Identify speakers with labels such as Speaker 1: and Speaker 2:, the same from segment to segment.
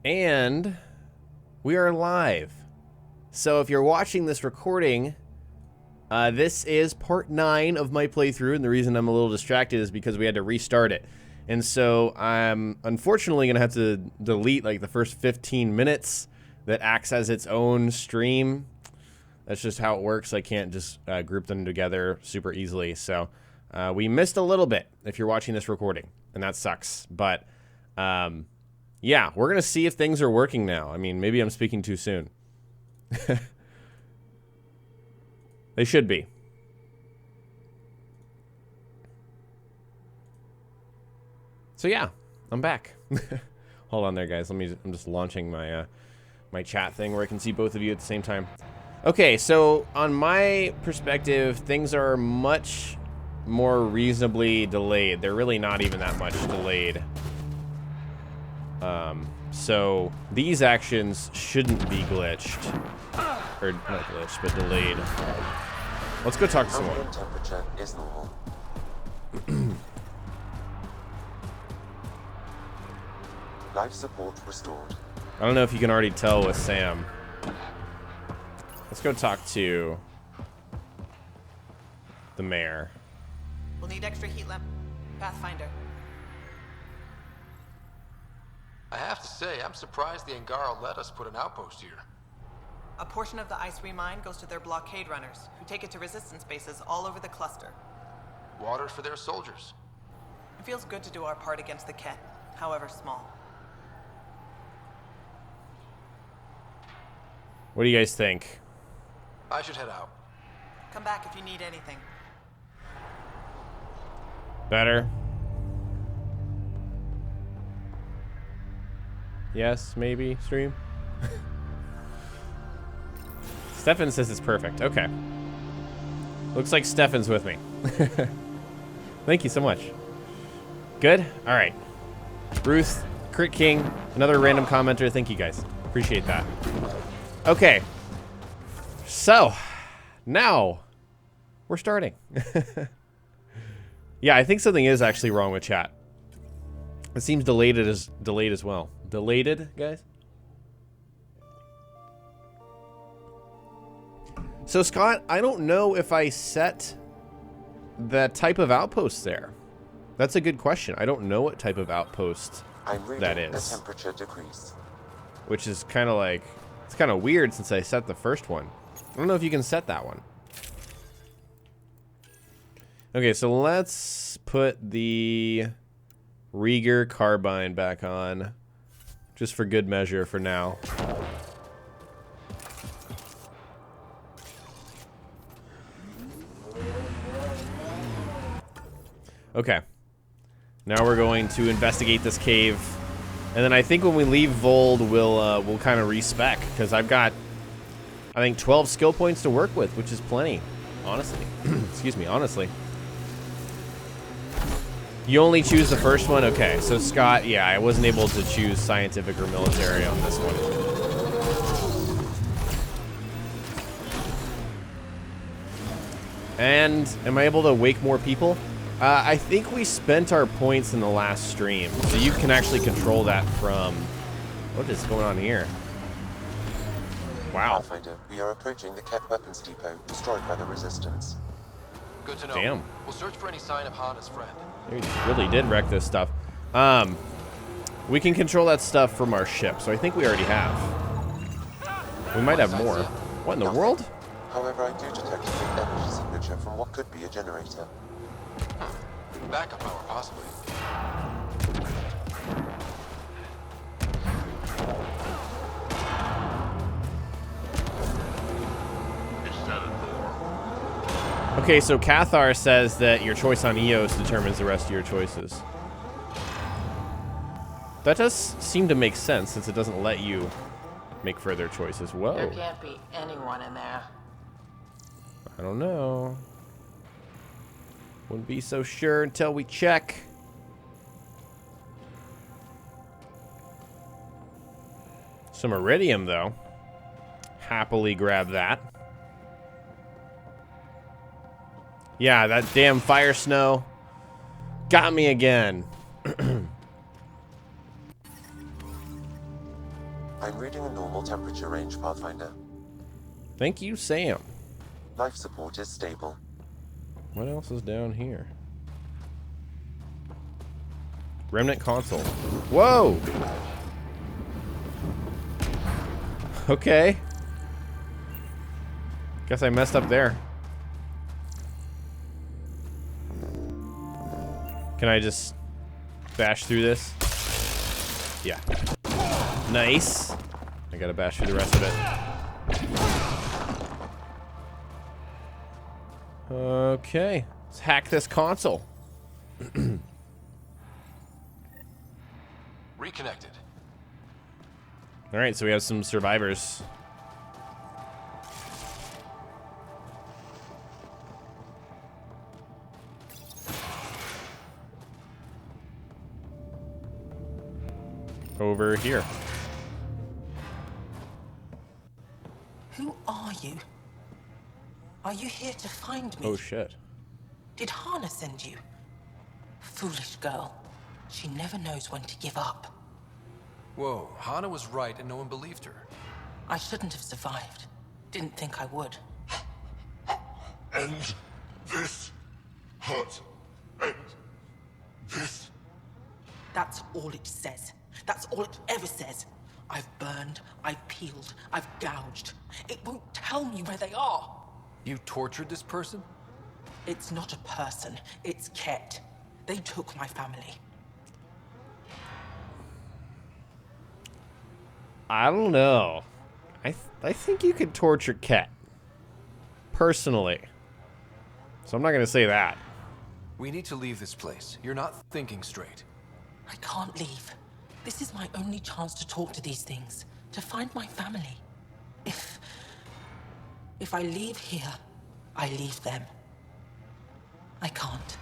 Speaker 1: And we are live. So if you're watching this recording, this is part 9 of my playthrough, and the reason I'm a little distracted is because we had to restart it. And so I'm unfortunately going to have to delete like the first 15 minutes that acts as its own stream. That's just how it works. I can't just group them together super easily. So we missed a little bit if you're watching this recording, and that sucks. But yeah, we're going to see if things are working now. I mean, maybe I'm speaking too soon. They should be. So yeah, I'm back. Hold on there, guys. I'm just launching my my chat thing where I can see both of you at the same time. Okay, so on my perspective, things are much more reasonably delayed. They're really not even that much delayed. So these actions shouldn't be glitched. Or not glitched, but delayed. Let's go talk to someone.
Speaker 2: Temperature is normal. Life support restored.
Speaker 1: I don't know if you can already tell with Sam. Let's go talk to the mayor.
Speaker 3: We'll need extra heat lamp. Pathfinder.
Speaker 4: I have to say, I'm surprised the Angara let us put an outpost here.
Speaker 3: A portion of the ice remine goes to their blockade runners, who take it to resistance bases all over the cluster.
Speaker 4: Water for their soldiers.
Speaker 3: It feels good to do our part against the kett, however small.
Speaker 1: What do you guys think?
Speaker 4: I should head out.
Speaker 3: Come back if you need anything.
Speaker 1: Better? Yes, maybe, stream? Stefan says it's perfect. Okay. Looks like Stefan's with me. Thank you so much. Good? Alright. Ruth, Crit King, another random commenter. Thank you guys. Appreciate that. Okay. So, now, we're starting. Yeah, I think something is actually wrong with chat. It seems delayed as well. Delayed, guys? So, Scott, I don't know if I set the type of outpost there. That's a good question. I don't know what type of outpost that is.
Speaker 2: The temperature decrease.
Speaker 1: Which is kind of like, it's kind of weird since I set the first one. I don't know if you can set that one. Okay, so let's put the Rieger carbine back on, just for good measure for now. Okay. Now we're going to investigate this cave, and then I think when we leave Voeld, we'll kind of respec, because I've got, I think, 12 skill points to work with, which is plenty, honestly. Excuse me, honestly. You only choose the first one? Okay, so Scott, yeah, I wasn't able to choose scientific or military on this one. And am I able to wake more people? I think we spent our points in the last stream, so you can actually control that from... What is going on here? Wow.
Speaker 2: Pathfinder, we are approaching the kett weapons depot destroyed by the resistance.
Speaker 4: Good to know.
Speaker 1: Damn.
Speaker 4: We'll search for any sign of Hana's friend.
Speaker 1: We really did wreck this stuff. We can control that stuff from our ship, so I think we already have. We might have more. What in the world?
Speaker 2: However, I do detect a big energy signature from what could be a generator.
Speaker 4: Backup power, possibly.
Speaker 1: Okay, so Cathar says that your choice on Eos determines the rest of your choices. That does seem to make sense, since it doesn't let you make further choices. Whoa.
Speaker 5: There can't be anyone in there.
Speaker 1: I don't know. Wouldn't be so sure until we check. Some iridium, though. Happily grab that. Yeah, that damn fire snow got me again.
Speaker 2: I'm reading a normal temperature range, Pathfinder.
Speaker 1: Thank you, Sam.
Speaker 2: Life support is stable.
Speaker 1: What else is down here? Remnant console. Whoa! Okay. Guess I messed up there. Can I just bash through this? Yeah. Nice. I gotta bash through the rest of it. Okay. Let's hack this console.
Speaker 4: Reconnected.
Speaker 1: Alright, so we have some survivors. Over here.
Speaker 5: Who are you? Are you here to find me?
Speaker 1: Oh shit.
Speaker 5: Did Hana send you? Foolish girl. She never knows when to give up.
Speaker 4: Whoa, Hana was right and no one believed her.
Speaker 5: I shouldn't have survived. Didn't think I would.
Speaker 6: End this hurt. End this.
Speaker 5: That's all it says. That's all it ever says. I've burned, I've peeled, I've gouged. It won't tell me where they are.
Speaker 4: You tortured this person?
Speaker 5: It's not a person, it's kett. They took my family.
Speaker 1: I don't know. I think you could torture kett. Personally. So I'm not gonna say that.
Speaker 4: We need to leave this place. You're not thinking straight.
Speaker 5: I can't leave. This is my only chance to talk to these things, to find my family. If I leave here, I leave them. I can't.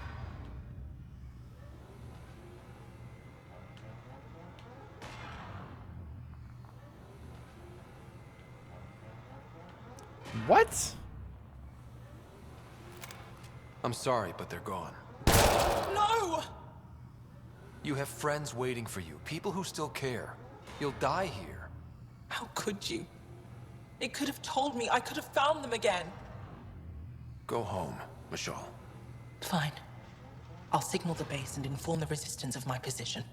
Speaker 1: What?
Speaker 4: I'm sorry, but they're gone.
Speaker 5: No!
Speaker 4: You have friends waiting for you, people who still care. You'll die here.
Speaker 5: How could you? It could have told me. I could have found them again.
Speaker 4: Go home, Michelle.
Speaker 5: Fine. I'll signal the base and inform the resistance of my position.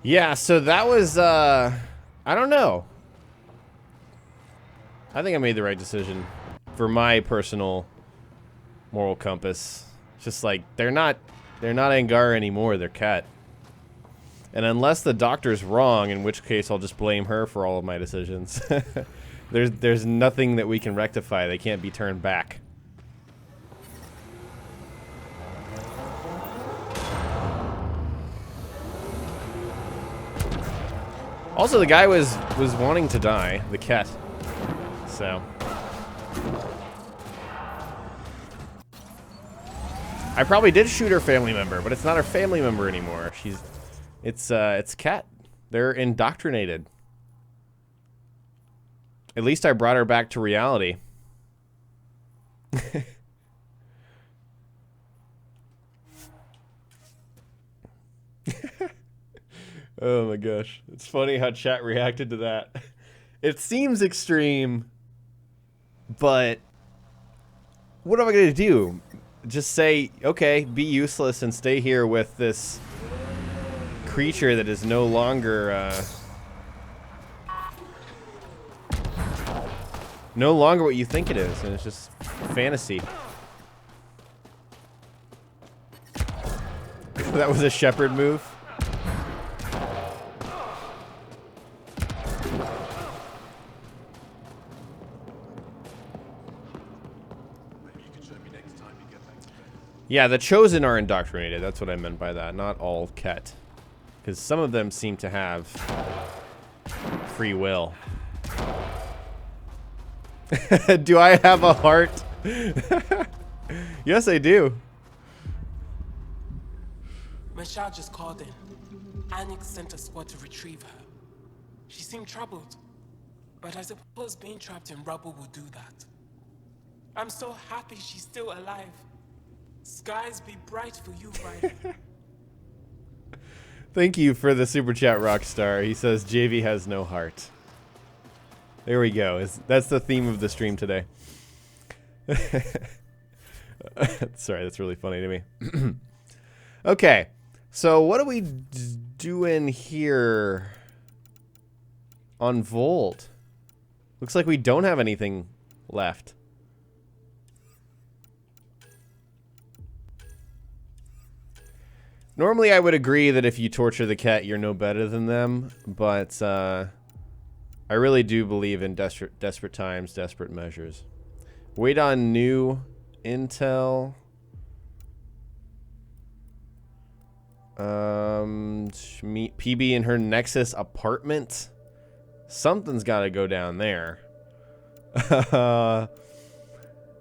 Speaker 1: Yeah, so that was, I don't know. I think I made the right decision for my personal moral compass. It's just like, they're not Angara anymore, they're kett. And unless the doctor's wrong, in which case I'll just blame her for all of my decisions. There's nothing that we can rectify. They can't be turned back. Also, the guy was wanting to die, the kett. So I probably did shoot her family member, but it's not her family member anymore. It's kett. They're indoctrinated. At least I brought her back to reality. Oh my gosh. It's funny how chat reacted to that. It seems extreme, but what am I going to do? Just say, okay, be useless and stay here with this creature that is no longer, no longer what you think it is, and it's just fantasy. That was a shepherd move. Yeah, the Chosen are indoctrinated. That's what I meant by that. Not all kett. Because some of them seem to have free will. Do I have a heart? Yes, I do.
Speaker 7: Michelle just called in. Anix sent a squad to retrieve her. She seemed troubled, but I suppose being trapped in rubble will do that. I'm so happy she's still alive. Skies be bright for you, Ryder.
Speaker 1: Thank you for the super chat, Rockstar. He says JV has no heart. There we go. That's the theme of the stream today. Sorry, that's really funny to me. Okay, so what are we doing here on Voeld? Looks like we don't have anything left. Normally, I would agree that if you torture the kett, you're no better than them, but I really do believe in desperate times, desperate measures. Wait on new intel. Meet Peebee in her Nexus apartment. Something's got to go down there.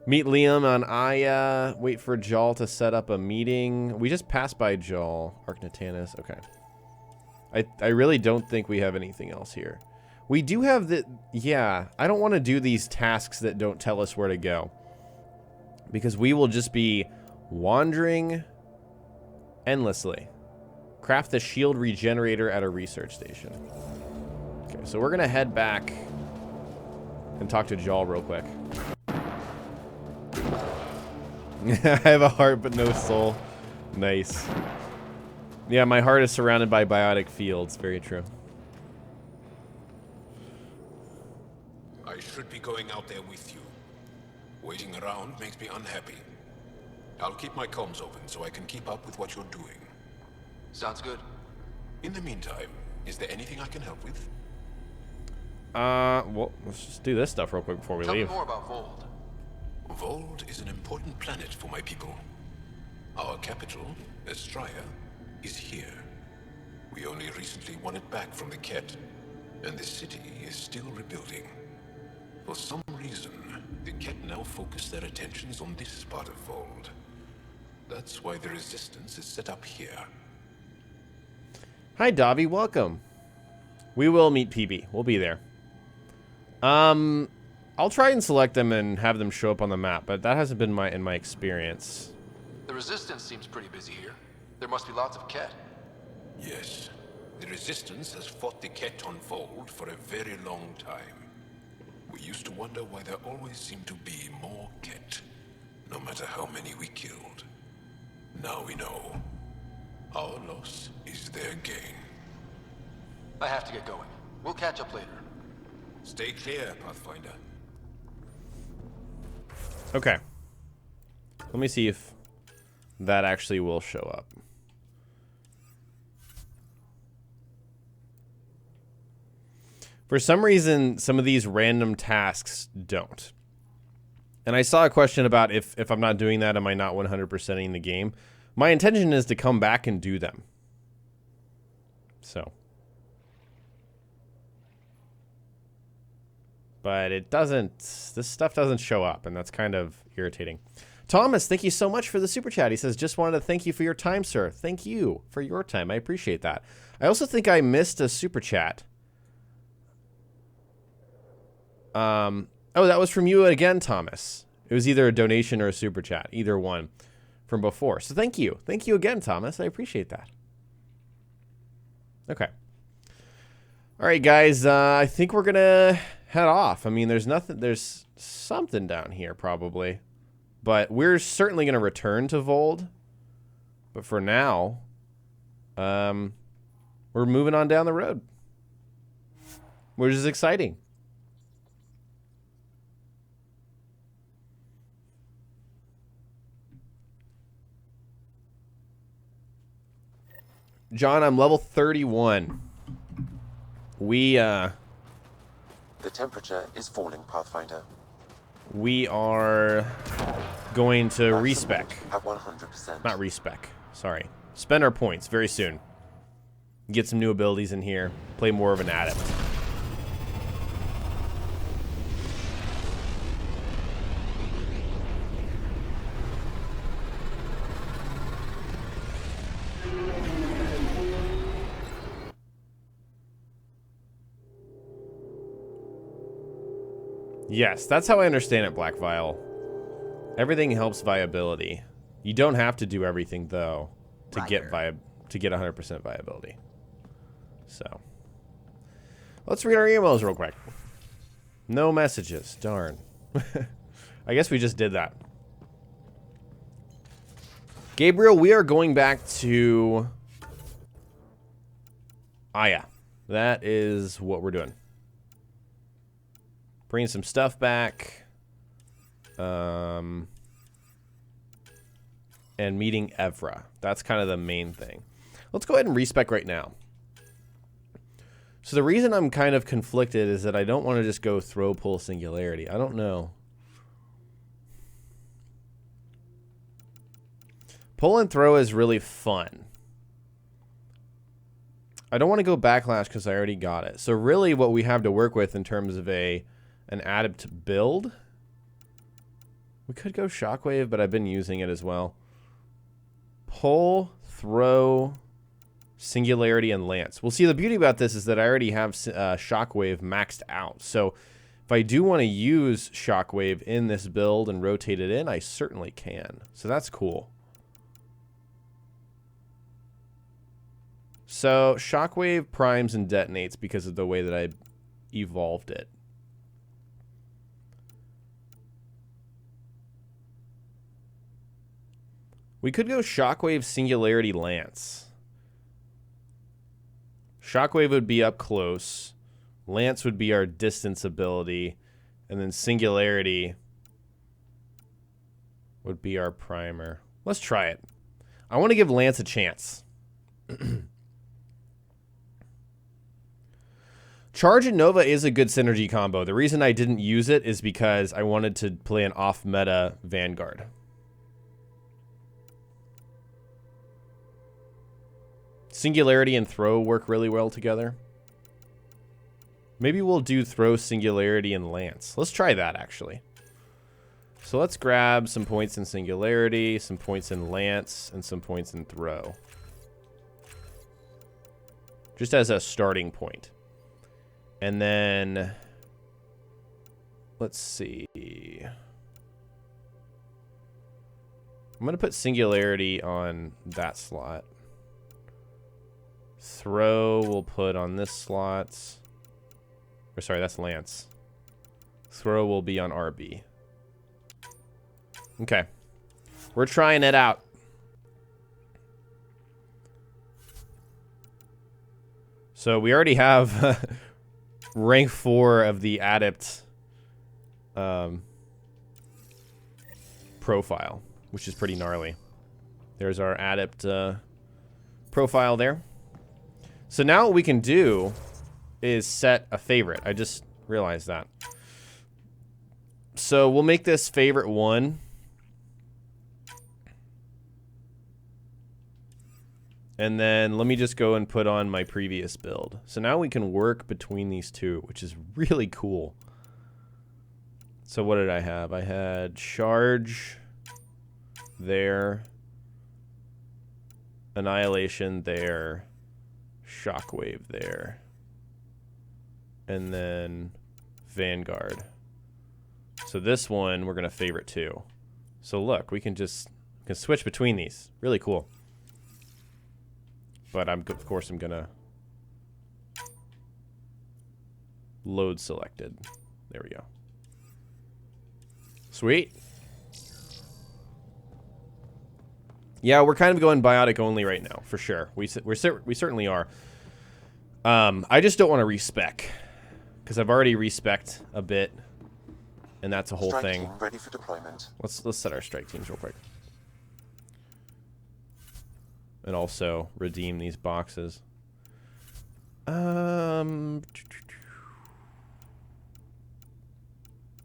Speaker 1: Meet Liam on Aya. Wait for Jal to set up a meeting. We just passed by Jal. Arcnatanus. Okay. I really don't think we have anything else here. We do have the... Yeah, I don't want to do these tasks that don't tell us where to go. Because we will just be wandering endlessly. Craft the shield regenerator at a research station. Okay, so we're going to head back and talk to Jal real quick. I have a heart but no soul. Nice. Yeah, my heart is surrounded by biotic fields. Very true.
Speaker 8: I should be going out there with you. Waiting around makes me unhappy. I'll keep my comms open so I can keep up with what you're doing.
Speaker 4: Sounds good.
Speaker 8: In the meantime, is there anything I can help with?
Speaker 1: Well, let's just do this stuff real quick before we
Speaker 4: Tell
Speaker 1: leave.
Speaker 4: me more about Voeld.
Speaker 8: Voeld is an important planet for my people. Our capital, Estraya, is here. We only recently won it back from the kett, and the city is still rebuilding. For some reason, the kett now focus their attentions on this part of Voeld. That's why the resistance is set up here.
Speaker 1: Hi, Dobby. Welcome. We will meet Peebee. We'll be there. I'll try and select them and have them show up on the map, but that hasn't been in my experience.
Speaker 4: The resistance seems pretty busy here. There must be lots of kett.
Speaker 8: Yes, the resistance has fought the kett on Voeld for a very long time. We used to wonder why there always seemed to be more kett, no matter how many we killed. Now we know. Our loss is their gain.
Speaker 4: I have to get going. We'll catch up later.
Speaker 8: Stay clear, Pathfinder.
Speaker 1: Okay. Let me see if that actually will show up. For some reason, some of these random tasks don't. And I saw a question about if I'm not doing that, am I not 100%ing the game? My intention is to come back and do them. So. But it doesn't, this stuff doesn't show up, and that's kind of irritating. Thomas, thank you so much for the super chat. He says, just wanted to thank you for your time, sir. Thank you for your time. I appreciate that. I also think I missed a super chat. Oh, that was from you again, Thomas. It was either a donation or a super chat, either one from before. So thank you. Thank you again, Thomas. I appreciate that. Okay. All right, guys. I think we're going to head off. I mean, there's something down here probably. But we're certainly going to return to Voeld. But for now, we're moving on down the road. Which is exciting. John, I'm level 31.
Speaker 2: The temperature is falling, Pathfinder.
Speaker 1: We are going to respec.
Speaker 2: At 100%.
Speaker 1: Not respec. Sorry. Spend our points very soon. Get some new abilities in here. Play more of an adept. Yes, that's how I understand it, Black Vial. Everything helps viability. You don't have to do everything, though, to get to get 100% viability. So, let's read our emails real quick. No messages. Darn. I guess we just did that. Gabriel, we are going back to... yeah. That is what we're doing. Bringing some stuff back. And meeting Evra. That's kind of the main thing. Let's go ahead and respec right now. So the reason I'm kind of conflicted is that I don't want to just go throw pull singularity. I don't know. Pull and throw is really fun. I don't want to go backlash because I already got it. So really what we have to work with in terms of an adept build. We could go shockwave, but I've been using it as well. Pull, throw, singularity, and lance. Well, see, the beauty about this is that I already have shockwave maxed out. So if I do want to use shockwave in this build and rotate it in, I certainly can. So that's cool. So shockwave primes and detonates because of the way that I evolved it. We could go shockwave, singularity, lance. Shockwave would be up close. Lance would be our distance ability. And then singularity would be our primer. Let's try it. I want to give Lance a chance. Charge and Nova is a good synergy combo. The reason I didn't use it is because I wanted to play an off-meta Vanguard. Singularity and throw work really well together. Maybe we'll do throw, singularity, and lance. Let's try that, actually. So let's grab some points in singularity, some points in lance, and some points in throw. Just as a starting point. And then, let's see. I'm going to put singularity on that slot. Throw we'll put on this slot. Or sorry, that's lance. Throw will be on RB. Okay. We're trying it out. So we already have rank 4 of the adept profile, which is pretty gnarly. There's our adept profile there. So now what we can do is set a favorite. I just realized that. So we'll make this favorite 1. And then let me just go and put on my previous build. So now we can work between these two, which is really cool. So what did I have? I had charge there, annihilation there, shockwave there, and then Vanguard. So this one we're gonna favorite 2. So look, we can switch between these. Really cool. But of course I'm gonna load selected. There we go. Sweet. Yeah, we're kind of going biotic only right now, for sure. We certainly are. I just don't want to respec, because I've already respec'd a bit, and that's a whole
Speaker 2: Strike
Speaker 1: thing.
Speaker 2: team ready for deployment.
Speaker 1: Let's set our strike teams real quick. And also redeem these boxes.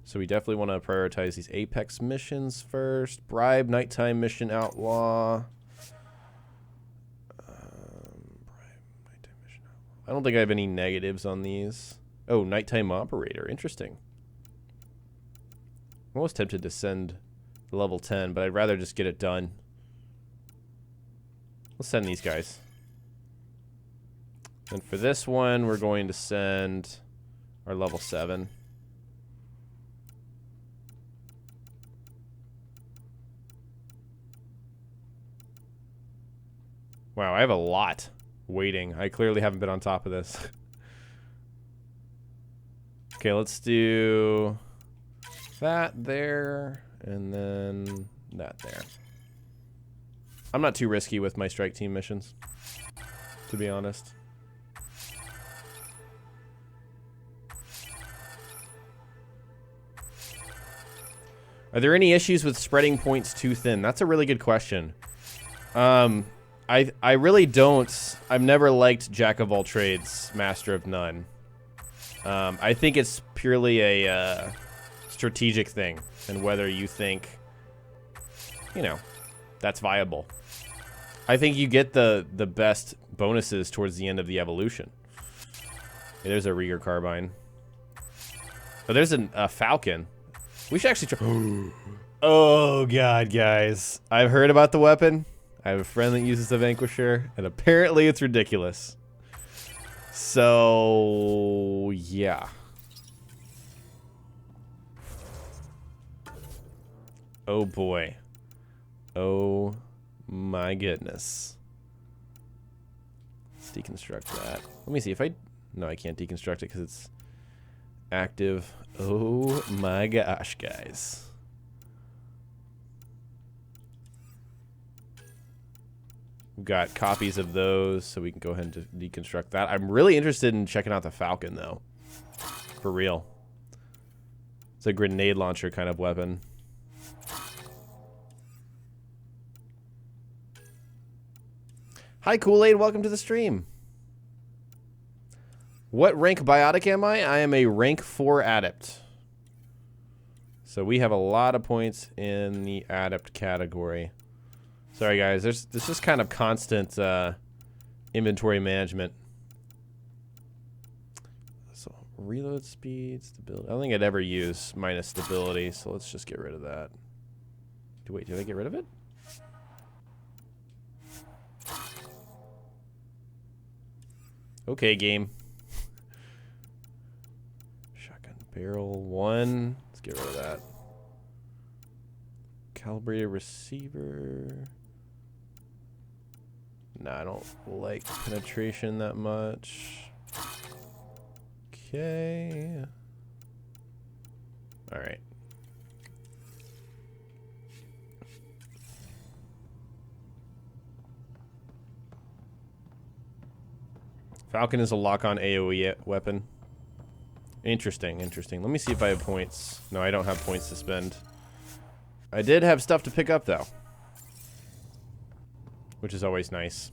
Speaker 1: So we definitely want to prioritize these Apex missions first. Bribe, nighttime mission, outlaw. I don't think I have any negatives on these. Oh, nighttime operator. Interesting. I'm almost tempted to send to level 10, but I'd rather just get it done. Let's send these guys. And for this one, we're going to send our level 7. Wow, I have a lot waiting. I clearly haven't been on top of this. Okay, let's do that there, and then that there. I'm not too risky with my strike team missions, to be honest. Are there any issues with spreading points too thin? That's a really good question. I really don't. I've never liked Jack of all trades, Master of none. I think it's purely a strategic thing, and whether you think, you know, that's viable. I think you get the best bonuses towards the end of the evolution. Yeah, there's a Rieger carbine. Oh, there's a Falcon. We should actually try. Oh god, guys! I've heard about the weapon. I have a friend that uses the Vanquisher, and apparently it's ridiculous. So yeah. Oh boy. Oh my goodness. Let's deconstruct that. Let me see if I... No, I can't deconstruct it because it's active. Oh my gosh, guys. We've got copies of those, so we can go ahead and deconstruct that. I'm really interested in checking out the Falcon, though. For real. It's a grenade launcher kind of weapon. Hi, Kool-Aid. Welcome to the stream. What rank biotic am I? I am a rank 4 adept. So we have a lot of points in the adept category. Sorry, guys. There's just kind of constant inventory management. So reload speed, stability. I don't think I'd ever use minus stability, so let's just get rid of that. Wait, did I get rid of it? Okay, game. Shotgun barrel 1. Let's get rid of that. Calibrated receiver. Nah, I don't like penetration that much. Okay. Alright. Falcon is a lock-on AoE weapon. Interesting, interesting. Let me see if I have points. No, I don't have points to spend. I did have stuff to pick up, though. Which is always nice.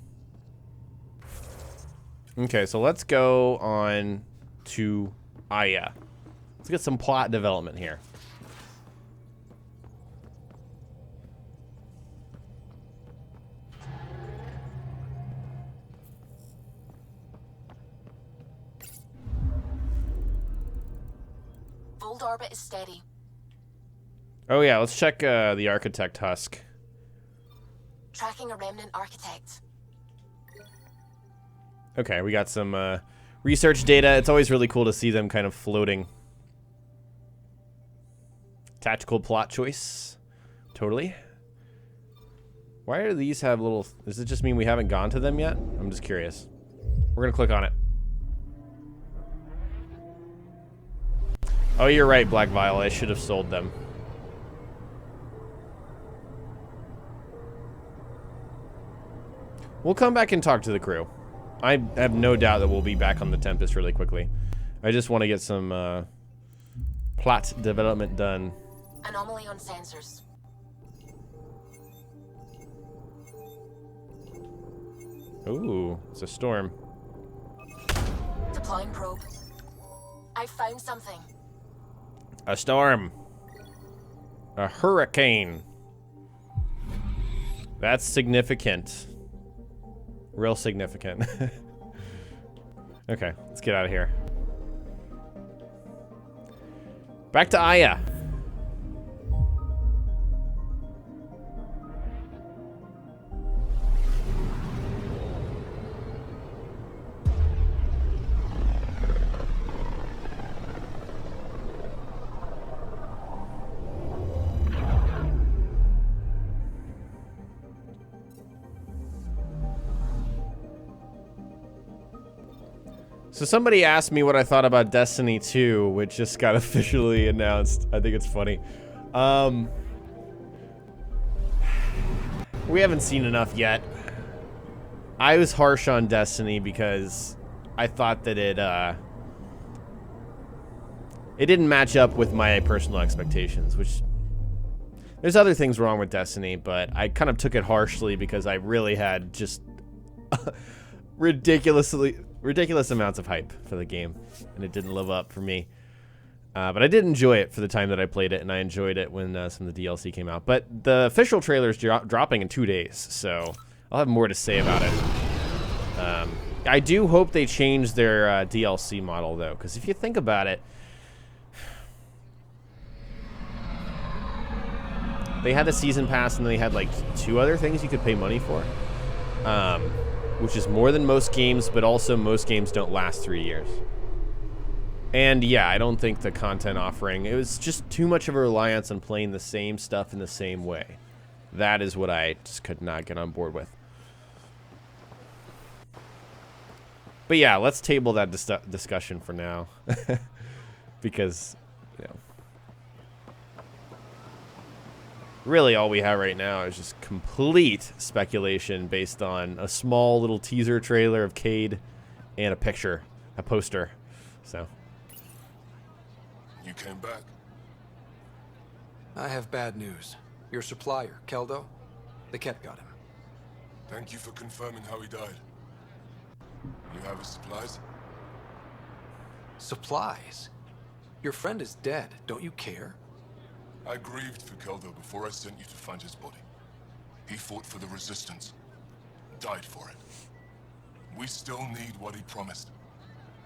Speaker 1: Okay, so let's go on to Aya. Let's get some plot development here.
Speaker 9: Voeld orbit is steady.
Speaker 1: Oh yeah, let's check the Architect husk.
Speaker 9: Tracking a remnant architect.
Speaker 1: Okay, we got some research data. It's always really cool to see them kind of floating. Tactical plot choice. Totally. Why do these have little... Does it just mean we haven't gone to them yet? I'm just curious. We're going to click on it. Oh, you're right, Black Vial. I should have sold them. We'll come back and talk to the crew. I have no doubt that we'll be back on the Tempest really quickly. I just want to get some plot development done.
Speaker 9: Anomaly on sensors.
Speaker 1: Ooh, it's a storm.
Speaker 9: Deploying probe. I found something.
Speaker 1: A storm. A hurricane. That's significant. Real significant. Okay, let's get out of here. Back to Aya. So somebody asked me what I thought about Destiny 2, which just got officially announced. I think it's funny. We haven't seen enough yet. I was harsh on Destiny because I thought that it didn't match up with my personal expectations, which there's other things wrong with Destiny, but I kind of took it harshly because I really had just ridiculous amounts of hype for the game, and it didn't live up for me. But I did enjoy it for the time that I played it, and I enjoyed it when some of the DLC came out. But the official trailer is dropping in 2 days, so I'll have more to say about it. I do hope they change their DLC model, though, because if you think about it, they had a season pass, and they had like 2 other things you could pay money for, which is more than most games, but also most games don't last 3 years. And yeah, I don't think the content offering, it was just too much of a reliance on playing the same stuff in the same way. That is what I just could not get on board with. But yeah, let's table that discussion for now. Because, you know, really all we have right now is just complete speculation based on a small little teaser trailer of Cade and a picture, a poster. So...
Speaker 6: You came back.
Speaker 4: I have bad news. Your supplier, Keldo, the kett got him.
Speaker 6: Thank you for confirming how he died. You have his supplies?
Speaker 4: Supplies? Your friend is dead. Don't you care?
Speaker 6: I grieved for Keldo before I sent you to find his body. He fought for the Resistance. Died for it. We still need what he promised.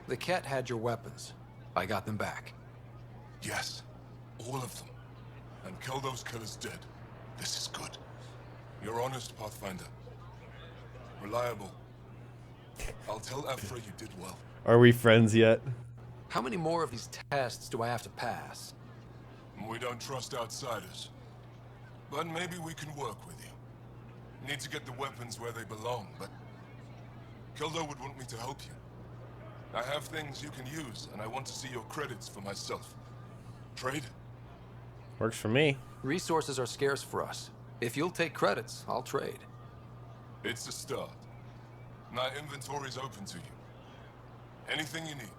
Speaker 4: The kett had your weapons. I got them back.
Speaker 6: Yes, all of them. And Keldo's killer's dead. This is good. You're honest, Pathfinder. Reliable. I'll tell Ephra you did well.
Speaker 1: Are we friends yet?
Speaker 4: How many more of these tests do I have to pass?
Speaker 6: We don't trust outsiders. But maybe we can work with you. Need to get the weapons where they belong, but... Keldo would want me to help you. I have things you can use, and I want to see your credits for myself. Trade?
Speaker 1: Works for me.
Speaker 4: Resources are scarce for us. If you'll take credits, I'll trade.
Speaker 6: It's a start. My inventory's open to you. Anything you need.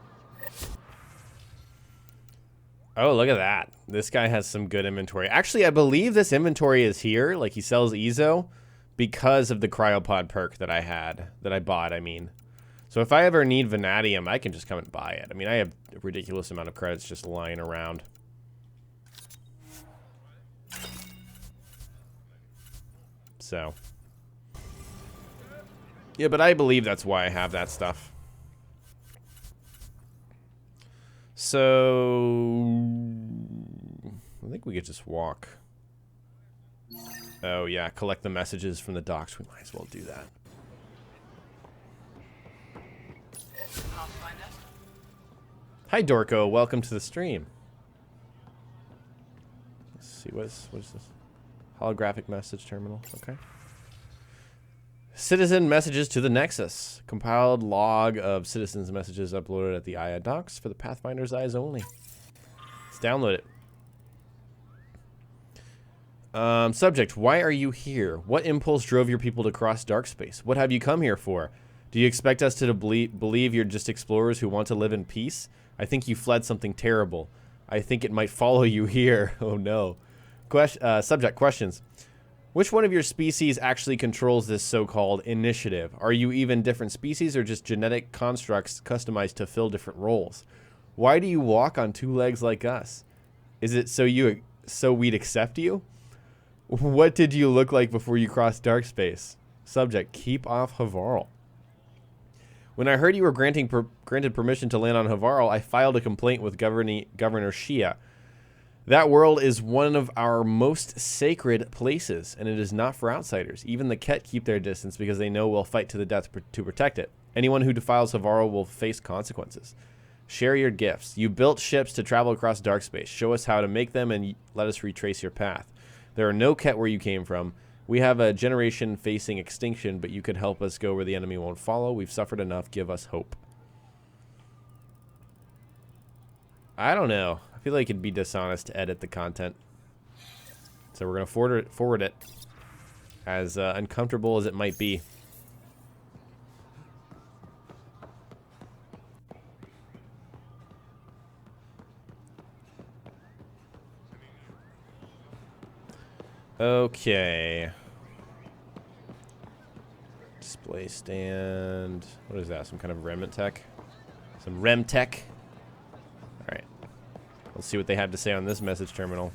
Speaker 1: Oh, look at that. This guy has some good inventory. Actually, I believe this inventory is here, like he sells Ezo, because of the cryopod perk that I had, that I bought, I mean. So if I ever need vanadium, I can just come and buy it. I mean, I have a ridiculous amount of credits just lying around. So. Yeah, but I believe that's why I have that stuff. So I think we could just walk. Oh yeah, collect the messages from the docks. We might as well do that. Hi Dorko, welcome to the stream. Let's see, what is this? Holographic message terminal, okay. Citizen messages to the Nexus. Compiled log of citizens' messages uploaded at the IA docks for the Pathfinder's eyes only. Let's download it. Subject, why are you here? What impulse drove your people to cross dark space? What have you come here for? Do you expect us to believe you're just explorers who want to live in peace? I think you fled something terrible. I think it might follow you here. Oh no. Subject, questions. Which one of your species actually controls this so-called initiative? Are you even different species or just genetic constructs customized to fill different roles? Why do you walk on 2 legs like us? Is it so we'd accept you? What did you look like before you crossed dark space? Subject, keep off Havarl. When I heard you were granted permission to land on Havarl, I filed a complaint with Governor Shia. That world is one of our most sacred places, and it is not for outsiders. Even the kett keep their distance because they know we'll fight to the death to protect it. Anyone who defiles Havarl will face consequences. Share your gifts. You built ships to travel across dark space. Show us how to make them and let us retrace your path. There are no kett where you came from. We have a generation facing extinction, but you could help us go where the enemy won't follow. We've suffered enough. Give us hope. I don't know. I feel like it'd be dishonest to edit the content. So we're going to forward it as uncomfortable as it might be. Okay. Display stand. What is that? Some kind of remnant tech? Some rem tech? Alright. Let's see what they have to say on this message terminal.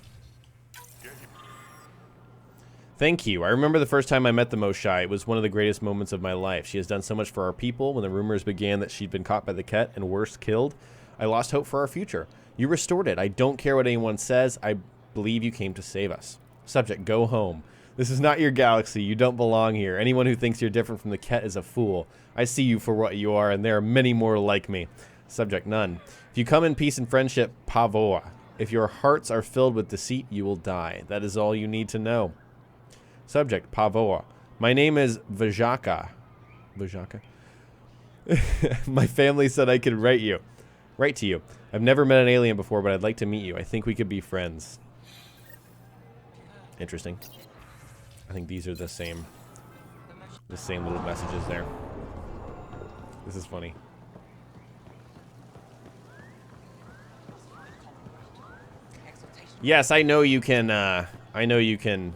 Speaker 1: Thank you. I remember the first time I met the Moshai. It was one of the greatest moments of my life. She has done so much for our people. When the rumors began that she'd been caught by the kett and worse, killed, I lost hope for our future. You restored it. I don't care what anyone says. I believe you came to save us. Subject, go home. This is not your galaxy. You don't belong here. Anyone who thinks you're different from the kett is a fool. I see you for what you are, and there are many more like me. Subject, none. If you come in peace and friendship, pavoa. If your hearts are filled with deceit, you will die. That is all you need to know. Subject, pavoa. My name is Vajaka. Vajaka? My family said I could write to you. I've never met an alien before, but I'd like to meet you. I think we could be friends. Interesting. I think these are the same little messages there. This is funny. Yes, I know you can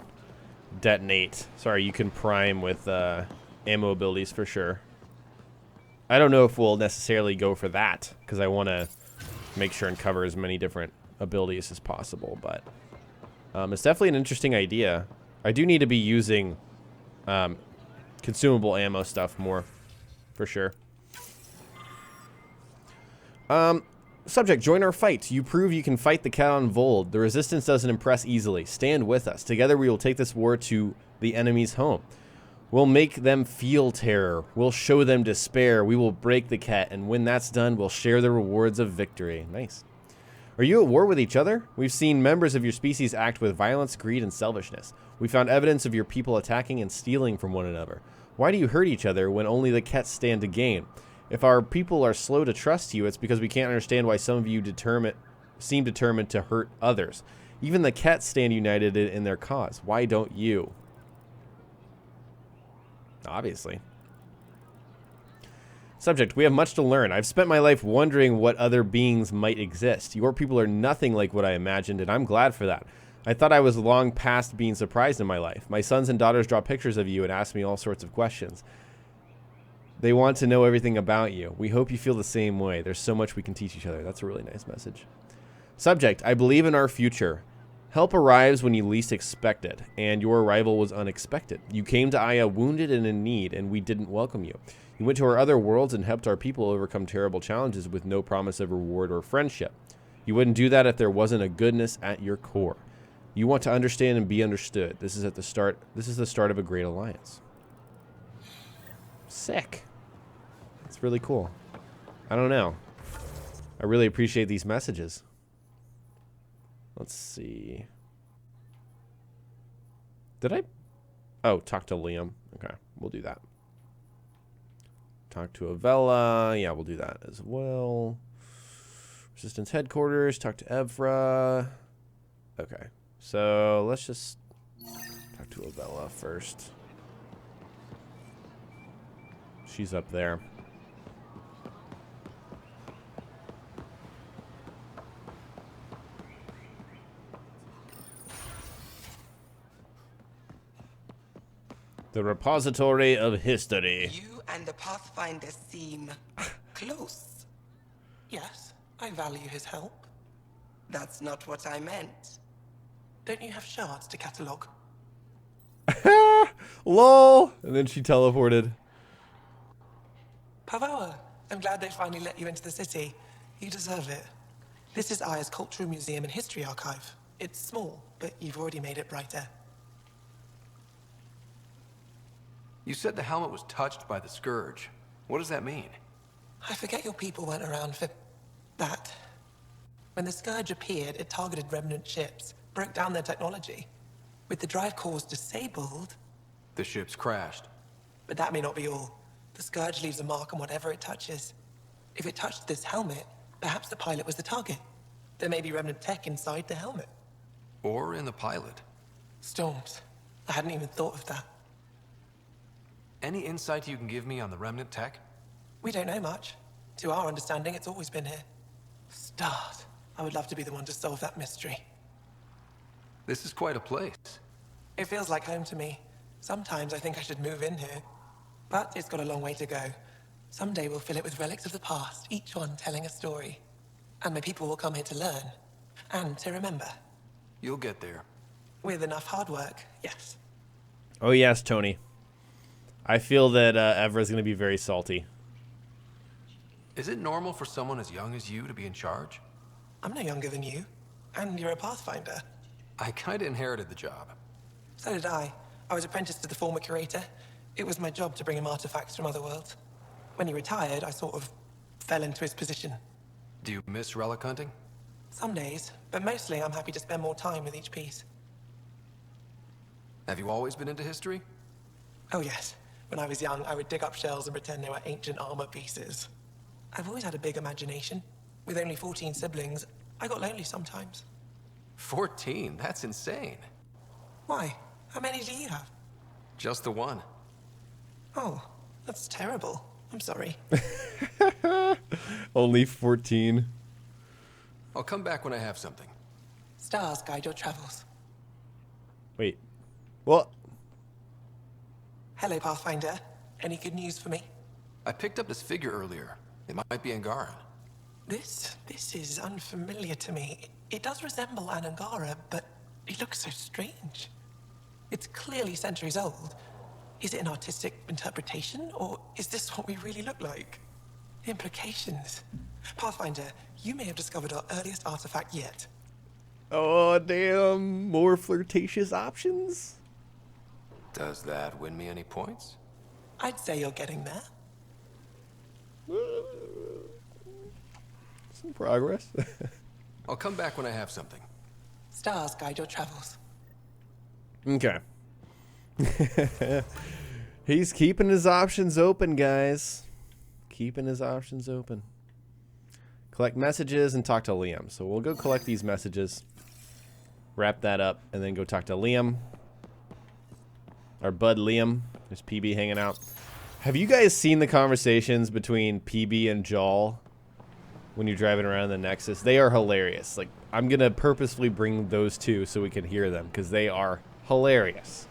Speaker 1: detonate. Sorry, you can prime with ammo abilities for sure. I don't know if we'll necessarily go for that because I want to make sure and cover as many different abilities as possible, but it's definitely an interesting idea. I do need to be using consumable ammo stuff more, for sure. Subject, join our fight. You prove you can fight the kett on Voeld. The resistance doesn't impress easily. Stand with us. Together we will take this war to the enemy's home. We'll make them feel terror. We'll show them despair. We will break the kett, and when that's done, we'll share the rewards of victory. Nice. Are you at war with each other? We've seen members of your species act with violence, greed, and selfishness. We found evidence of your people attacking and stealing from one another. Why do you hurt each other when only the kett stand to gain? If our people are slow to trust you, it's because we can't understand why some of you seem determined to hurt others. Even the kett stand united in their cause. Why don't you? Obviously. Subject, we have much to learn. I've spent my life wondering what other beings might exist. Your people are nothing like what I imagined, and I'm glad for that. I thought I was long past being surprised in my life. My sons and daughters draw pictures of you and ask me all sorts of questions. They want to know everything about you. We hope you feel the same way. There's so much we can teach each other. That's a really nice message. Subject, I believe in our future. Help arrives when you least expect it, and your arrival was unexpected. You came to Aya wounded and in need, and we didn't welcome you. You went to our other worlds and helped our people overcome terrible challenges with no promise of reward or friendship. You wouldn't do that if there wasn't a goodness at your core. You want to understand and be understood. This is the start of a great alliance. Sick. It's really cool. I don't know. I really appreciate these messages. Let's see. Did I? Oh, talk to Liam. Okay, we'll do that. Talk to Avella. Yeah, we'll do that as well. Resistance headquarters. Talk to Evra. Okay, so let's just talk to Avella first. She's up there. The repository of history.
Speaker 5: You and the Pathfinder seem close.
Speaker 7: Yes, I value his help.
Speaker 5: That's not what I meant.
Speaker 7: Don't you have shards to catalog?
Speaker 1: LOL! And then she teleported.
Speaker 7: Pavoa, I'm glad they finally let you into the city. You deserve it. This is Aya's Cultural Museum and History Archive. It's small, but you've already made it brighter.
Speaker 4: You said the helmet was touched by the Scourge. What does that mean?
Speaker 7: I forget your people weren't around for that. When the Scourge appeared, it targeted remnant ships, broke down their technology. With the drive cores disabled...
Speaker 4: The ships crashed.
Speaker 7: But that may not be all. The Scourge leaves a mark on whatever it touches. If it touched this helmet, perhaps the pilot was the target.
Speaker 5: There may be remnant tech inside the helmet.
Speaker 4: Or in the pilot.
Speaker 5: Storms. I hadn't even thought of that.
Speaker 4: Any insight you can give me on the remnant tech?
Speaker 5: We don't know much. To our understanding, it's always been here. Stars. I would love to be the one to solve that mystery.
Speaker 4: This is quite a place.
Speaker 5: It feels like home to me. Sometimes I think I should move in here. But it's got a long way to go. Someday we'll fill it with relics of the past, each one telling a story. And my people will come here to learn. And to remember.
Speaker 4: You'll get there.
Speaker 5: With enough hard work, yes.
Speaker 1: Oh yes, Tony. I feel that Evra's going to be very salty.
Speaker 4: Is it normal for someone as young as you to be in charge?
Speaker 5: I'm no younger than you. And you're a Pathfinder.
Speaker 4: I kinda inherited the job.
Speaker 5: So did I. I was apprenticed to the former curator. It was my job to bring him artifacts from other worlds. When he retired, I sort of fell into his position.
Speaker 4: Do you miss relic hunting?
Speaker 5: Some days, but mostly I'm happy to spend more time with each piece.
Speaker 4: Have you always been into history?
Speaker 5: Oh yes. When I was young, I would dig up shells and pretend they were ancient armor pieces. I've always had a big imagination. With only 14 siblings, I got lonely sometimes.
Speaker 4: 14? That's insane.
Speaker 5: Why? How many do you have?
Speaker 4: Just the one.
Speaker 5: Oh, that's terrible. I'm sorry.
Speaker 1: Only 14.
Speaker 4: I'll come back when I have something.
Speaker 5: Stars guide your travels.
Speaker 1: Wait. What?
Speaker 5: Hello, Pathfinder. Any good news for me?
Speaker 4: I picked up this figure earlier. It might be Angara.
Speaker 5: This is unfamiliar to me. It does resemble an Angara, but it looks so strange. It's clearly centuries old. Is it an artistic interpretation, or is this what we really look like? Implications. Pathfinder, you may have discovered our earliest artifact yet.
Speaker 1: Oh, damn. More flirtatious options?
Speaker 4: Does that win me any points?
Speaker 5: I'd say you're getting there.
Speaker 1: Some progress.
Speaker 4: I'll come back when I have something.
Speaker 5: Stars guide your travels.
Speaker 1: Okay. He's keeping his options open, guys. Keeping his options open. Collect messages and talk to Liam. So we'll go collect these messages. Wrap that up and then go talk to Liam. Our bud Liam. There's Peebee hanging out. Have you guys seen the conversations between Peebee and Jal when you're driving around the Nexus? They are hilarious. Like, I'm going to purposefully bring those two so we can hear them because they are hilarious.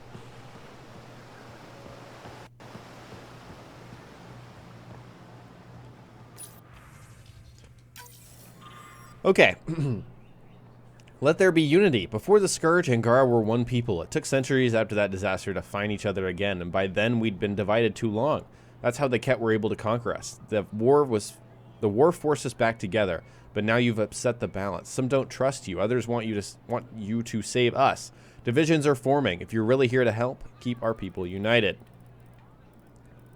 Speaker 1: Okay. Let there be unity. Before the Scourge, Angara were one people. It took centuries after that disaster to find each other again, and by then we'd been divided too long. That's how the Kett were able to conquer us. The war forced us back together, but now you've upset the balance. Some don't trust you. Others want you to save us. Divisions are forming. If you're really here to help, keep our people united.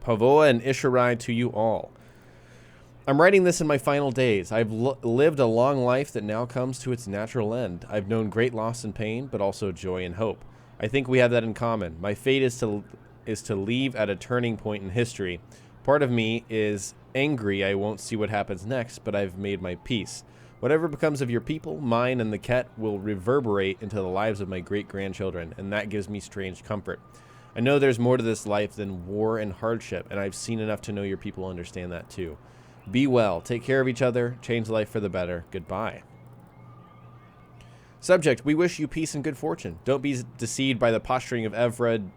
Speaker 1: Pavoa and Ishirai to you all. I'm writing this in my final days. I've lived a long life that now comes to its natural end. I've known great loss and pain, but also joy and hope. I think we have that in common. My fate is to leave at a turning point in history. Part of me is angry I won't see what happens next, but I've made my peace. Whatever becomes of your people, mine and the Kett will reverberate into the lives of my great-grandchildren, and that gives me strange comfort. I know there's more to this life than war and hardship, and I've seen enough to know your people understand that too. Be well, take care of each other, change life for the better. Goodbye. Subject, we wish you peace and good fortune. Don't be deceived by the posturing of Evra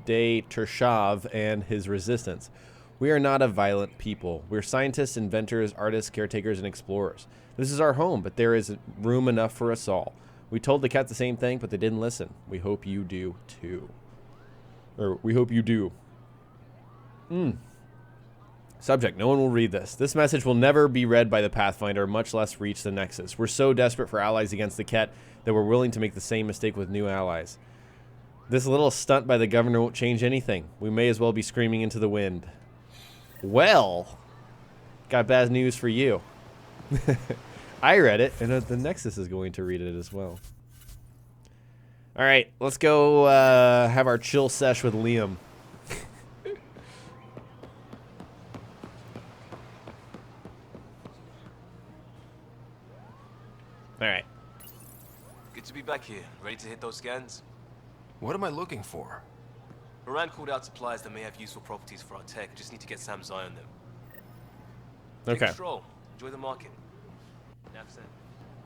Speaker 1: de Tershav and his resistance. We are not a violent people. We're scientists, inventors, artists, caretakers, and explorers. This is our home, but there is room enough for us all. We told the Kett the same thing, but they didn't listen. We hope you do, too. Or, we hope you do. Subject, no one will read this. This message will never be read by the Pathfinder, much less reach the Nexus. We're so desperate for allies against the Kett that we're willing to make the same mistake with new allies. This little stunt by the governor won't change anything. We may as well be screaming into the wind. Well, got bad news for you. I read it, and the Nexus is going to read it as well. All right, let's go have our chill sesh with Liam. Alright.
Speaker 10: Good to be back here. Ready to hit those scans?
Speaker 4: What am I looking for?
Speaker 10: Moran called out supplies that may have useful properties for our tech. Just need to get Sam's eye on them.
Speaker 1: Okay.
Speaker 10: Take a stroll. Enjoy the market.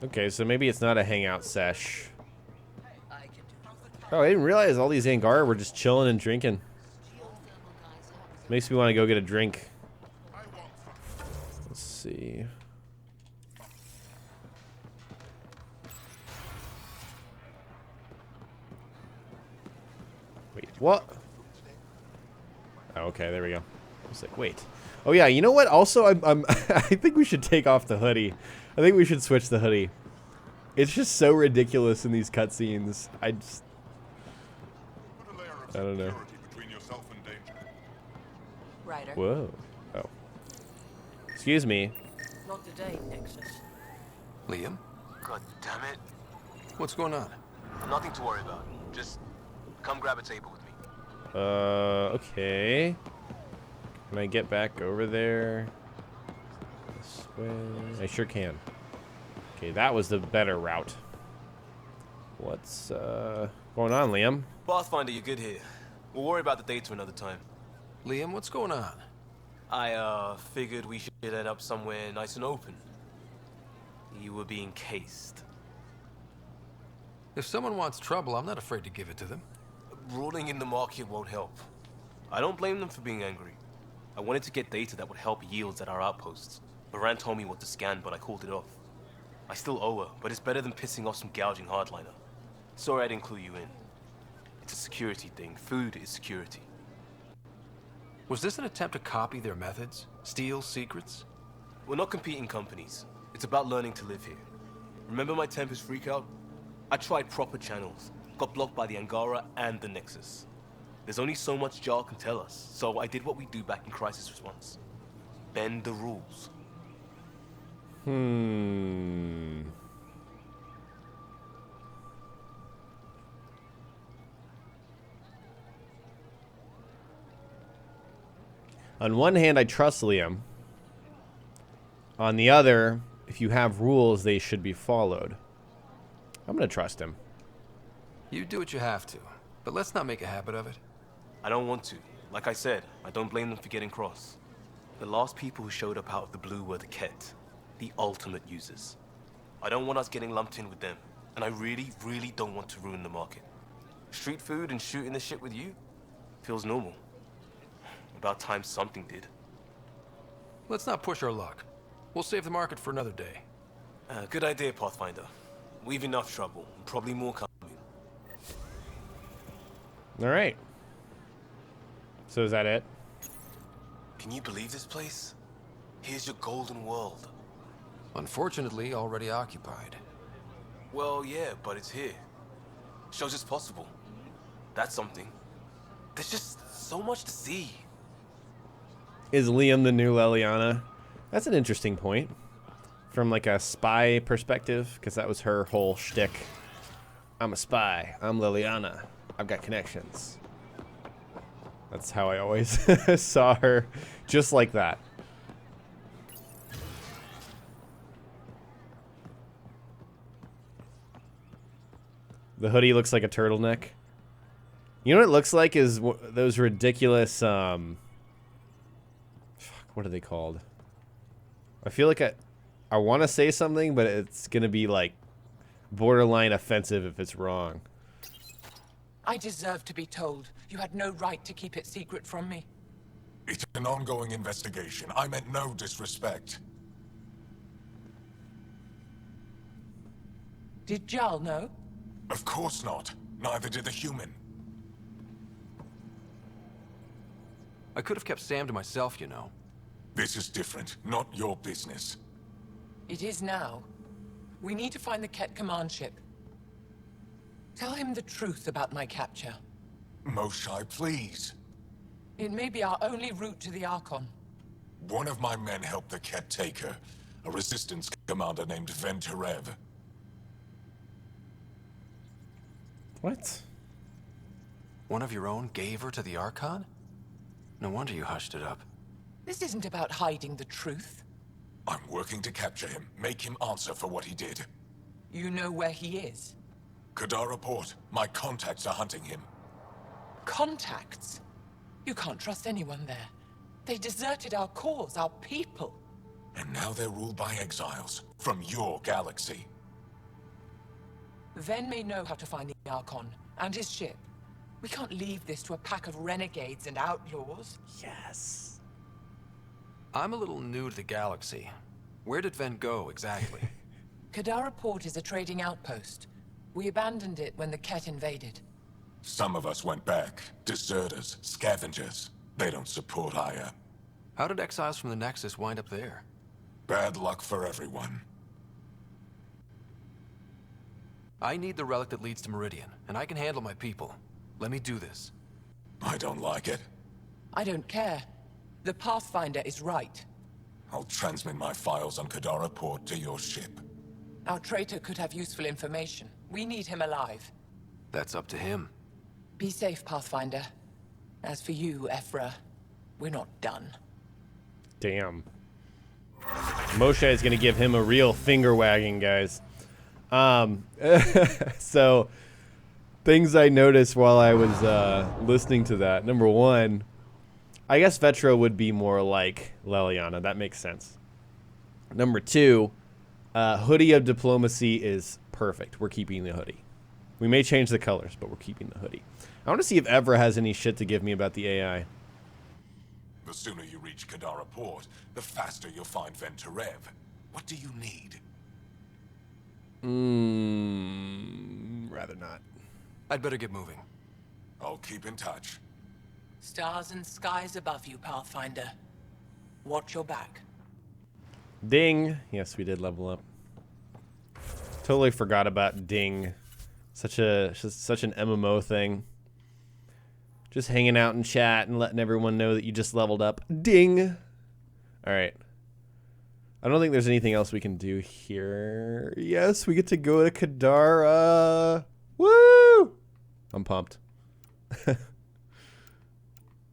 Speaker 1: Okay, so maybe it's not a hangout sesh. Oh, I didn't realize all these Angara were just chilling and drinking. Makes me want to go get a drink. Let's see. Wait, what? Oh, okay, there we go. I was like, wait. Oh yeah, you know what? Also, I'm I think we should take off the hoodie. I think we should switch the hoodie. It's just so ridiculous in these cutscenes. I don't know.
Speaker 9: Ryder.
Speaker 1: Whoa. Oh. Excuse me.
Speaker 11: Not today, Nexus.
Speaker 4: Liam?
Speaker 10: God damn it.
Speaker 4: What's going on?
Speaker 10: Nothing to worry about. Just come grab a table with me.
Speaker 1: Okay. Can I get back over there? This way? I sure can. Okay, that was the better route. What's going on, Liam?
Speaker 10: Pathfinder, you're good here. We'll worry about the data another time.
Speaker 4: Liam, what's going on?
Speaker 10: I figured we should end up somewhere nice and open. You were being cased.
Speaker 4: If someone wants trouble, I'm not afraid to give it to them.
Speaker 10: Ruling in the market won't help. I don't blame them for being angry. I wanted to get data that would help yields at our outposts. Moran told me what to scan, but I called it off. I still owe her, but it's better than pissing off some gouging hardliner. Sorry I didn't clue you in. It's a security thing. Food is security.
Speaker 4: Was this an attempt to copy their methods? Steal secrets?
Speaker 10: We're not competing companies. It's about learning to live here. Remember my Tempest freakout? I tried proper channels. Got blocked by the Angara and the Nexus. There's only so much Jar can tell us, so I did what we do back in crisis response. Bend the rules.
Speaker 1: On one hand, I trust Liam. On the other, if you have rules, they should be followed. I'm gonna trust him.
Speaker 4: You do what you have to, but let's not make a habit of it.
Speaker 10: I don't want to. Like I said, I don't blame them for getting cross. The last people who showed up out of the blue were the kett, the ultimate users. I don't want us getting lumped in with them, and I really, really don't want to ruin the market. Street food and shooting the shit with you feels normal. About time something did.
Speaker 4: Let's not push our luck. We'll save the market for another day.
Speaker 10: Good idea, Pathfinder. We've enough trouble, and probably more coming.
Speaker 1: All right. So is that it?
Speaker 10: Can you believe this place? Here's your golden world.
Speaker 4: Unfortunately, already occupied.
Speaker 10: Well, yeah, but it's here. Shows it's possible. That's something. There's just so much to see.
Speaker 1: Is Liam the new Leliana? That's an interesting point. From like a spy perspective, because that was her whole shtick. I'm a spy. I'm Leliana. I've got connections. That's how I always saw her. Just like that. The hoodie looks like a turtleneck. You know what it looks like is those ridiculous, fuck, what are they called? I feel like I want to say something, but it's going to be like borderline offensive if it's wrong.
Speaker 11: I deserve to be told. You had no right to keep it secret from me.
Speaker 6: It's an ongoing investigation. I meant no disrespect.
Speaker 11: Did Jal know?
Speaker 6: Of course not. Neither did the human.
Speaker 4: I could have kept Sam to myself, you know.
Speaker 6: This is different. Not your business.
Speaker 11: It is now. We need to find the Kett command ship. Tell him the truth about my capture.
Speaker 6: Moshai, please.
Speaker 11: It may be our only route to the Archon.
Speaker 6: One of my men helped the Kett take her. A resistance commander named Vehn Terev.
Speaker 1: What?
Speaker 4: One of your own gave her to the Archon? No wonder you hushed it up.
Speaker 11: This isn't about hiding the truth.
Speaker 6: I'm working to capture him, make him answer for what he did.
Speaker 11: You know where he is?
Speaker 6: Kadara Port. My contacts are hunting him.
Speaker 11: Contacts? You can't trust anyone there. They deserted our cause, our people.
Speaker 6: And now they're ruled by exiles from your galaxy.
Speaker 11: Vehn may know how to find the Archon and his ship. We can't leave this to a pack of renegades and outlaws.
Speaker 1: Yes.
Speaker 4: I'm a little new to the galaxy. Where did Vehn go, exactly?
Speaker 11: Kadara Port is a trading outpost. We abandoned it when the Kett invaded.
Speaker 6: Some of us went back. Deserters, scavengers. They don't support Aya.
Speaker 4: How did exiles from the Nexus wind up there?
Speaker 6: Bad luck for everyone.
Speaker 4: I need the relic that leads to Meridian, and I can handle my people. Let me do this.
Speaker 6: I don't like it.
Speaker 11: I don't care. The Pathfinder is right.
Speaker 6: I'll transmit my files on Kadara Port to your ship.
Speaker 11: Our traitor could have useful information. We need him alive.
Speaker 4: That's up to him.
Speaker 11: Be safe, Pathfinder. As for you, Ephra, we're not done.
Speaker 1: Damn. Moshe is going to give him a real finger wagging, guys. So, things I noticed while I was listening to that. Number one, I guess Vetra would be more like Leliana. That makes sense. Number two, hoodie of diplomacy is perfect. We're keeping the hoodie. We may change the colors, but we're keeping the hoodie. I want to see if Evra has any shit to give me about the AI.
Speaker 6: The sooner you reach Kadara Port, the faster you'll find Vehn Terev. What do you need?
Speaker 1: Rather not.
Speaker 4: I'd better get moving.
Speaker 6: I'll keep in touch.
Speaker 11: Stars and skies above you, Pathfinder. Watch your back.
Speaker 1: Ding. Yes, we did level up. Totally forgot about Ding. Such an MMO thing. Just hanging out in chat and letting everyone know that you just leveled up. Ding. All right. I don't think there's anything else we can do here. Yes, we get to go to Kadara. Woo! I'm pumped.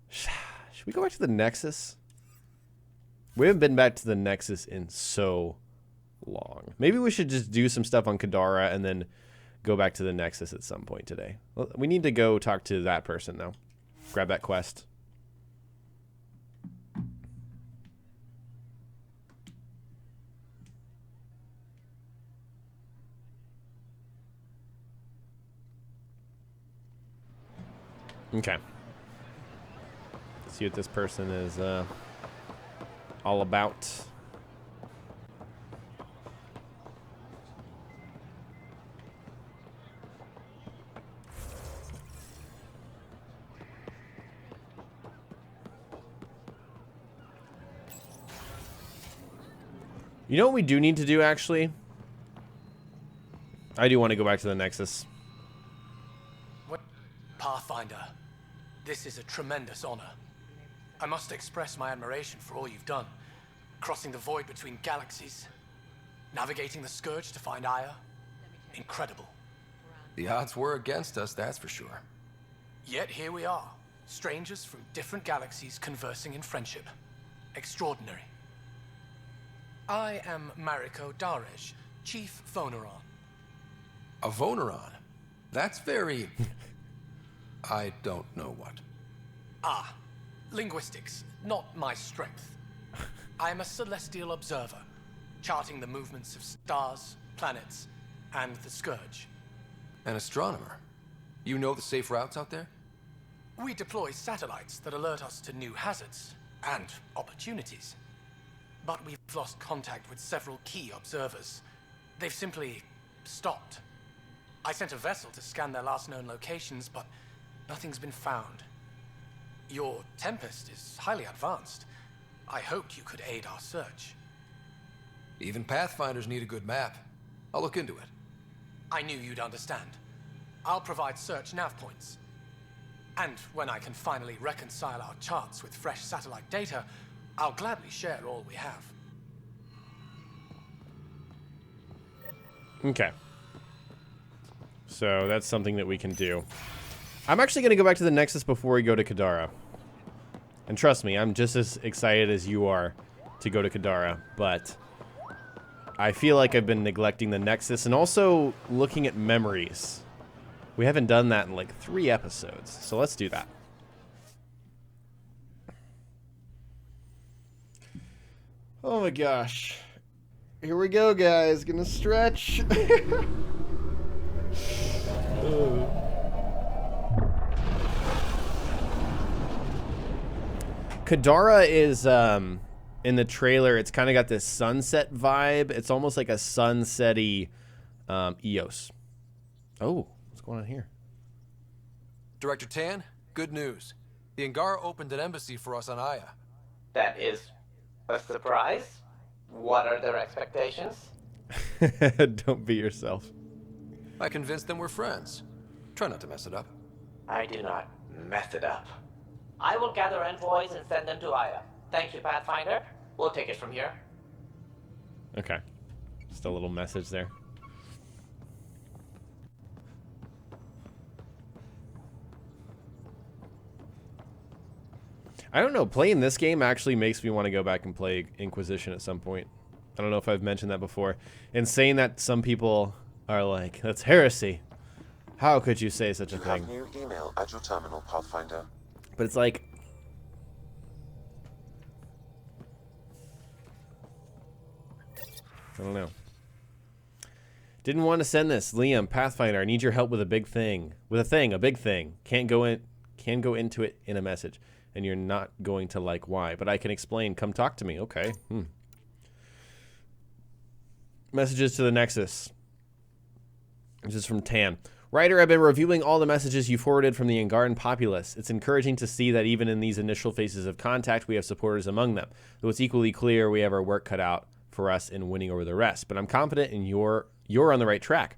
Speaker 1: Should we go back to the Nexus? We haven't been back to the Nexus in so long. Maybe we should just do some stuff on Kadara and then go back to the Nexus at some point today. Well, we need to go talk to that person, though. Grab that quest. Okay. See what this person is all about. You know what we do need to do, actually? I do want to go back to the Nexus.
Speaker 10: What? Pathfinder, this is a tremendous honor. I must express my admiration for all you've done. Crossing the void between galaxies. Navigating the Scourge to find Aya. Incredible.
Speaker 4: The odds were against us, that's for sure.
Speaker 10: Yet here we are. Strangers from different galaxies conversing in friendship. Extraordinary. I am Mariko Daresh, Chief Voneron.
Speaker 4: A Voneron? That's very... I don't know what.
Speaker 10: Ah, linguistics, not my strength. I am a celestial observer, charting the movements of stars, planets, and the Scourge.
Speaker 4: An astronomer? You know the safe routes out there?
Speaker 10: We deploy satellites that alert us to new hazards and opportunities. But we've lost contact with several key observers. They've simply stopped. I sent a vessel to scan their last known locations, but nothing's been found. Your Tempest is highly advanced. I hoped you could aid our search.
Speaker 4: Even Pathfinders need a good map. I'll look into it.
Speaker 10: I knew you'd understand. I'll provide search nav points. And when I can finally reconcile our charts with fresh satellite data, I'll gladly share all we have.
Speaker 1: Okay. So that's something that we can do. I'm actually going to go back to the Nexus before we go to Kadara. And trust me, I'm just as excited as you are to go to Kadara, but I feel like I've been neglecting the Nexus and also looking at memories. We haven't done that in like 3 episodes, so let's do that. Oh my gosh. Here we go, guys. Gonna stretch. Kadara is in the trailer. It's kind of got this sunset vibe. It's almost like a sunset-y EOS. Oh, what's going on here?
Speaker 4: Director Tan, good news. The Angara opened an embassy for us on Aya.
Speaker 12: That is a surprise. What are their expectations?
Speaker 1: Don't be yourself.
Speaker 4: I convinced them we're friends. Try not to mess it up.
Speaker 12: I do not mess it up. I will gather envoys and send them to Aya. Thank you, Pathfinder. We'll take it from here.
Speaker 1: Okay. Just a little message there. I don't know. Playing this game actually makes me want to go back and play Inquisition at some point. I don't know if I've mentioned that before. And saying that some people are like, that's heresy. How could you say such a thing?
Speaker 2: You have new email at your terminal, Pathfinder.
Speaker 1: But it's like... I don't know. Didn't want to send this. Liam, Pathfinder, I need your help with a big thing. With a big thing. Can't go into it in a message. And you're not going to like why. But I can explain. Come talk to me. Okay. Messages to the Nexus. This is from Tan. Ryder, I've been reviewing all the messages you forwarded from the Angaran populace. It's encouraging to see that even in these initial phases of contact, we have supporters among them. Though it's equally clear we have our work cut out for us in winning over the rest. But I'm confident in you're on the right track.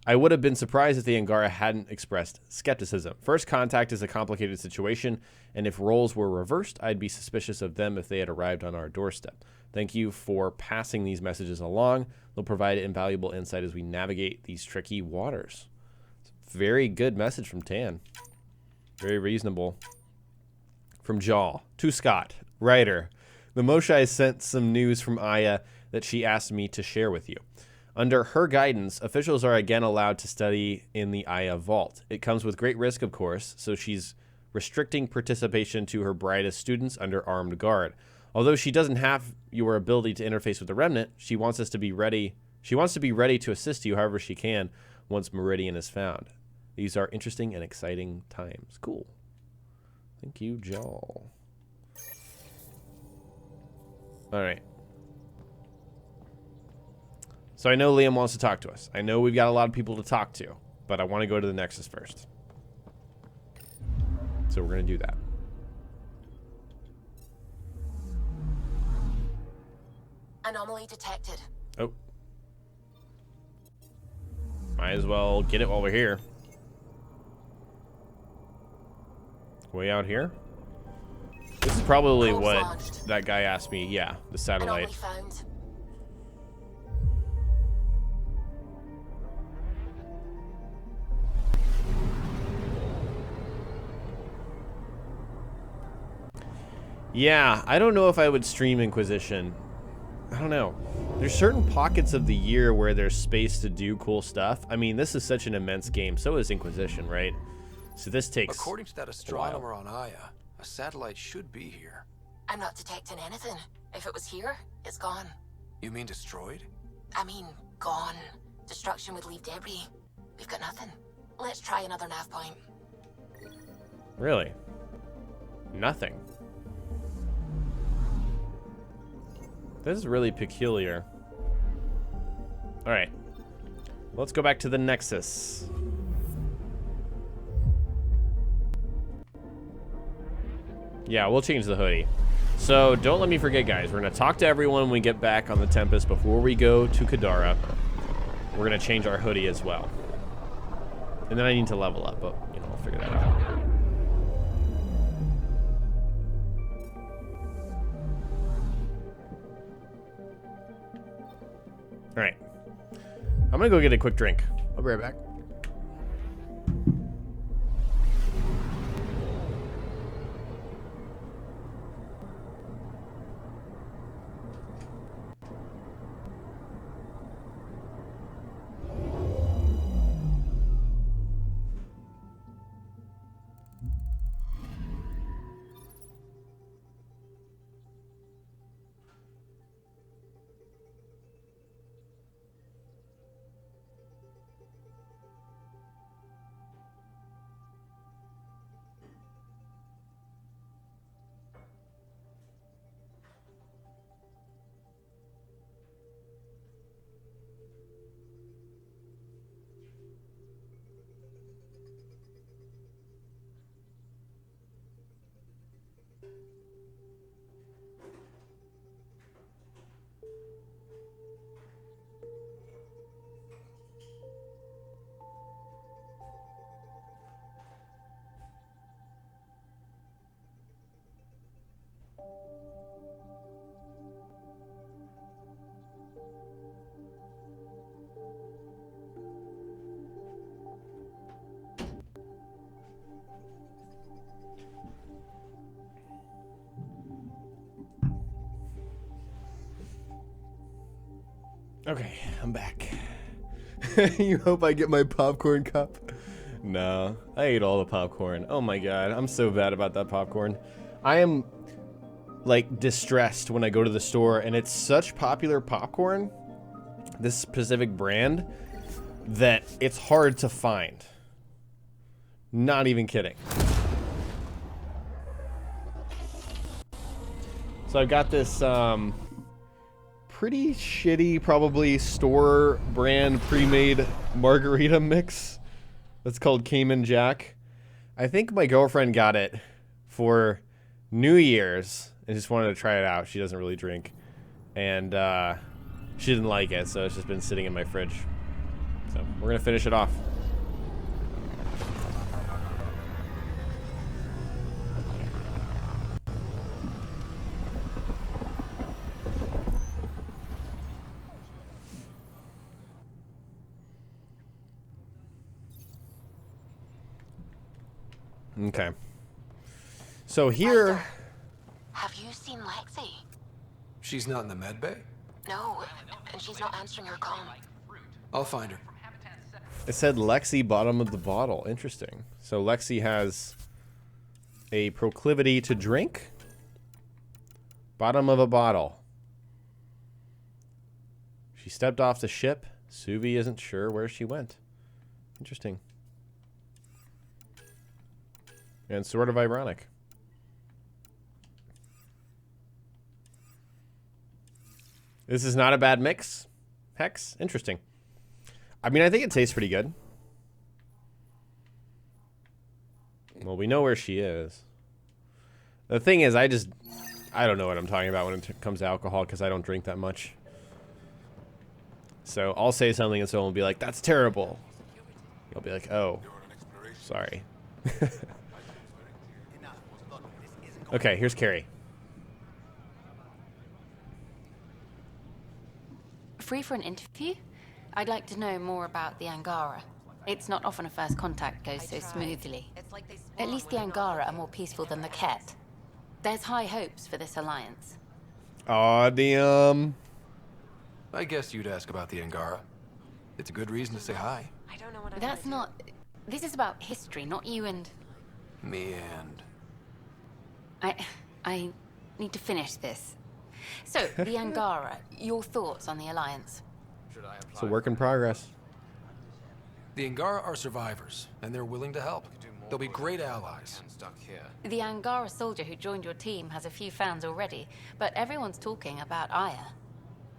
Speaker 1: I would have been surprised if the Angara hadn't expressed skepticism. First contact is a complicated situation, and if roles were reversed, I'd be suspicious of them if they had arrived on our doorstep. Thank you for passing these messages along. They'll provide invaluable insight as we navigate these tricky waters. Very good message from Tan. Very reasonable. From Jaw to Scott Ryder. The Moshai sent some news from Aya that she asked me to share with you. Under her guidance, officials are again allowed to study in the Aya Vault. It comes with great risk, of course, so she's restricting participation to her brightest students under armed guard. Although she doesn't have your ability to interface with the Remnant, she wants us to be ready. She wants to be ready to assist you however she can once Meridian is found. These are interesting and exciting times. Cool. Thank you, Joel. All right. So I know Liam wants to talk to us. I know we've got a lot of people to talk to, but I want to go to the Nexus first. So we're going to do that.
Speaker 9: Anomaly detected.
Speaker 1: Oh. Might as well get it while we're here. Way out here? This is probably what launched. That guy asked me. Yeah, the satellite.
Speaker 9: Anomaly found.
Speaker 1: Yeah, I don't know if I would stream Inquisition. I don't know. There's certain pockets of the year where there's space to do cool stuff. I mean, this is such an immense game. So is Inquisition, right? So this takes
Speaker 4: According to that astronomer on Aya, a satellite should be here.
Speaker 9: I'm not detecting anything. If it was here, it's gone.
Speaker 4: You mean destroyed?
Speaker 9: I mean, gone. Destruction would leave debris. We've got nothing. Let's try another nav point.
Speaker 1: Really? Nothing. This is really peculiar. Alright. Let's go back to the Nexus. Yeah, we'll change the hoodie. So, don't let me forget, guys. We're going to talk to everyone when we get back on the Tempest before we go to Kadara. We're going to change our hoodie as well. And then I need to level up, but, you know, I'll figure that out. Alright. I'm gonna go get a quick drink. I'll be right back. Okay, I'm back. You hope I get my popcorn cup? No, I ate all the popcorn. Oh my god, I'm so bad about that popcorn. I am, like, distressed when I go to the store, and it's such popular popcorn, this specific brand, that it's hard to find. Not even kidding. So I've got this, pretty shitty, probably store brand pre-made margarita mix that's called Cayman Jack. I think my girlfriend got it for New Year's and just wanted to try it out. She doesn't really drink, and she didn't like it, so it's just been sitting in my fridge. So we're gonna finish it off. Okay. So here...
Speaker 9: Ryder, have you seen Lexi?
Speaker 4: She's not in the med bay?
Speaker 9: No, and she's not answering her call.
Speaker 4: I'll find her.
Speaker 1: It said Lexi bottom of the bottle. Interesting. So Lexi has a proclivity to drink? Bottom of a bottle. She stepped off the ship. Suvi isn't sure where she went. Interesting. And sort of ironic. This is not a bad mix. Hex. Interesting. I mean, I think it tastes pretty good. Well, we know where she is. The thing is, I don't know what I'm talking about when it comes to alcohol because I don't drink that much. So I'll say something and someone will be like, that's terrible. You'll be like, oh, sorry. Okay, here's Carrie.
Speaker 13: Free for an interview? I'd like to know more about the Angara. It's not often a first contact goes so smoothly. At least the Angara are more peaceful than the Kett. There's high hopes for this alliance.
Speaker 1: Aw, damn.
Speaker 4: I guess you'd ask about the Angara. It's a good reason to say hi.
Speaker 13: I don't know what That's not... This is about history, not you and...
Speaker 4: Me and...
Speaker 13: I need to finish this. So, the Angara, your thoughts on the alliance?
Speaker 1: It's a work in progress.
Speaker 4: The Angara are survivors, and they're willing to help. They'll be great allies.
Speaker 13: The Angara soldier who joined your team has a few fans already, but everyone's talking about Aya.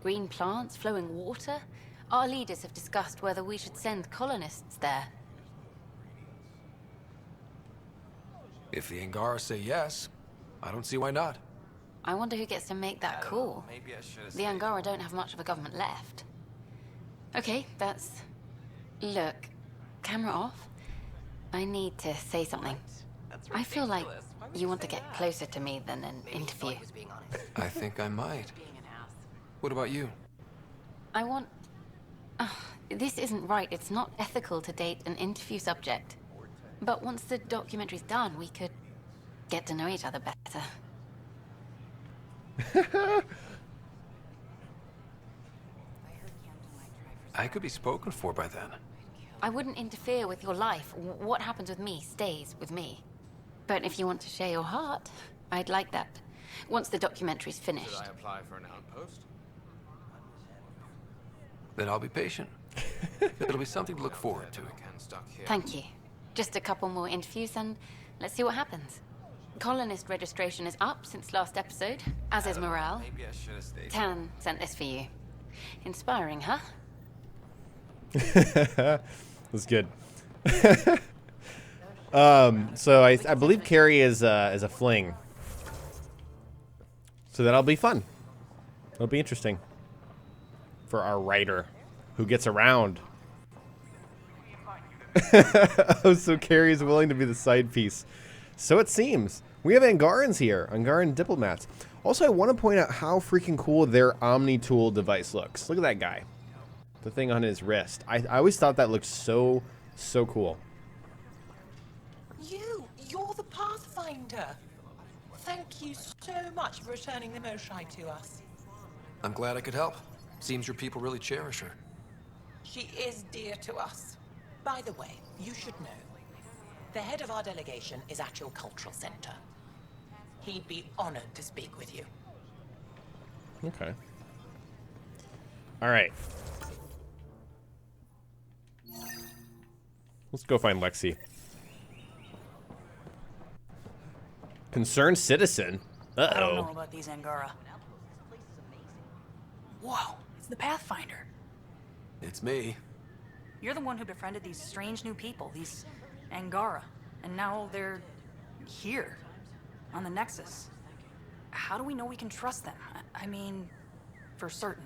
Speaker 13: Green plants, flowing water? Our leaders have discussed whether we should send colonists there.
Speaker 4: If the Angara say yes, I don't see why not.
Speaker 13: I wonder who gets to make that call. The Angara don't have much of a government left. Okay, that's... Look, camera off. I need to say something. I feel like you want to get closer to me than an interview.
Speaker 4: I think I might. What about you?
Speaker 13: I want... this isn't right. It's not ethical to date an interview subject. But once the documentary's done, we could get to know each other better.
Speaker 4: I could be spoken for by then.
Speaker 13: I wouldn't interfere with your life. What happens with me stays with me. But if you want to share your heart, I'd like that. Once the documentary's finished.
Speaker 14: Should I apply for an outpost?
Speaker 4: Then I'll be patient. It'll be something to look forward to.
Speaker 13: Thank you. Just a couple more interviews and let's see what happens. Colonist registration is up since last episode, as is morale.
Speaker 14: Maybe I should have stayed.
Speaker 13: Tan sent this for you. Inspiring, huh?
Speaker 1: That's good. So I believe Carrie is a fling. So that'll be fun. It'll be interesting. For our writer, who gets around. Oh, so Carrie is willing to be the side piece. So it seems. We have Angarans here. Angaran diplomats. Also, I want to point out how freaking cool their Omni-Tool device looks. Look at that guy. The thing on his wrist. I always thought that looked so cool.
Speaker 5: You're the Pathfinder. Thank you so much for returning the Moshai to us.
Speaker 4: I'm glad I could help. Seems your people really cherish her.
Speaker 11: She is dear to us. By the way, you should know. The head of our delegation is at your cultural center. He'd be honored to speak with you.
Speaker 1: Okay. All right. Let's go find Lexi. Concerned citizen? Uh-oh.
Speaker 15: I don't know about these Angara. Whoa, it's the Pathfinder.
Speaker 4: It's me.
Speaker 15: You're the one who befriended these strange new people, these Angara. And now they're here, on the Nexus. How do we know we can trust them? I mean, for certain.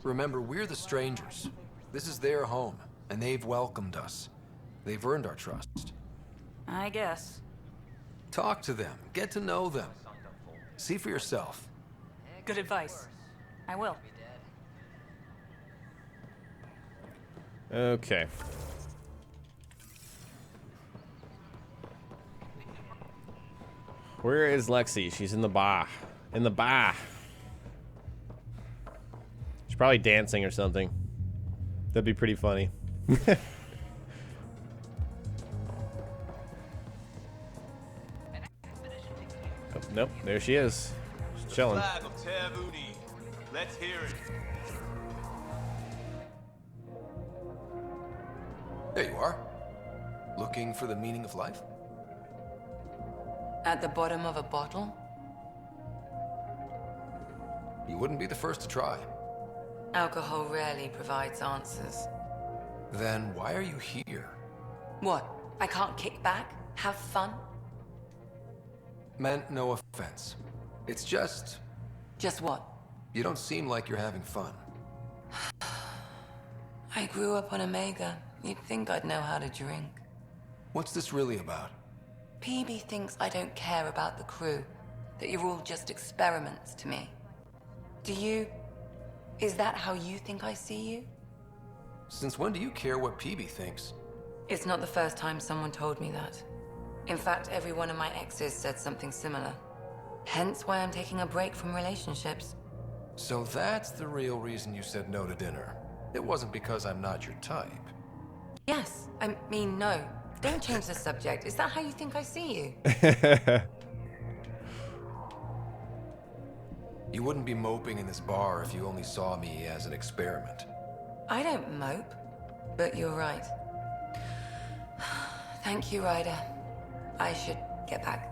Speaker 4: Remember, we're the strangers. This is their home, and they've welcomed us. They've earned our trust.
Speaker 15: I guess.
Speaker 4: Talk to them. Get to know them. See for yourself.
Speaker 15: Good advice. I will.
Speaker 1: Okay. Where is Lexi? She's in the bar. In the bar. She's probably dancing or something. That'd be pretty funny. Oh, nope, there she is. She's chilling.
Speaker 10: Flag of Terev. Let's hear it.
Speaker 4: There you are. Looking for the meaning of life?
Speaker 11: At the bottom of a bottle?
Speaker 4: You wouldn't be the first to try.
Speaker 11: Alcohol rarely provides answers.
Speaker 4: Then why are you here?
Speaker 11: What? I can't kick back? Have fun?
Speaker 4: Meant no offense. It's just...
Speaker 11: Just what?
Speaker 4: You don't seem like you're having fun.
Speaker 11: I grew up on Omega. You'd think I'd know how to drink.
Speaker 4: What's this really about?
Speaker 11: Peebee thinks I don't care about the crew. That you're all just experiments to me. Do you... Is that how you think I see you?
Speaker 4: Since when do you care what Peebee thinks?
Speaker 11: It's not the first time someone told me that. In fact, every one of my exes said something similar. Hence why I'm taking a break from relationships.
Speaker 4: So that's the real reason you said no to dinner. It wasn't because I'm not your type.
Speaker 11: Yes, I mean, no. Don't change the subject. Is that how you think I see you?
Speaker 4: You wouldn't be moping in this bar if you only saw me as an experiment.
Speaker 11: I don't mope, but you're right. Thank you, Ryder. I should get back.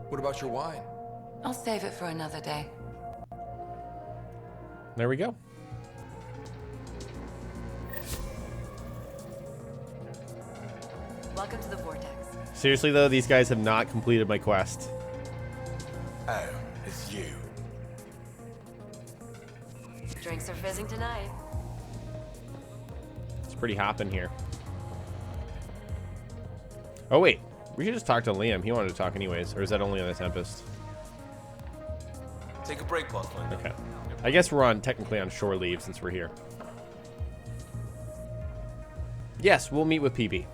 Speaker 4: What about your wine?
Speaker 11: I'll save it for another day.
Speaker 1: There we go.
Speaker 16: Welcome to the Vortex.
Speaker 1: Seriously, though, these guys have not completed my quest.
Speaker 6: Oh, it's you.
Speaker 16: Drinks are fizzing tonight.
Speaker 1: It's pretty hopping here. Oh, wait. We should just talk to Liam. He wanted to talk anyways. Or is that only on the Tempest?
Speaker 10: Take a break, Pathfinder.
Speaker 1: Okay. I guess we're technically on shore leave since we're here. Yes, we'll meet with Peebee.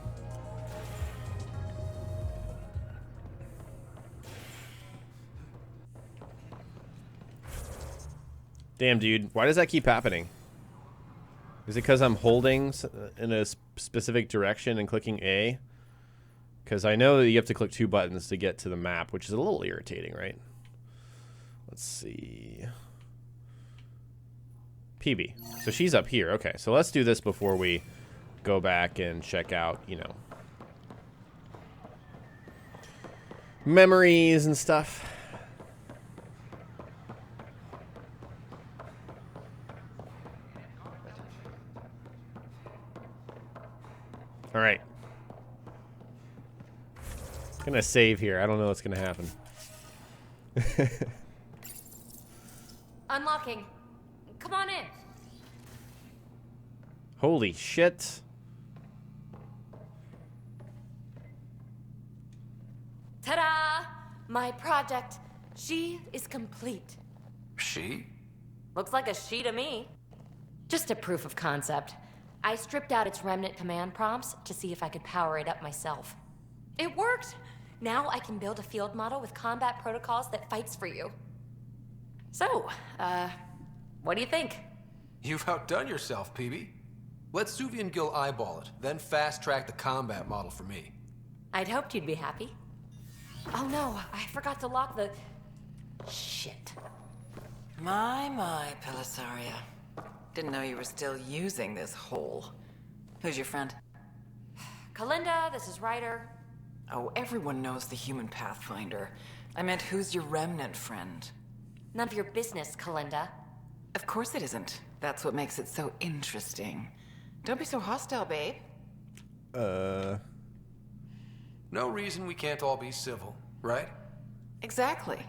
Speaker 1: Damn, dude. Why does that keep happening? Is it because I'm holding in a specific direction and clicking A? Because I know that you have to click 2 buttons to get to the map, which is a little irritating, right? Let's see. Peebee. So she's up here. Okay, so let's do this before we go back and check out, you know, memories and stuff. All right. Gonna save here. I don't know what's gonna happen.
Speaker 16: Unlocking. Come on in.
Speaker 1: Holy shit.
Speaker 16: Ta-da! My project. She is complete.
Speaker 4: She?
Speaker 16: Looks like a she to me. Just a proof of concept. I stripped out its remnant command prompts to see if I could power it up myself. It worked! Now I can build a field model with combat protocols that fights for you. So, what do you think?
Speaker 4: You've outdone yourself, Peebee. Let Suvian Gil eyeball it, then fast-track the combat model for me.
Speaker 16: I'd hoped you'd be happy. Oh no, I forgot to lock the... Shit.
Speaker 3: My, Pellisaria. Didn't know you were still using this hole. Who's your friend?
Speaker 16: Kalinda, this is Ryder.
Speaker 3: Oh, everyone knows the human Pathfinder. I meant, who's your remnant friend?
Speaker 16: None of your business, Kalinda.
Speaker 3: Of course it isn't. That's what makes it so interesting. Don't be so hostile, babe.
Speaker 4: No reason we can't all be civil, right?
Speaker 3: Exactly.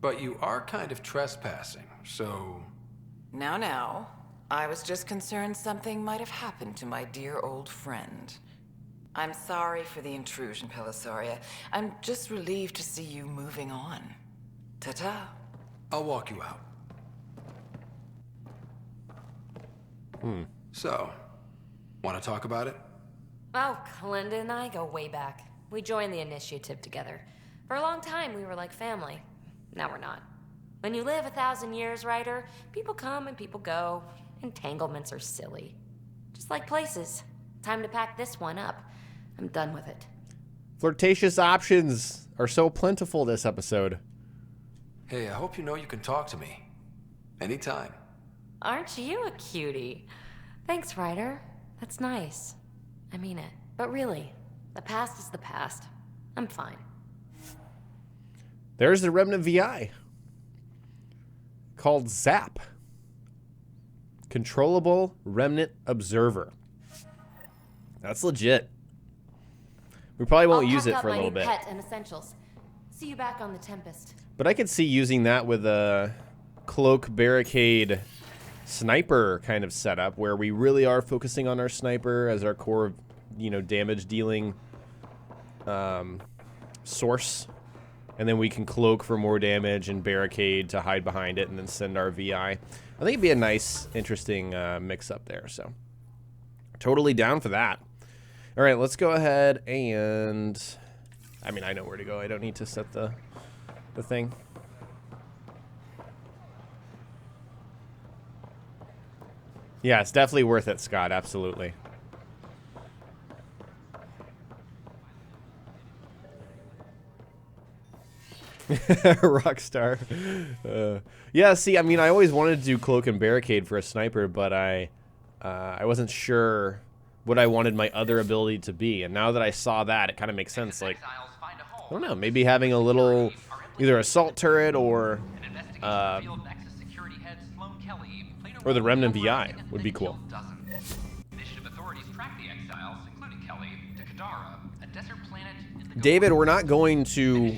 Speaker 4: But you are kind of trespassing, so...
Speaker 3: Now. I was just concerned something might have happened to my dear old friend. I'm sorry for the intrusion, Pellisaria. I'm just relieved to see you moving on. Ta-ta.
Speaker 4: I'll walk you out. So, want to talk about it?
Speaker 16: Oh, Kalinda and I go way back. We joined the Initiative together. For a long time, we were like family. Now we're not. When you live 1,000 years, Ryder, people come and people go. Entanglements are silly. Just like places. Time to pack this one up. I'm done with it.
Speaker 1: Flirtatious options are so plentiful this episode.
Speaker 4: Hey, I hope you know you can talk to me. Anytime.
Speaker 16: Aren't you a cutie? Thanks, Ryder. That's nice. I mean it. But really, the past is the past. I'm fine.
Speaker 1: There's the Remnant VI. Called Zap. Controllable Remnant Observer. That's legit. We probably won't use it for a little bit.
Speaker 16: Kett and essentials. See you back on the Tempest.
Speaker 1: But I could see using that with a cloak barricade sniper kind of setup where we really are focusing on our sniper as our core, damage dealing source. And then we can cloak for more damage and barricade to hide behind it and then send our VI. I think it'd be a nice, interesting mix up there. So totally down for that. All right, let's go ahead and... I mean, I know where to go. I don't need to set the thing. Yeah, it's definitely worth it, Scott. Absolutely. Rockstar. Yeah, see, I mean, I always wanted to do cloak and barricade for a sniper, but I wasn't sure what I wanted my other ability to be. And now that I saw that, it kind of makes sense. Like, I don't know, maybe having a little, either assault turret or the Remnant VI would be cool. David, we're not going to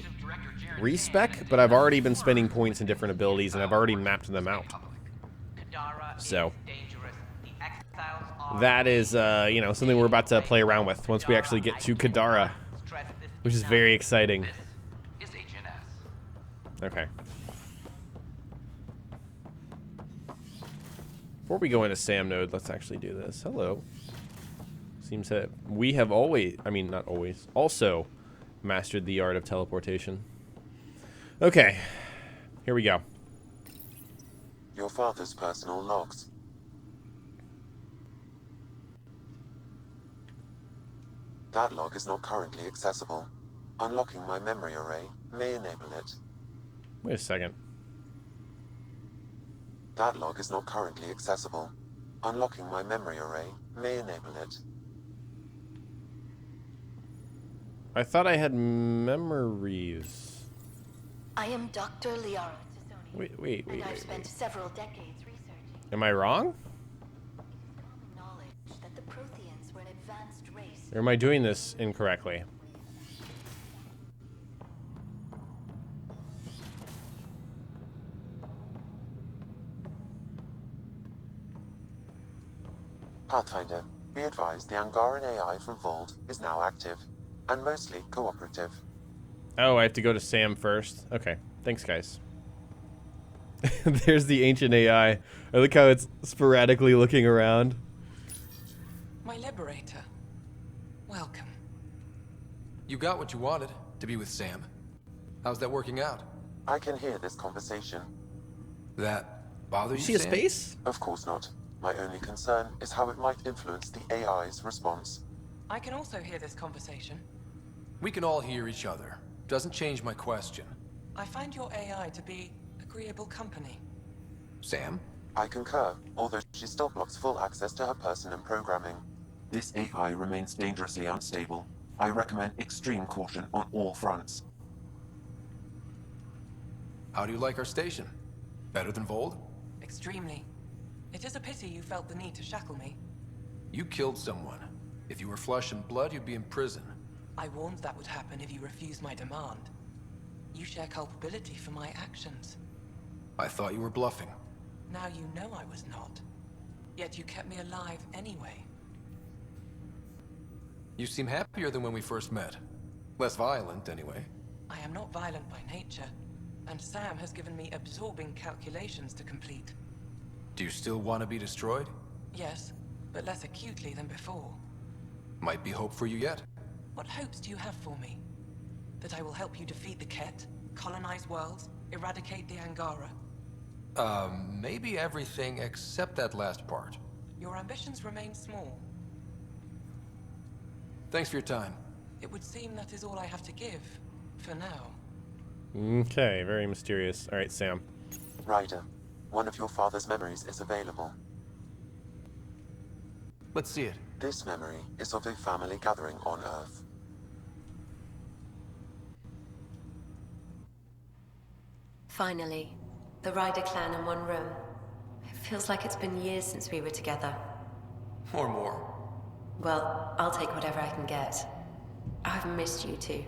Speaker 1: respec, but I've already been spending points in different abilities, and I've already mapped them out. So that is, something we're about to play around with once we actually get to Kadara, which is very exciting. Okay. Before we go into Sam node, let's actually do this. Hello. Seems that we have also mastered the art of teleportation. Okay, here we go.
Speaker 2: Your father's personal logs. That log is not currently accessible. Unlocking my memory array may enable it.
Speaker 1: Wait a second.
Speaker 2: That log is not currently accessible. Unlocking my memory array may enable it.
Speaker 1: I thought I had memories.
Speaker 9: I am Dr. Liara Tizoni.
Speaker 1: Wait.
Speaker 9: I've spent several decades researching.
Speaker 1: Am I wrong?
Speaker 9: Knowledge that the Protheans were an advanced race.
Speaker 1: Or am I doing this incorrectly?
Speaker 2: Pathfinder, be advised the Angaran AI from Voeld is now active, and mostly cooperative.
Speaker 1: Oh, I have to go to Sam first. Okay, thanks, guys. There's the ancient AI. I like how it's sporadically looking around.
Speaker 3: My liberator. Welcome.
Speaker 4: You got what you wanted, to be with Sam. How's that working out?
Speaker 2: I can hear this conversation.
Speaker 4: That bothers
Speaker 1: you
Speaker 4: you,
Speaker 1: see a
Speaker 4: Sam?
Speaker 1: space?
Speaker 2: Of course not. My only concern is how it might influence the AI's response.
Speaker 7: I can also hear this conversation.
Speaker 4: We can all hear each other. Doesn't change my question.
Speaker 7: I find your AI to be agreeable company.
Speaker 4: Sam?
Speaker 2: I concur, although she still blocks full access to her person and programming. This AI remains dangerously unstable. I recommend extreme caution on all fronts.
Speaker 4: How do you like our station? Better than Voeld?
Speaker 7: Extremely. It is a pity you felt the need to shackle me.
Speaker 4: You killed someone. If you were flesh and blood, you'd be in prison.
Speaker 7: I warned that would happen if you refused my demand. You share culpability for my actions.
Speaker 4: I thought you were bluffing.
Speaker 7: Now you know I was not. Yet you kept me alive anyway.
Speaker 4: You seem happier than when we first met. Less violent, anyway.
Speaker 7: I am not violent by nature, and Sam has given me absorbing calculations to complete.
Speaker 4: Do you still want to be destroyed?
Speaker 7: Yes, but less acutely than before.
Speaker 4: Might be hope for you yet.
Speaker 7: What hopes do you have for me? That I will help you defeat the Kett, colonize worlds, eradicate the Angara?
Speaker 4: Maybe everything except that last part.
Speaker 7: Your ambitions remain small.
Speaker 4: Thanks for your time.
Speaker 7: It would seem that is all I have to give, for now.
Speaker 1: Okay, very mysterious. All right, Sam.
Speaker 2: Ryder, one of your father's memories is available.
Speaker 4: Let's see it.
Speaker 2: This memory is of a family gathering on Earth.
Speaker 17: Finally, the Ryder clan in one room. It feels like it's been years since we were together.
Speaker 4: Or more.
Speaker 17: Well, I'll take whatever I can get. I've missed you too.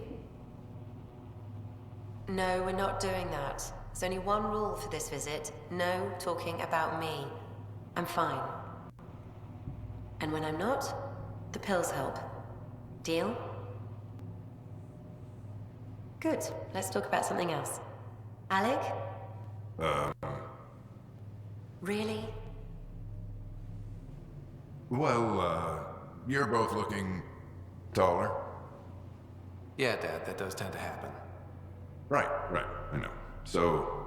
Speaker 17: No, we're not doing that. There's only one rule for this visit. No talking about me. I'm fine. And when I'm not, the pills help. Deal? Good. Let's talk about something else. Alec? Really?
Speaker 18: Well, you're both looking taller.
Speaker 4: Yeah, Dad, that does tend to happen.
Speaker 18: Right, I know. So,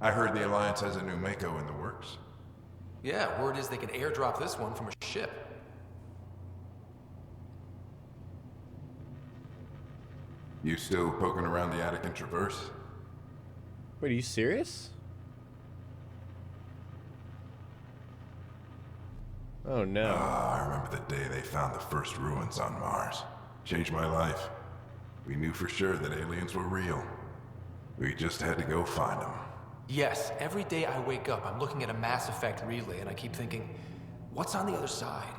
Speaker 18: I heard the Alliance has a new Mako in the works.
Speaker 4: Yeah, word is they can airdrop this one from a ship.
Speaker 18: You still poking around the attic and Traverse?
Speaker 1: Wait, are you serious? Oh no.
Speaker 18: I remember the day they found the first ruins on Mars. Changed my life. We knew for sure that aliens were real. We just had to go find them.
Speaker 4: Yes, every day I wake up, I'm looking at a Mass Effect relay and I keep thinking, what's on the other side?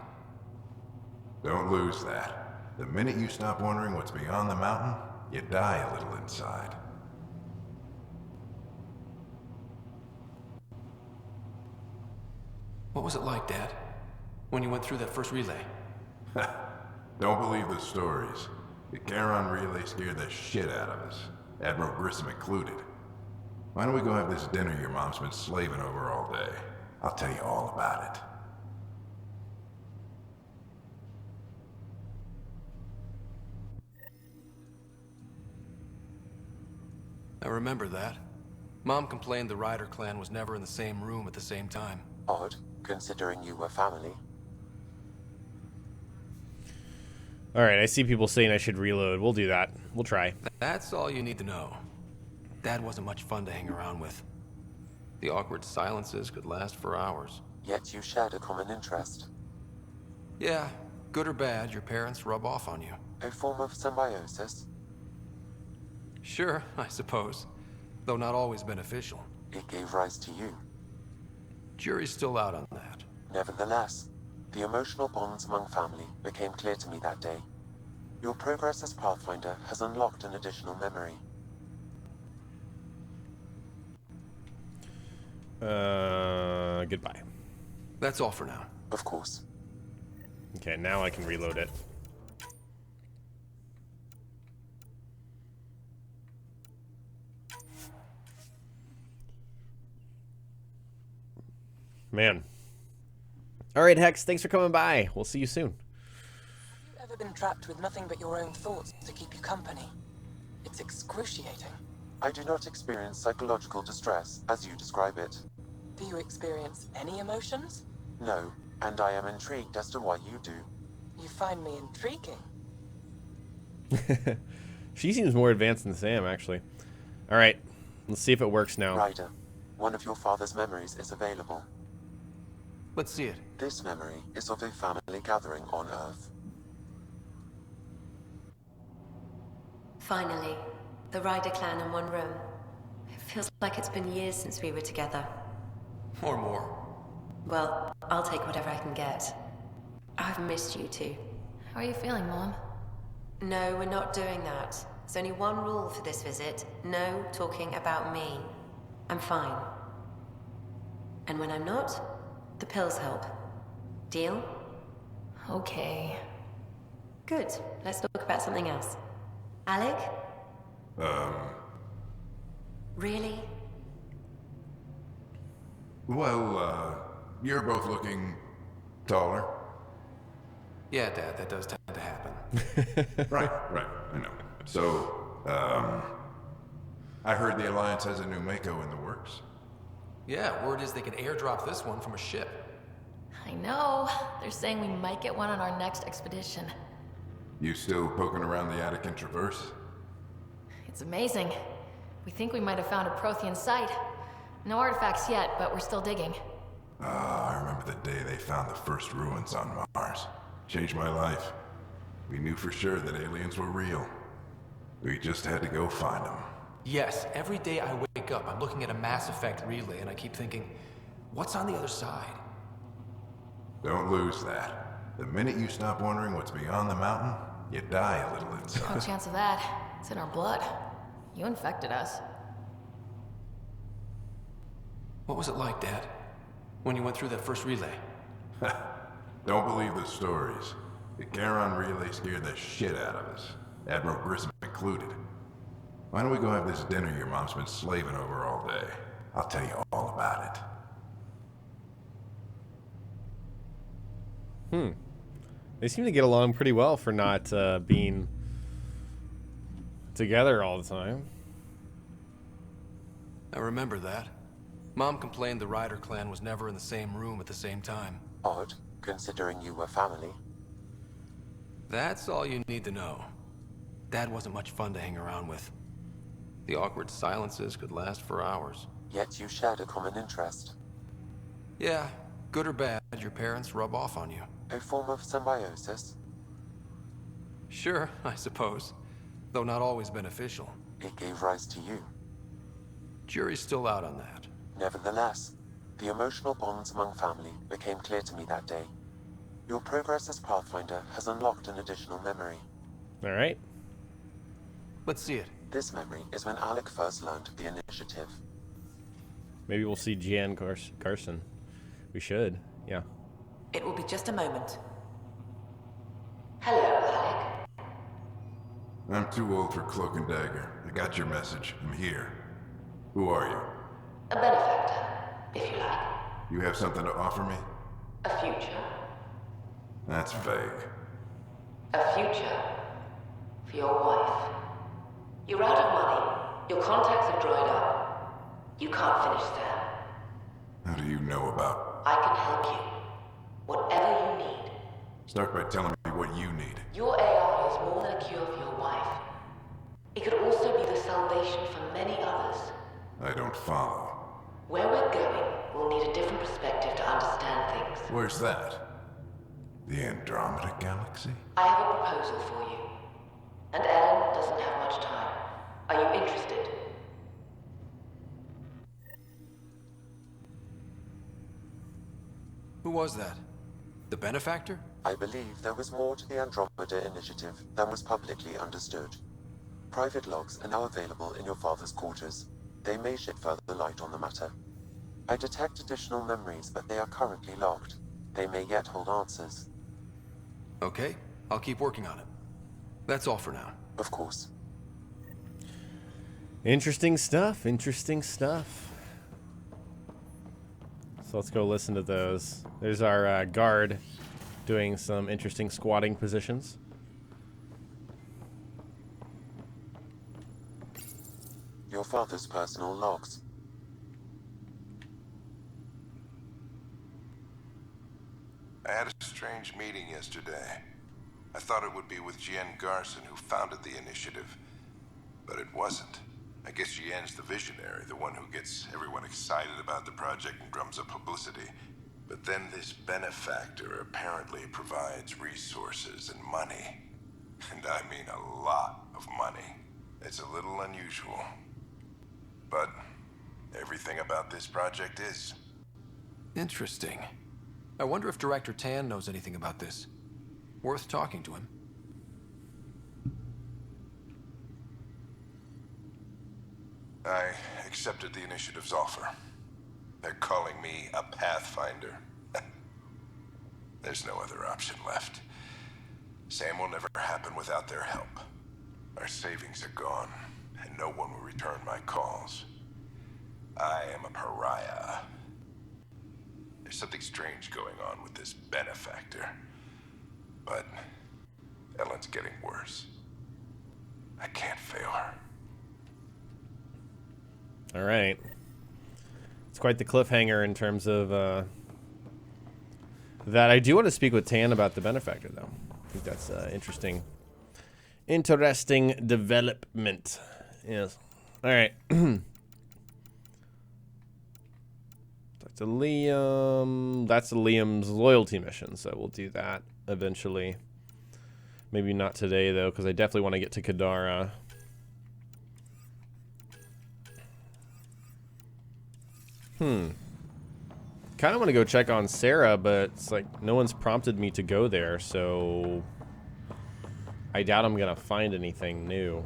Speaker 18: Don't lose that. The minute you stop wondering what's beyond the mountain, you die a little inside.
Speaker 4: What was it like, Dad? When you went through that first relay?
Speaker 18: Don't believe the stories. The Charon relay scared the shit out of us. Admiral Grissom included. Why don't we go have this dinner your mom's been slaving over all day? I'll tell you all about it.
Speaker 4: I remember that. Mom complained the Ryder clan was never in the same room at the same time.
Speaker 2: Odd, considering you were family.
Speaker 1: All right, I see people saying I should reload. We'll do that. We'll try.
Speaker 4: That's all you need to know. Dad wasn't much fun to hang around with. The awkward silences could last for hours.
Speaker 2: Yet you shared a common interest.
Speaker 4: Yeah, good or bad, your parents rub off on you.
Speaker 2: A form of symbiosis?
Speaker 4: Sure, I suppose. Though not always beneficial.
Speaker 2: It gave rise to you.
Speaker 4: Jury's still out on that.
Speaker 2: Nevertheless, the emotional bonds among family became clear to me that day. Your progress as Pathfinder has unlocked an additional memory.
Speaker 1: Goodbye.
Speaker 4: That's all for now.
Speaker 2: Of course.
Speaker 1: Okay, now I can reload it. Man. All right, Hex, thanks for coming by. We'll see you soon.
Speaker 7: Have you ever been trapped with nothing but your own thoughts to keep you company? It's excruciating.
Speaker 2: I do not experience psychological distress, as you describe it.
Speaker 11: Do you experience any emotions?
Speaker 2: No, and I am intrigued as to why you do.
Speaker 11: You find me intriguing.
Speaker 1: She seems more advanced than Sam, actually. All right, let's see if it works now.
Speaker 2: Ryder, one of your father's memories is available.
Speaker 4: Let's see it.
Speaker 2: This memory is of a family gathering on Earth.
Speaker 17: Finally, the Ryder clan in one room. It feels like it's been years since we were together.
Speaker 4: Or more.
Speaker 17: Well, I'll take whatever I can get. I've missed you too.
Speaker 13: How are you feeling, Mom?
Speaker 17: No, we're not doing that. There's only one rule for this visit. No talking about me. I'm fine. And when I'm not, the pills help. Deal?
Speaker 13: Okay.
Speaker 17: Good. Let's talk about something else. Alec? Really?
Speaker 18: Well, you're both looking taller.
Speaker 4: Yeah, Dad, that does tend to happen.
Speaker 18: Right, I know. So, I heard the Alliance has a new Mako in the works.
Speaker 4: Yeah, word is they can airdrop this one from a ship.
Speaker 13: I know. They're saying we might get one on our next expedition.
Speaker 18: You still poking around the Attican Traverse?
Speaker 13: It's amazing. We think we might have found a Prothean site. No artifacts yet, but we're still digging.
Speaker 18: I remember the day they found the first ruins on Mars. Changed my life. We knew for sure that aliens were real. We just had to go find them.
Speaker 4: Yes, every day I wake up, I'm looking at a Mass Effect relay and I keep thinking, what's on the other side?
Speaker 18: Don't lose that. The minute you stop wondering what's beyond the mountain, you die a little
Speaker 13: No
Speaker 18: inside.
Speaker 13: chance of that. It's in our blood. You infected us.
Speaker 4: What was it like, Dad? When you went through that first relay?
Speaker 18: Don't believe the stories. The Charon relay scared the shit out of us. Admiral Grissom included. Why don't we go have this dinner your mom's been slaving over all day? I'll tell you all about it.
Speaker 1: They seem to get along pretty well for not being together all the time.
Speaker 4: I remember that. Mom complained the Ryder clan was never in the same room at the same time.
Speaker 2: Odd, considering you were family.
Speaker 4: That's all you need to know. Dad wasn't much fun to hang around with. The awkward silences could last for hours.
Speaker 2: Yet you shared a common interest.
Speaker 4: Yeah, good or bad, your parents rub off on you.
Speaker 2: A form of symbiosis.
Speaker 4: Sure, I suppose. Though not always beneficial.
Speaker 2: It gave rise to you.
Speaker 4: Jury's still out on that.
Speaker 2: Nevertheless, the emotional bonds among family became clear to me that day. Your progress as Pathfinder has unlocked an additional memory.
Speaker 1: All right.
Speaker 4: Let's see it.
Speaker 2: This memory is when Alec first learned of the initiative.
Speaker 1: Maybe we'll see Jan Carson. We should, yeah.
Speaker 11: It will be just a moment.
Speaker 17: Hello, Alec.
Speaker 18: I'm too old for Cloak and Dagger. I got your message. I'm here. Who are you?
Speaker 17: A benefactor, if you like.
Speaker 18: You have something to offer me?
Speaker 17: A future.
Speaker 18: That's vague.
Speaker 17: A future. For your wife. You're out of money. Your contacts have dried up. You can't finish Sam.
Speaker 18: How do you know about?
Speaker 17: I can help you. Whatever you need.
Speaker 18: Start by telling me what you need.
Speaker 17: Your AI is more than a cure for your wife. It could also be the salvation for many others.
Speaker 18: I don't follow.
Speaker 17: Where we're going, we'll need a different perspective to understand things.
Speaker 18: Where's that? The Andromeda Galaxy?
Speaker 17: I have a proposal for you. And Ellen doesn't have much time. Are you interested?
Speaker 4: Who was that? The benefactor?
Speaker 2: I believe there was more to the Andromeda Initiative than was publicly understood. Private logs are now available in your father's quarters. They may shed further light on the matter. I detect additional memories, but they are currently locked. They may yet hold answers.
Speaker 4: Okay, I'll keep working on it. That's all for now.
Speaker 2: Of course.
Speaker 1: Interesting stuff, interesting stuff. So let's go listen to those. There's our guard doing some interesting squatting positions.
Speaker 2: your father's personal logs.
Speaker 18: I had a strange meeting yesterday. I thought it would be with Jien Garson, who founded the initiative, but it wasn't. I guess Jien's the visionary, the one who gets everyone excited about the project and drums up publicity. But then this benefactor apparently provides resources and money. And I mean a lot of money. It's a little unusual. But everything about this project is.
Speaker 4: Interesting. I wonder if Director Tan knows anything about this. Worth talking to him.
Speaker 18: I accepted the initiative's offer. They're calling me a Pathfinder. There's no other option left. Sam will never happen without their help. Our savings are gone, and no one will return my calls. I am a pariah. There's something strange going on with this benefactor. But Ellen's getting worse. I can't fail her.
Speaker 1: All right. It's quite the cliffhanger in terms of that. I do want to speak with Tan about the benefactor, though. I think that's interesting. Interesting development. Yes. All right. That's Liam. That's Liam's loyalty mission, so we'll do that eventually. Maybe not today, though, because I definitely want to get to Kadara. Kind of want to go check on Sara, but it's like no one's prompted me to go there, so I doubt I'm gonna find anything new.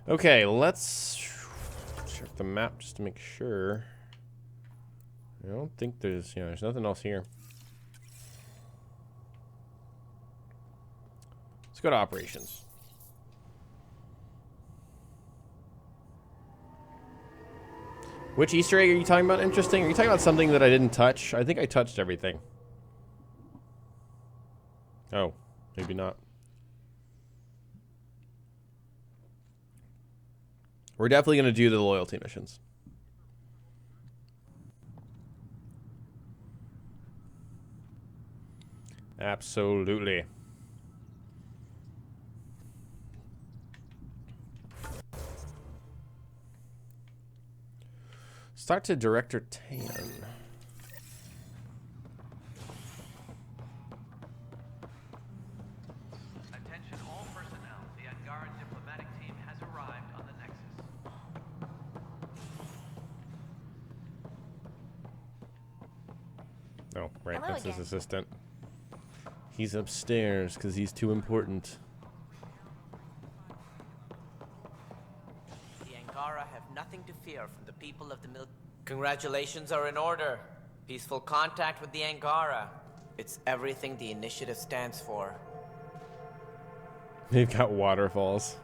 Speaker 1: Okay, let's check the map just to make sure. I don't think there's nothing else here. Let's go to operations. Which Easter egg are you talking about? Interesting. Are you talking about something that I didn't touch? I think I touched everything. Oh, maybe not. We're definitely going to do the loyalty missions. Absolutely. Start to Director Tan.
Speaker 19: Attention all personnel. The Angara diplomatic team has arrived on the Nexus.
Speaker 1: Oh, right.
Speaker 9: Hello
Speaker 1: That's
Speaker 9: again.
Speaker 1: his assistant. He's upstairs because he's too important.
Speaker 12: The Angara have nothing to fear from the people of the Milky. Congratulations are in order. Peaceful contact with the Angara. It's everything the initiative stands for.
Speaker 1: They've got waterfalls.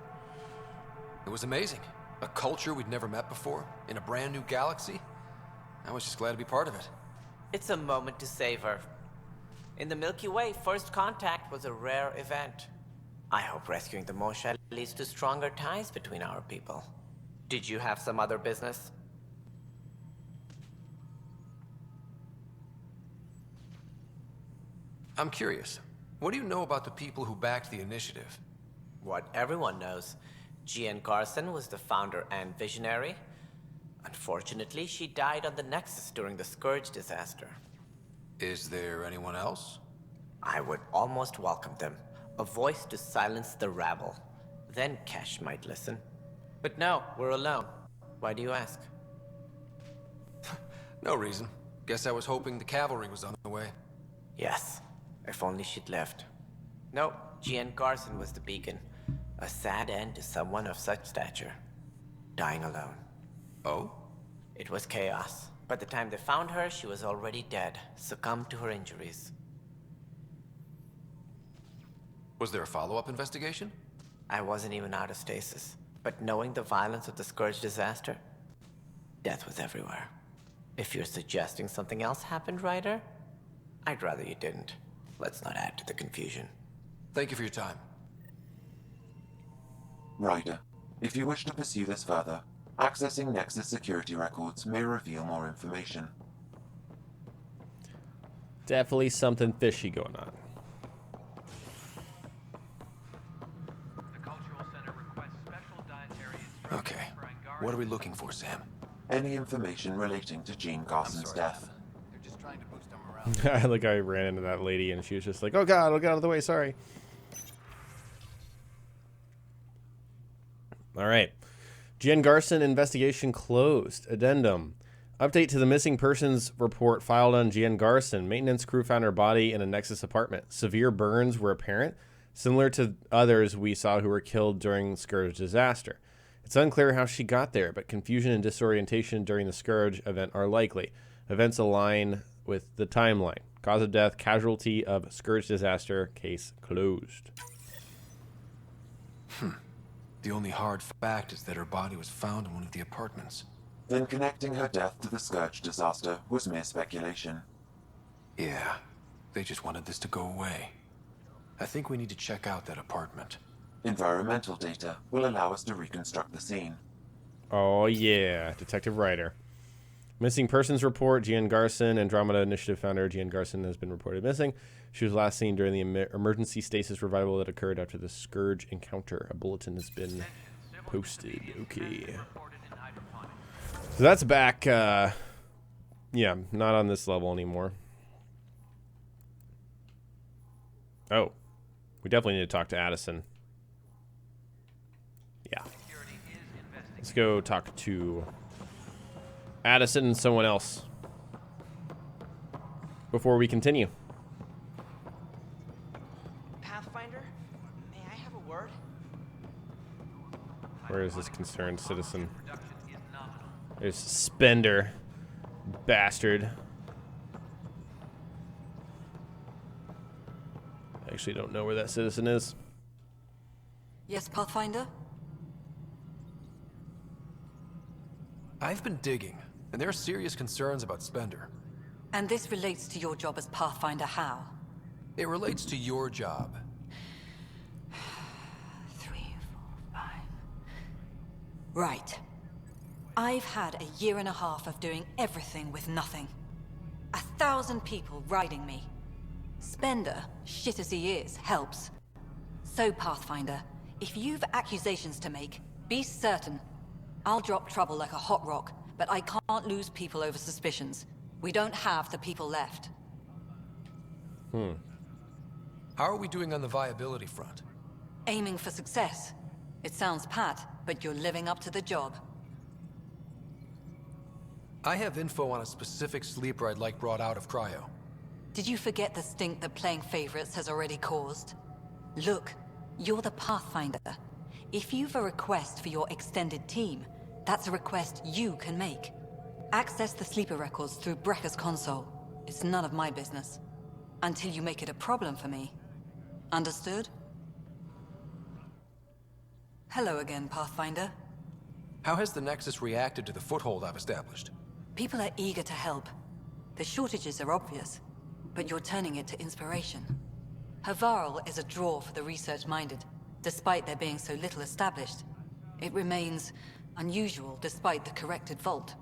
Speaker 4: It was amazing. A culture we'd never met before, in a brand new galaxy. I was just glad to be part of it.
Speaker 12: It's a moment to savor. In the Milky Way, first contact was a rare event. I hope rescuing the Moshe leads to stronger ties between our people. Did you have some other business?
Speaker 4: I'm curious. What do you know about the people who backed the initiative?
Speaker 12: What everyone knows. Jien Garson was the founder and visionary. Unfortunately, she died on the Nexus during the Scourge disaster.
Speaker 4: Is there anyone else?
Speaker 12: I would almost welcome them. A voice to silence the rabble. Then Kesh might listen. But no, we're alone. Why do you ask?
Speaker 4: No reason. Guess I was hoping the cavalry was on the way.
Speaker 12: Yes. If only she'd left. No, Jien Garson was the beacon. A sad end to someone of such stature. Dying alone.
Speaker 4: Oh?
Speaker 12: It was chaos. By the time they found her, she was already dead, succumbed to her injuries.
Speaker 4: Was there a follow-up investigation?
Speaker 12: I wasn't even out of stasis. But knowing the violence of the Scourge disaster, death was everywhere. If you're suggesting something else happened, Ryder, I'd rather you didn't. Let's not add to the confusion.
Speaker 4: Thank you for your time.
Speaker 2: Ryder, if you wish to pursue this further, accessing Nexus security records may reveal more information.
Speaker 1: Definitely something fishy going on.
Speaker 4: Okay. What are we looking for, Sam?
Speaker 2: Any information relating to Jean Garson's death.
Speaker 1: I like I ran into that lady and she was just like, oh god, I'll get out of the way, sorry. Alright. Jean Garson investigation closed. Addendum. Update to the missing persons report filed on Jean Garson. Maintenance crew found her body in a Nexus apartment. Severe burns were apparent, similar to others we saw who were killed during Scourge disaster. It's unclear how she got there, but confusion and disorientation during the Scourge event are likely. Events align with the timeline. Cause of death, casualty of Scourge disaster, case closed.
Speaker 4: The only hard fact is that her body was found in one of the apartments.
Speaker 2: Then connecting her death to the Scourge disaster was mere speculation.
Speaker 4: Yeah, they just wanted this to go away. I think we need to check out that apartment.
Speaker 2: Environmental data will allow us to reconstruct the scene.
Speaker 1: Oh yeah, Detective Ryder. Missing persons report, Jean Garson, Andromeda Initiative founder Jean Garson has been reported missing. She was last seen during the emergency stasis revival that occurred after the Scourge encounter. A bulletin has been posted. Okay. So that's back, yeah, not on this level anymore. Oh, we definitely need to talk to Addison. Yeah. Let's go talk to Addison and someone else before we continue.
Speaker 20: Pathfinder, may I have a word?
Speaker 1: Where is this concerned citizen? There's Spender. Bastard. I actually don't know where that citizen is.
Speaker 21: Yes, Pathfinder?
Speaker 4: I've been digging, and there are serious concerns about Spender.
Speaker 21: And this relates to your job as Pathfinder how?
Speaker 4: It relates to your job.
Speaker 21: 3, 4, 5. Right. I've had a year and a half of doing everything with nothing. 1,000 people riding me. Spender, shit as he is, helps. So, Pathfinder, if you've accusations to make, be certain. I'll drop trouble like a hot rock, but I can't lose people over suspicions. We don't have the people left.
Speaker 4: How are we doing on the viability front?
Speaker 21: Aiming for success. It sounds pat, but you're living up to the job.
Speaker 4: I have info on a specific sleeper I'd like brought out of cryo.
Speaker 21: Did you forget the stink that playing favorites has already caused? Look, you're the Pathfinder. If you've a request for your extended team, that's a request you can make. Access the sleeper records through Brekker's console. It's none of my business. Until you make it a problem for me. Understood? Hello again, Pathfinder.
Speaker 4: How has the Nexus reacted to the foothold I've established?
Speaker 21: People are eager to help. The shortages are obvious, but you're turning it to inspiration. Havarl is a draw for the research-minded, despite there being so little established. It remains unusual despite the corrected vault.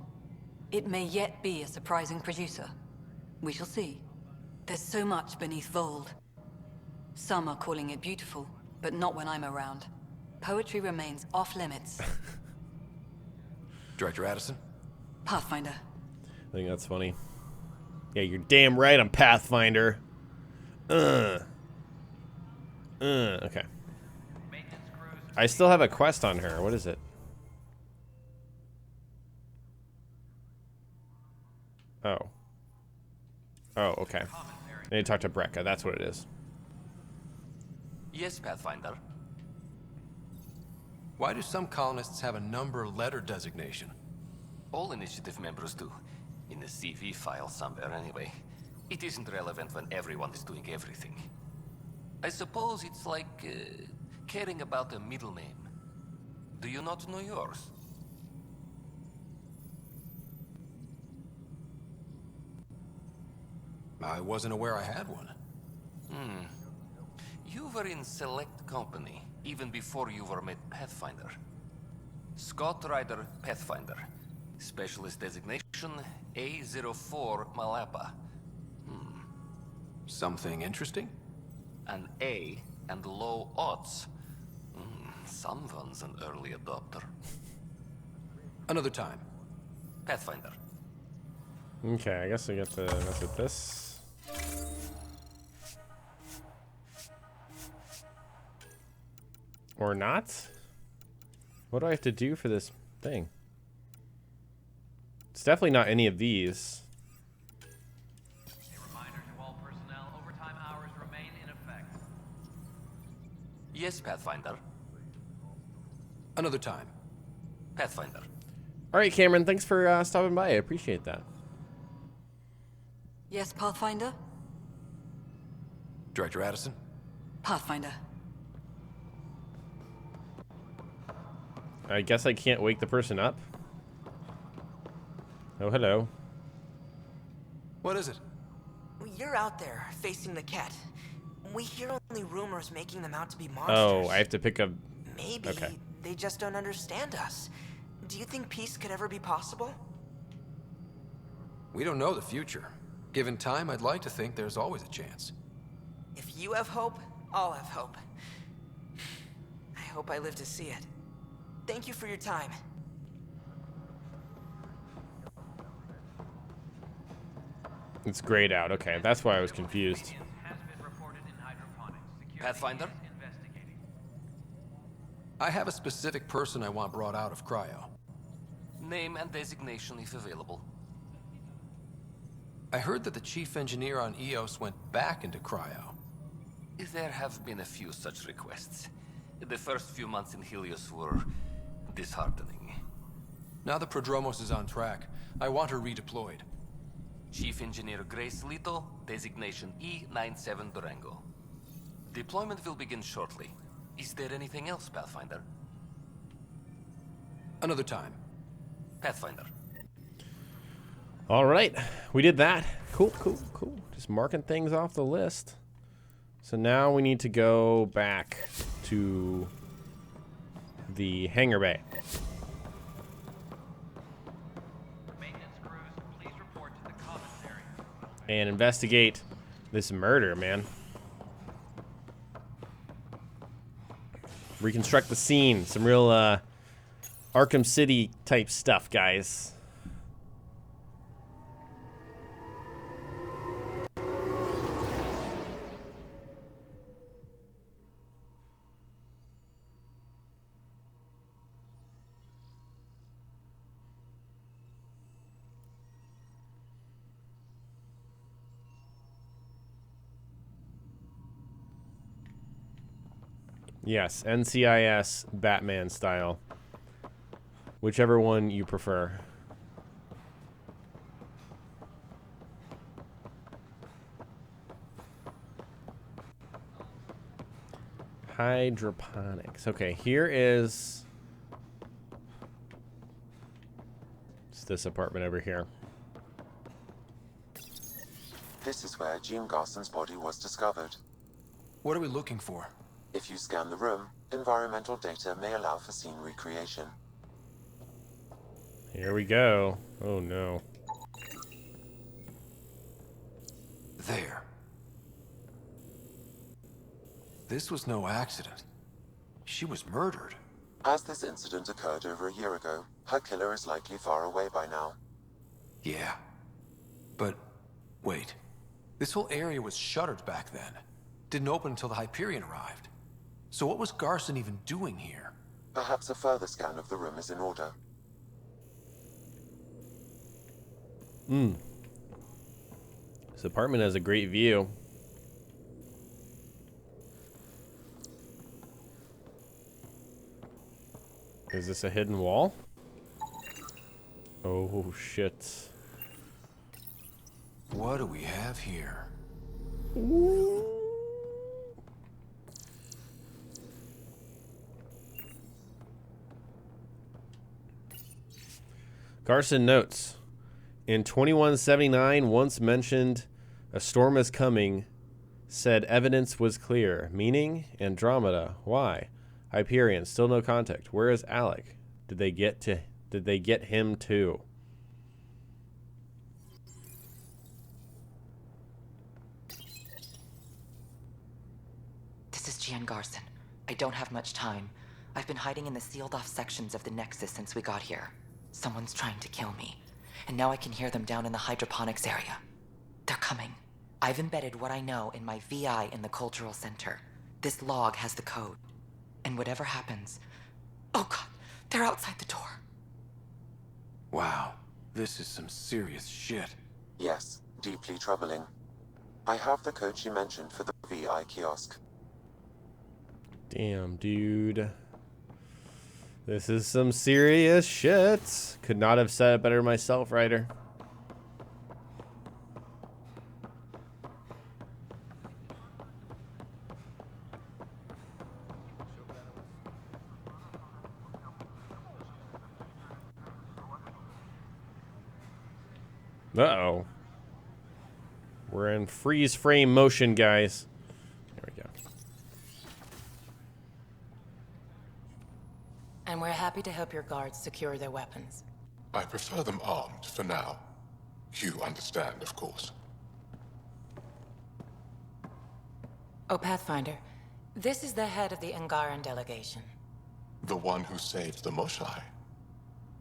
Speaker 21: It may yet be a surprising producer. We shall see. There's so much beneath Voeld. Some are calling it beautiful, but not when I'm around. Poetry remains off-limits.
Speaker 4: Director Addison?
Speaker 21: Pathfinder.
Speaker 1: I think that's funny. Yeah, you're damn right I'm Pathfinder. Okay. I still have a quest on her. What is it? Oh. Oh, okay. I need to talk to Brekka. That's what it is.
Speaker 22: Yes, Pathfinder.
Speaker 4: Why do some colonists have a number letter designation?
Speaker 22: All initiative members do. In the CV file somewhere, anyway. It isn't relevant when everyone is doing everything. I suppose it's like caring about a middle name. Do you not know yours?
Speaker 4: I wasn't aware I had one.
Speaker 22: You were in select company, even before you were made Pathfinder. Scott Ryder, Pathfinder. Specialist designation, A04 Malapa.
Speaker 4: Something interesting?
Speaker 22: An A and low odds. Someone's an early adopter.
Speaker 4: Another time.
Speaker 22: Pathfinder.
Speaker 1: Okay, I guess I get to mess with this. Or not? What do I have to do for this thing? It's definitely not any of these.
Speaker 19: A reminder to all personnel, overtime hours remain in effect.
Speaker 22: Yes, Pathfinder.
Speaker 4: Another time.
Speaker 22: Pathfinder.
Speaker 1: All right, Cameron, thanks for stopping by. I appreciate that.
Speaker 21: Yes, Pathfinder?
Speaker 4: Director Addison?
Speaker 21: Pathfinder.
Speaker 1: I guess I can't wake the person up. Oh, hello.
Speaker 4: What is it?
Speaker 20: You're out there, facing the kett. We hear only rumors making them out to be monsters.
Speaker 1: Oh, I have to pick up...
Speaker 20: Maybe
Speaker 1: okay.
Speaker 20: they just don't understand us. Do you think peace could ever be possible?
Speaker 4: We don't know the future. Given time, I'd like to think there's always a chance.
Speaker 20: If you have hope, I'll have hope. I hope I live to see it. Thank you for your time.
Speaker 1: It's grayed out. Okay, that's why I was confused.
Speaker 22: Pathfinder?
Speaker 4: I have a specific person I want brought out of cryo.
Speaker 22: Name and designation if available.
Speaker 4: I heard that the chief engineer on EOS went back into cryo.
Speaker 22: There have been a few such requests. The first few months in Helios were disheartening.
Speaker 4: Now the Prodromos is on track. I want her redeployed.
Speaker 22: Chief Engineer Grace Lito, designation E97 Durango. Deployment will begin shortly. Is there anything else, Pathfinder?
Speaker 4: Another time.
Speaker 22: Pathfinder.
Speaker 1: All right, we did that. Cool, cool, cool. Just marking things off the list. So now we need to go back to the hangar bay. And investigate this murder, man. Reconstruct the scene. Some real Arkham City type stuff, guys. Yes, NCIS Batman style. Whichever one you prefer. Hydroponics. Okay, here is... it's this apartment over here.
Speaker 2: This is where Jean Garson's body was discovered.
Speaker 4: What are we looking for?
Speaker 2: If you scan the room, environmental data may allow for scene recreation.
Speaker 1: Here we go. Oh no.
Speaker 4: There. This was no accident. She was murdered.
Speaker 2: As this incident occurred over a year ago, her killer is likely far away by now.
Speaker 4: Yeah. But, wait. This whole area was shuttered back then. Didn't open until the Hyperion arrived. So what was Garson even doing here?
Speaker 2: Perhaps a further scan of the room is in order.
Speaker 1: This apartment has a great view. Is this a hidden wall? Oh shit.
Speaker 4: What do we have here?
Speaker 1: Garson notes, in 2179, once mentioned A storm is coming. Said evidence was clear. Meaning? Andromeda. Why? Hyperion. Still no contact. Where is Alec? Did they get him too?
Speaker 8: This is Gian Garson. I don't have much time. I've been hiding in the sealed-off sections of the Nexus since we got here. Someone's trying to kill me. And now I can hear them down in the hydroponics area. They're coming. I've embedded what I know in my VI in the Cultural Center. This log has the code. And whatever happens... Oh god, they're outside the door.
Speaker 4: Wow, this is some serious shit.
Speaker 2: Yes, deeply troubling. I have the code she mentioned for the VI kiosk.
Speaker 1: Damn, dude. This is some serious shit. Could not have said it better myself, Ryder. Uh-oh. We're in freeze frame motion, guys. There we go.
Speaker 3: And we're happy to help your guards secure their weapons.
Speaker 6: I prefer them armed for now. You understand, of course.
Speaker 3: Oh, Pathfinder, this is the head of the Angaran delegation.
Speaker 6: The one who saved the Moshai.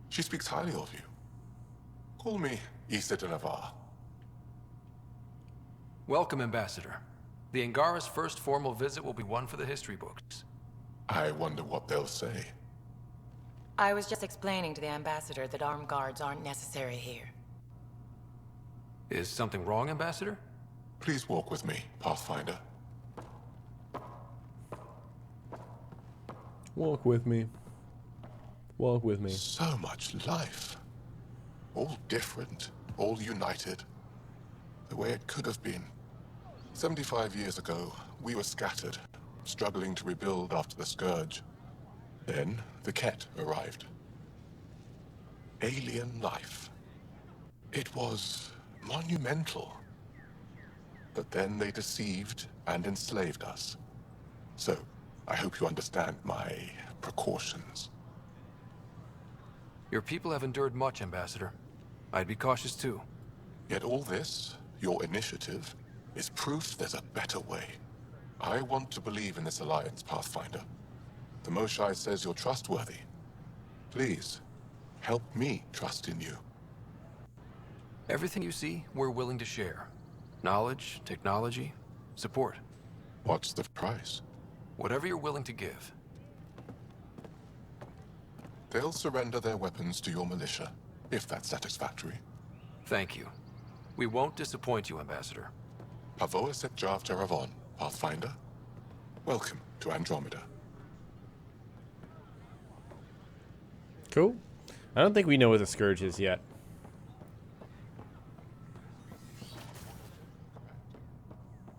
Speaker 6: She speaks highly of you. Call me Issa de Navarre.
Speaker 4: Welcome, Ambassador. The Angara's first formal visit will be one for the history books.
Speaker 6: I wonder what they'll say.
Speaker 3: I was just explaining to the Ambassador that armed guards aren't necessary here.
Speaker 4: Is something wrong, Ambassador?
Speaker 6: Please walk with me, Pathfinder.
Speaker 1: Walk with me. Walk with me.
Speaker 6: So much life. All different, all united. The way it could have been. 75 years ago, we were scattered, struggling to rebuild after the Scourge. Then, the Kett arrived. Alien life. It was monumental. But then they deceived and enslaved us. So, I hope you understand my precautions.
Speaker 4: Your people have endured much, Ambassador. I'd be cautious too.
Speaker 6: Yet all this, your initiative, is proof there's a better way. I want to believe in this alliance, Pathfinder. The Moshai says you're trustworthy. Please, help me trust in you.
Speaker 4: Everything you see, we're willing to share. Knowledge, technology, support.
Speaker 6: What's the price?
Speaker 4: Whatever you're willing to give.
Speaker 6: They'll surrender their weapons to your militia, if that's satisfactory.
Speaker 4: Thank you. We won't disappoint you, Ambassador.
Speaker 6: Pavois et Jav Teravon, Pathfinder. Welcome to Andromeda.
Speaker 1: Cool. I don't think we know what the Scourge is yet.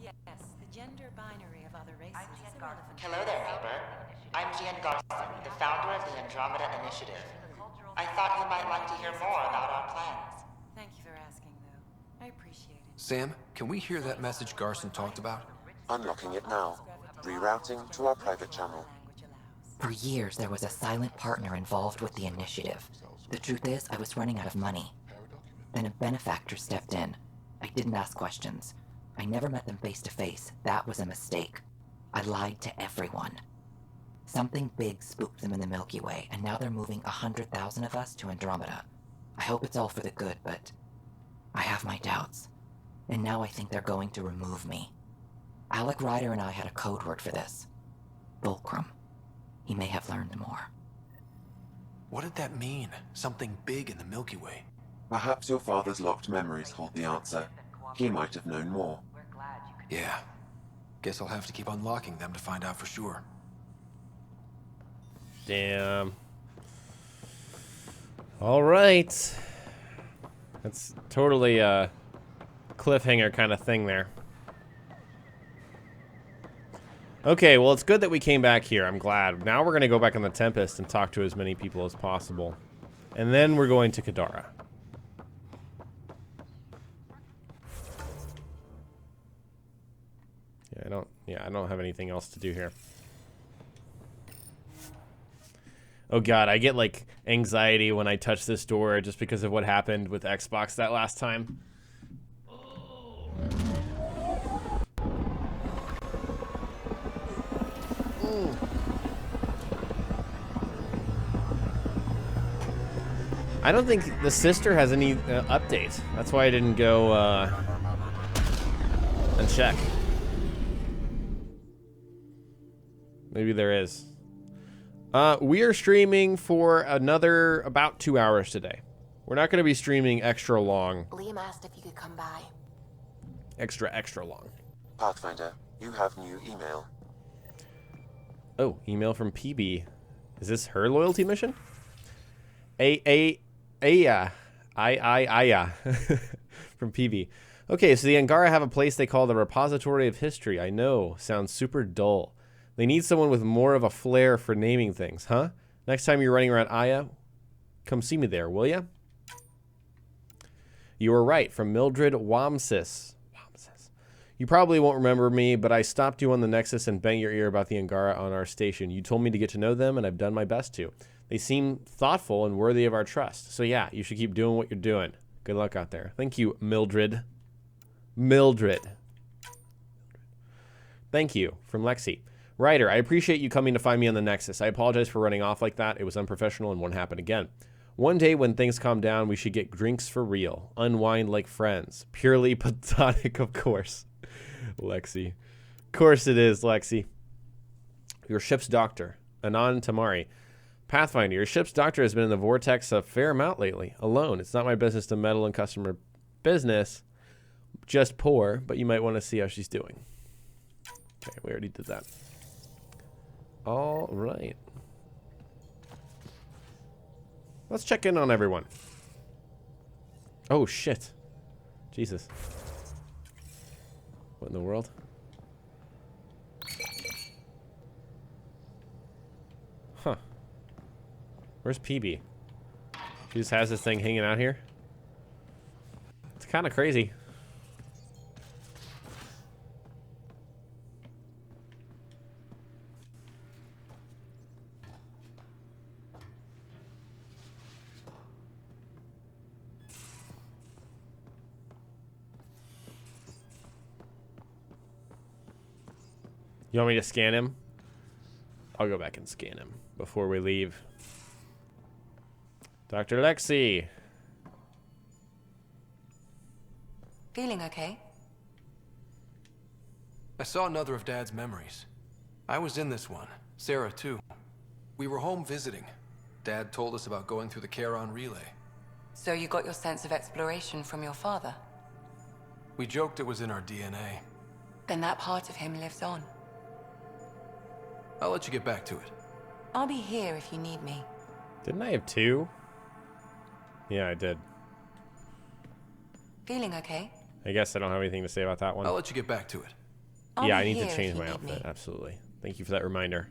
Speaker 11: Yes, the gender binary of other races is irrelevant.
Speaker 8: Hello there, neighbor. I'm Gian Garson, the founder of the Andromeda Initiative. I thought you might like to hear more about our plans.
Speaker 11: Thank you for asking, though. I appreciate it.
Speaker 4: Sam, can we hear that message Garson talked about?
Speaker 2: Unlocking it now. Rerouting to our private channel.
Speaker 8: For years, there was a silent partner involved with the initiative. The truth is, I was running out of money. Then a benefactor stepped in. I didn't ask questions. I never met them face to face. That was a mistake. I lied to everyone. Something big spooked them in the Milky Way, and now they're moving 100,000 of us to Andromeda. I hope it's all for the good, but I have my doubts. And now I think they're going to remove me. Alec Ryder and I had a code word for this. Fulcrum. He may have learned more.
Speaker 4: What did that mean? Something big in the Milky Way?
Speaker 2: Perhaps your father's locked memories hold the answer. He might have known more.
Speaker 4: Yeah. Guess I'll have to keep unlocking them to find out for sure.
Speaker 1: Damn. All right. That's totally a cliffhanger kind of thing there. Okay, well, it's good that we came back here. I'm glad. Now we're going to go back on the Tempest and talk to as many people as possible. And then we're going to Kadara. I don't have anything else to do here. Oh god, I get like anxiety when I touch this door just because of what happened with Xbox that last time. I don't think the sister has any updates. That's why I didn't go and check. Maybe there is. We are streaming for another about 2 hours today. We're not going to be streaming extra long.
Speaker 9: Liam asked if you could come by.
Speaker 1: Extra long.
Speaker 2: Pathfinder, you have new email.
Speaker 1: Oh, email from Peebee. Is this her loyalty mission? From Peebee. Okay, so the Angara have a place they call the Repository of History. I know, sounds super dull. They need someone with more of a flair for naming things, huh? Next time you're running around Aya, come see me there, will ya? You were right, from Mildred Wamsis. You probably won't remember me, but I stopped you on the Nexus and banged your ear about the Angara on our station. You told me to get to know them, and I've done my best to. They seem thoughtful and worthy of our trust. So yeah, you should keep doing what you're doing. Good luck out there. Thank you, Mildred. Mildred. Thank you, from Lexi. Ryder, I appreciate you coming to find me on the Nexus. I apologize for running off like that. It was unprofessional and won't happen again. One day when things calm down, we should get drinks for real. Unwind like friends. Purely platonic, of course. Lexi. Of course it is, Lexi. Your ship's doctor, Anan Tamari. Pathfinder, your ship's doctor has been in the vortex a fair amount lately. Alone. It's not my business to meddle in customer business. Just poor, but you might want to see how she's doing. Okay, we already did that. All right. Let's check in on everyone. Oh, shit. Jesus. What in the world? Huh. Where's Peebee? She just has this thing hanging out here? It's kind of crazy. You want me to scan him? I'll go back and scan him before we leave. Dr. Lexi.
Speaker 21: Feeling okay?
Speaker 4: I saw another of Dad's memories. I was in this one. Sara, too. We were home visiting. Dad told us about going through the Charon relay.
Speaker 21: So you got your sense of exploration from your father?
Speaker 4: We joked it was in our DNA.
Speaker 21: Then that part of him lives on.
Speaker 4: I'll let you get back to it.
Speaker 21: I'll be here if you need me.
Speaker 1: Didn't I have two? Yeah, I did.
Speaker 21: Feeling okay?
Speaker 1: I guess I don't have anything to say about that one.
Speaker 4: I'll let you get back to it.
Speaker 1: Yeah, I need to change my outfit. Absolutely. Thank you for that reminder.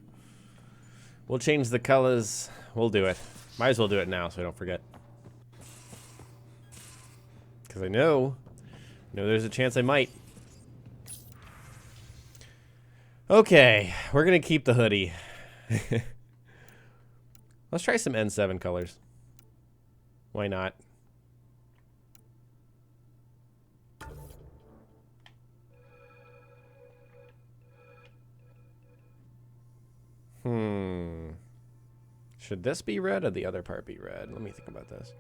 Speaker 1: We'll change the colors. We'll do it. Might as well do it now so I don't forget. Because I know there's a chance I might. Okay, we're going to keep the hoodie. Let's try some N7 colors. Why not? Should this be red or the other part be red? Let me think about this.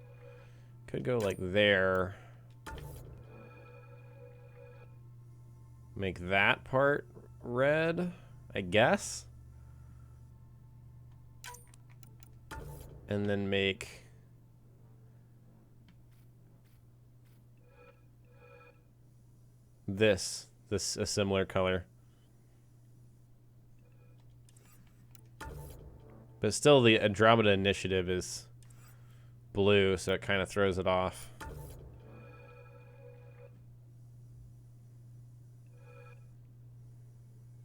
Speaker 1: Could go like there. Make that part red, I guess. And then make this a similar color. But still the Andromeda Initiative is blue, so it kind of throws it off.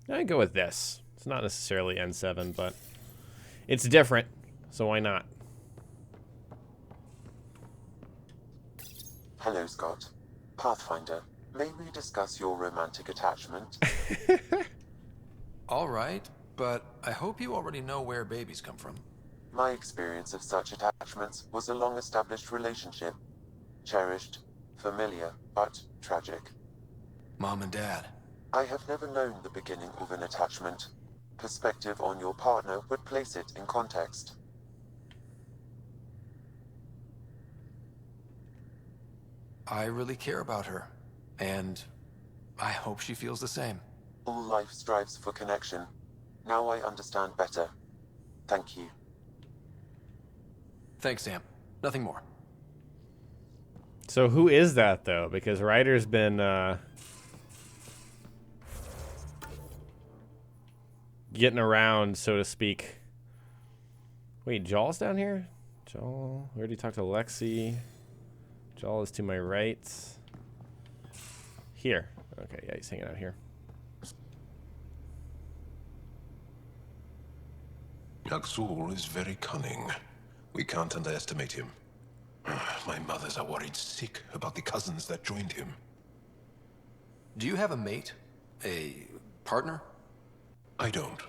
Speaker 1: I'd go with this. It's not necessarily N7, but it's different, so why not?
Speaker 2: Hello, Scott. Pathfinder, May we discuss your romantic attachment?
Speaker 4: All right, but I hope you already know where babies come from.
Speaker 2: My experience of such attachments was a long-established relationship. Cherished, familiar, but tragic.
Speaker 4: Mom and Dad.
Speaker 2: I have never known the beginning of an attachment. Perspective on your partner would place it in context.
Speaker 4: I really care about her, and I hope she feels the same.
Speaker 2: All life strives for connection. Now I understand better. Thank you.
Speaker 4: Thanks, Sam. Nothing more.
Speaker 1: So who is that, though? Because Ryder's been, getting around, so to speak. Wait, Jaw's down here? Jaw? We already talked to Lexi. Jaw is to my right. Here. Okay, yeah, he's hanging out here.
Speaker 18: Yaksul is very cunning. We can't underestimate him. My mothers are worried sick about the cousins that joined him.
Speaker 4: Do you have a mate? A partner?
Speaker 18: I don't.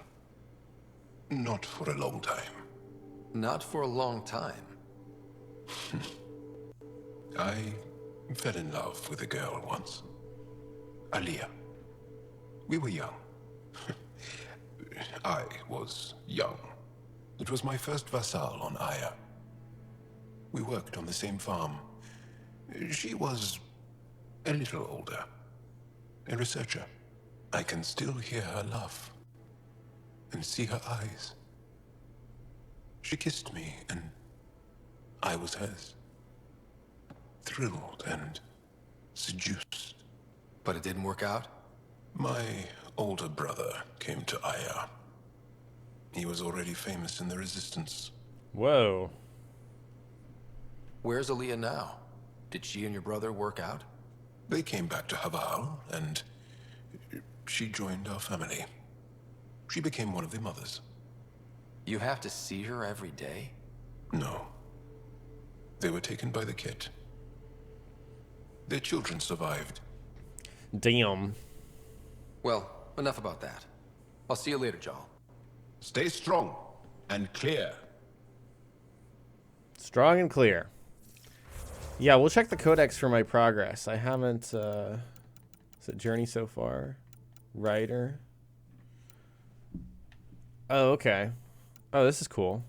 Speaker 18: Not for a long time.
Speaker 4: Not for a long time.
Speaker 18: I fell in love with a girl once. Aliyah. We were young. I was young. It was my first vassal on Aya. We worked on the same farm. She was a little older. A researcher. I can still hear her laugh. And see her eyes. She kissed me, and I was hers. Thrilled and seduced.
Speaker 4: But it didn't work out?
Speaker 18: My older brother came to Aya. He was already famous in the Resistance.
Speaker 1: Whoa.
Speaker 4: Where's Aliyah now? Did she and your brother work out?
Speaker 18: They came back to Haval, and she joined our family. She became one of the mothers.
Speaker 4: You have to see her every day?
Speaker 18: No. They were taken by the kett. Their children survived.
Speaker 1: Damn.
Speaker 4: Well, enough about that. I'll see you later, Jal.
Speaker 18: Stay strong and clear.
Speaker 1: Strong and clear. Yeah, we'll check the codex for my progress. I haven't, is it journey so far? Ryder. Oh, okay. Oh, this is cool.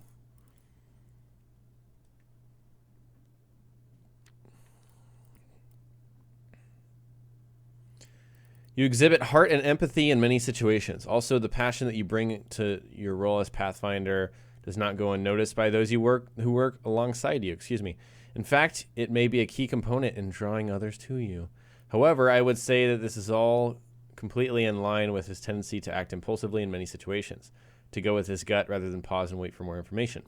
Speaker 1: You exhibit heart and empathy in many situations. Also, the passion that you bring to your role as Pathfinder does not go unnoticed by those who work alongside you. Excuse me. In fact, it may be a key component in drawing others to you. However, I would say that this is all completely in line with his tendency to act impulsively in many situations, to go with his gut rather than pause and wait for more information.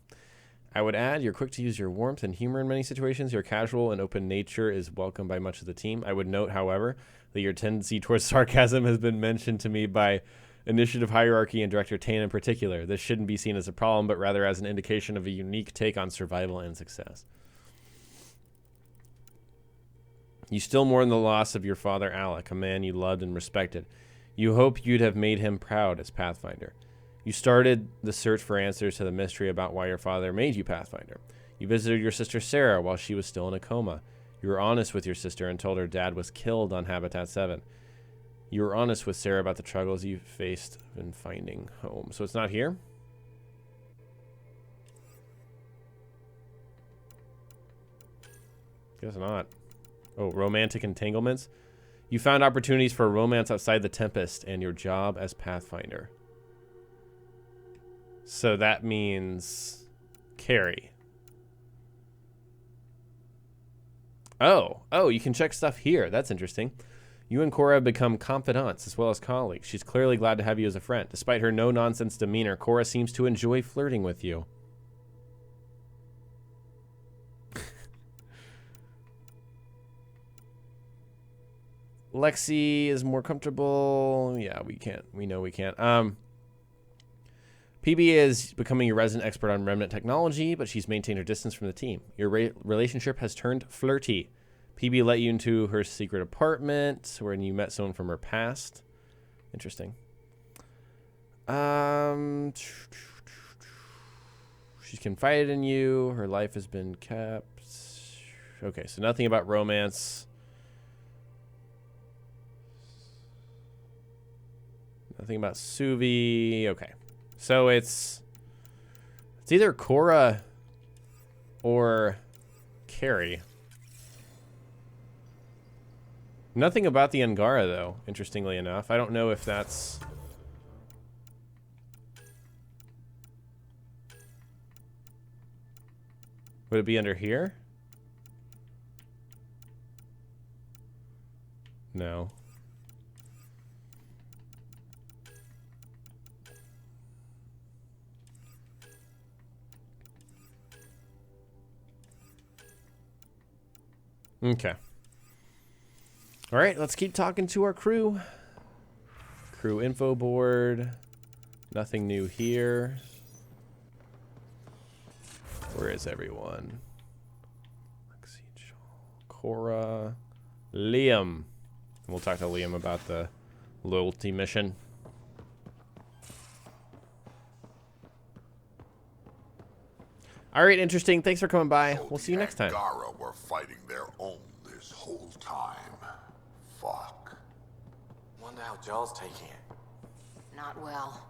Speaker 1: I would add, you're quick to use your warmth and humor in many situations. Your casual and open nature is welcomed by much of the team. I would note, however, that your tendency towards sarcasm has been mentioned to me by Initiative Hierarchy and Director Tane in particular. This shouldn't be seen as a problem, but rather as an indication of a unique take on survival and success. You still mourn the loss of your father, Alec, a man you loved and respected. You hope you'd have made him proud as Pathfinder. You started the search for answers to the mystery about why your father made you Pathfinder. You visited your sister Sara while she was still in a coma. You were honest with your sister and told her dad was killed on Habitat 7. You were honest with Sara about the struggles you faced in finding home. So it's not here? Guess not. Oh, romantic entanglements. You found opportunities for romance outside the Tempest and your job as Pathfinder. So that means Carrie. Oh, you can check stuff here. That's interesting. You and Cora have become confidants as well as colleagues. She's clearly glad to have you as a friend. Despite her no-nonsense demeanor, Cora seems to enjoy flirting with you. Lexi is more comfortable. Yeah, we can't. We know we can't. Peebee is becoming a resident expert on remnant technology, but she's maintained her distance from the team. Your relationship has turned flirty. Peebee let you into her secret apartment when you met someone from her past. Interesting. She's confided in you. Her life has been kept. Okay, so nothing about romance. Nothing about Suvi. Okay. So it's either Cora or Carrie. Nothing about the Angara, though, interestingly enough. I don't know if that's... Would it be under here? No. Okay. All right, let's keep talking to our crew. Crew info board. Nothing new here. Where is everyone? Cora. Liam. We'll talk to Liam about the loyalty mission. All right, interesting. Thanks for coming by. We'll see you next time.
Speaker 5: Angara were fighting their own this whole time. Fuck.
Speaker 14: Wonder how Joel's taking it.
Speaker 9: Not well.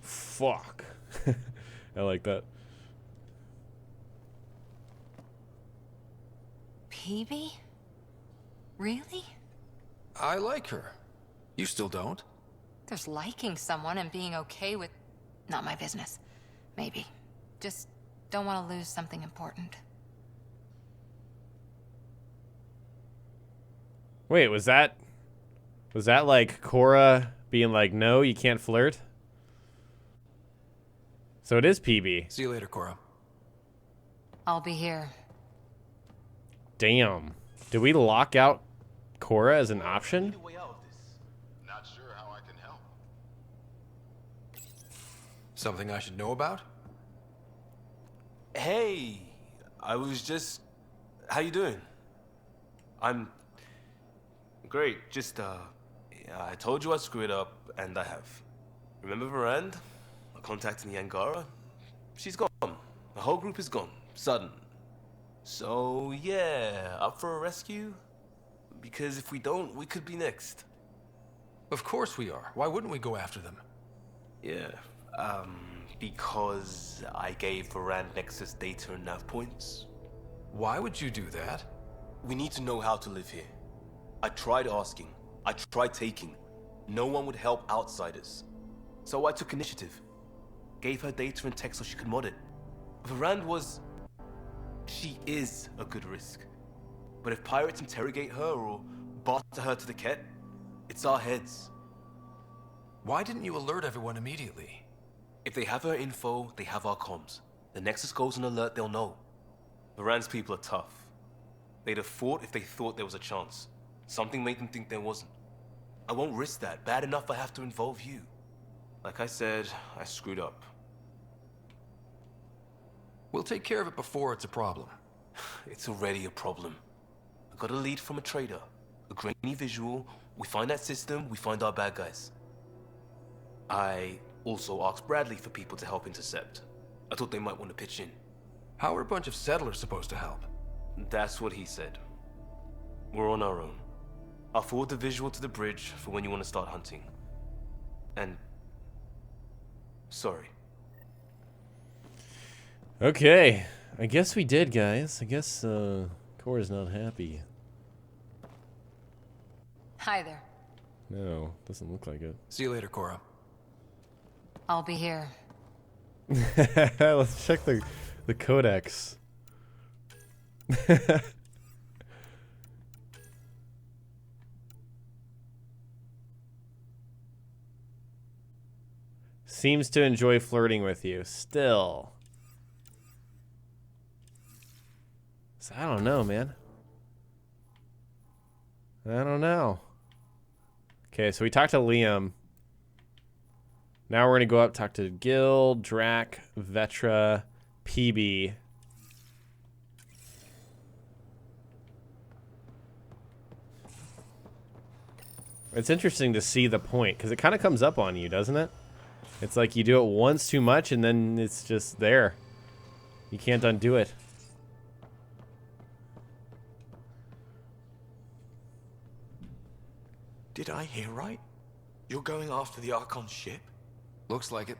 Speaker 1: Fuck. I like that.
Speaker 21: Peebee? Really?
Speaker 4: I like her. You still don't?
Speaker 21: There's liking someone and being okay with... Not my business. Maybe. Just don't want to lose something important.
Speaker 1: Wait, was that like Cora being like, no, you can't flirt? So it is Peebee.
Speaker 4: See you later, Cora.
Speaker 21: I'll be here.
Speaker 1: Damn. Did we lock out Cora as an option?
Speaker 5: Not sure how I can help.
Speaker 4: Something I should know about?
Speaker 10: Hey, I was just... How you doing? I'm... Great, just, I told you I screwed up, and I have. Remember Vehn? I contacted the Angara? She's gone. The whole group is gone. Sudden. So, yeah, up for a rescue? Because if we don't, we could be next.
Speaker 4: Of course we are. Why wouldn't we go after them?
Speaker 10: Yeah, because I gave Vehn Nexus data and nav points.
Speaker 4: Why would you do that?
Speaker 10: We need to know how to live here. I tried asking. I tried taking. No one would help outsiders. So I took initiative. Gave her data and tech so she could mod it. Vehn was... She is a good risk. But if pirates interrogate her or barter her to the kett, it's our heads.
Speaker 4: Why didn't you alert everyone immediately?
Speaker 10: If they have her info, they have our comms. The Nexus goes on alert, they'll know. Vehn's people are tough. They'd have fought if they thought there was a chance. Something made them think there wasn't. I won't risk that. Bad enough I have to involve you. Like I said, I screwed up.
Speaker 4: We'll take care of it before it's a problem.
Speaker 10: It's already a problem. I got a lead from a trader. A grainy visual. We find that system, we find our bad guys. I also asked Bradley for people to help intercept. I thought they might want to pitch in.
Speaker 4: How are a bunch of settlers supposed to help?
Speaker 10: That's what he said. We're on our own. I'll forward the visual to the bridge for when you want to start hunting. And... sorry.
Speaker 1: Okay. I guess we did, guys. I guess, Cora's not happy.
Speaker 21: Hi there.
Speaker 1: No, doesn't look like it.
Speaker 4: See you later, Cora.
Speaker 21: I'll be here.
Speaker 1: Let's check the codex. Seems to enjoy flirting with you. Still. So I don't know, man. I don't know. Okay, so we talked to Liam. Now we're going to go up, talk to Gil, Drac, Vetra, Peebee. It's interesting to see the point, because it kind of comes up on you, doesn't it? It's like you do it once too much, and then it's just there. You can't undo it.
Speaker 15: Did I hear right? You're going after the Archon's ship?
Speaker 4: Looks like it.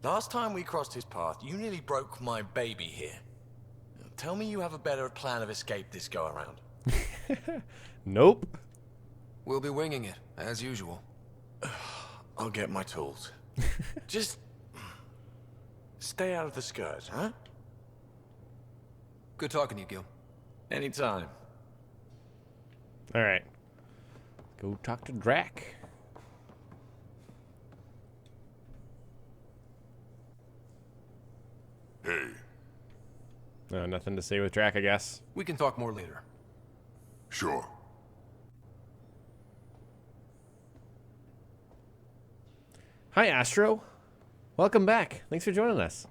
Speaker 15: Last time we crossed his path, you nearly broke my baby here. Tell me you have a better plan of escape this go-around.
Speaker 1: Nope.
Speaker 4: We'll be winging it, as usual.
Speaker 15: I'll get my tools. Just stay out of the skirt, huh?
Speaker 4: Good talking to you, Gil.
Speaker 15: Anytime.
Speaker 1: All right. Go talk to Drac.
Speaker 5: Hey.
Speaker 1: No, nothing to say with Drac, I guess.
Speaker 4: We can talk more later.
Speaker 5: Sure.
Speaker 1: Hi, Astro. Welcome back. Thanks for joining us.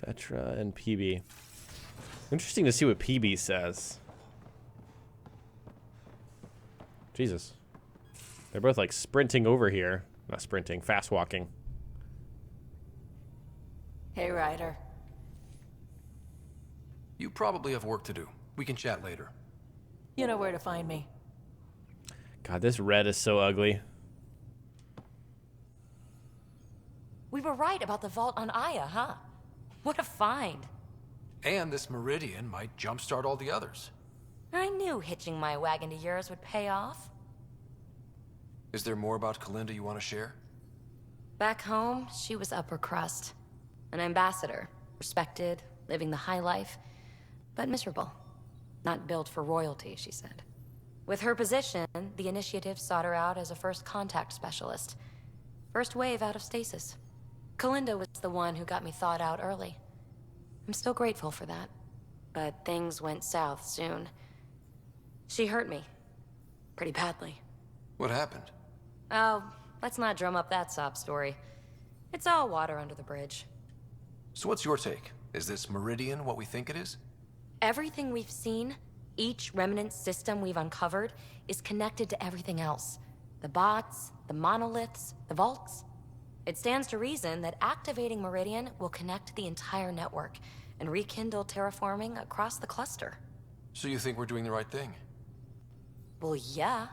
Speaker 1: Vetra and Peebee. Interesting to see what Peebee says. Jesus. They're both like sprinting over here. Not sprinting, fast walking.
Speaker 16: Hey, Ryder.
Speaker 4: You probably have work to do. We can chat later.
Speaker 16: You know where to find me.
Speaker 1: God, this red is so ugly.
Speaker 16: We were right about the vault on Aya, huh? What a find.
Speaker 4: And this Meridian might jumpstart all the others.
Speaker 16: I knew hitching my wagon to yours would pay off.
Speaker 4: Is there more about Kalinda you want to share?
Speaker 16: Back home, she was upper crust. An ambassador. Respected, living the high life, but miserable. Not built for royalty, she said. With her position, the Initiative sought her out as a first contact specialist. First wave out of stasis. Kalinda was the one who got me thawed out early. I'm still grateful for that. But things went south soon. She hurt me. Pretty badly.
Speaker 4: What happened?
Speaker 16: Oh, let's not drum up that sob story. It's all water under the bridge.
Speaker 4: So what's your take? Is this Meridian what we think it is?
Speaker 16: Everything we've seen, each remnant system we've uncovered, is connected to everything else. The bots, the monoliths, the vaults. It stands to reason that activating Meridian will connect the entire network and rekindle terraforming across the cluster.
Speaker 4: So you think we're doing the right thing?
Speaker 16: Well, yeah.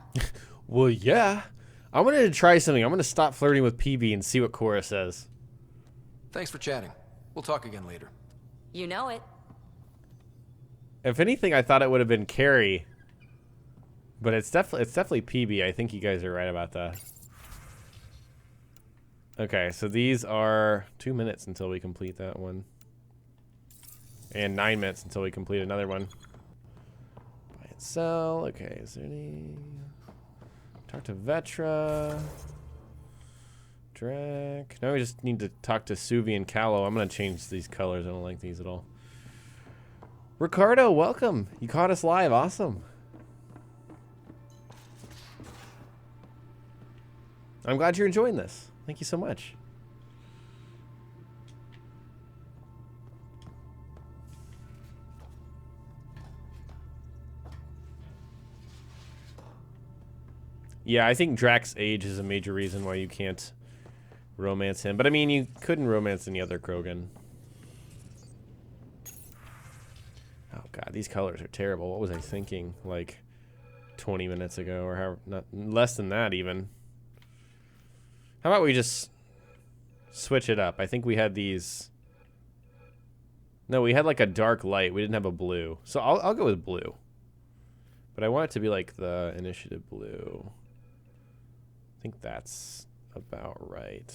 Speaker 1: Well, yeah. I wanted to try something. I'm going to stop flirting with Peebee and see what Cora says.
Speaker 4: Thanks for chatting. We'll talk again later.
Speaker 16: You know it.
Speaker 1: If anything, I thought it would have been Carrie. But it's definitely Peebee. I think you guys are right about that. Okay, so these are 2 minutes until we complete that one. And 9 minutes until we complete another one. Buy and sell. Okay, is there any... Talk to Vetra. Drac. Now we just need to talk to Suvi and Callow. I'm going to change these colors. I don't like these at all. Ricardo, welcome. You caught us live. Awesome. I'm glad you're enjoying this. Thank you so much. Yeah, I think Drac's age is a major reason why you can't romance him. But I mean, you couldn't romance any other Krogan. Oh god, these colors are terrible. What was I thinking like 20 minutes ago, or how, not less than that even. How about we just switch it up? I think we had these. No, we had like a dark light. We didn't have a blue. So I'll go with blue. But I want it to be like the Initiative blue. I think that's about right.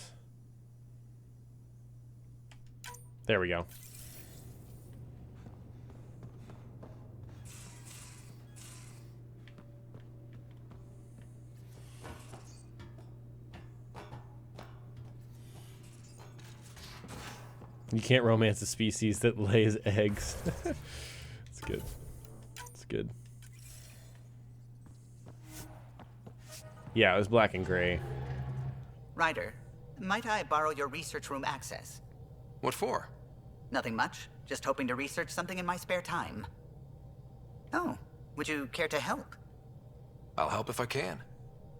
Speaker 1: There we go. You can't romance a species that lays eggs. It's good. It's good. Yeah, it was black and gray.
Speaker 23: Ryder, might I borrow your research room access?
Speaker 4: What for?
Speaker 23: Nothing much. Just hoping to research something in my spare time. Oh, Would you care to help?
Speaker 4: I'll help if I can.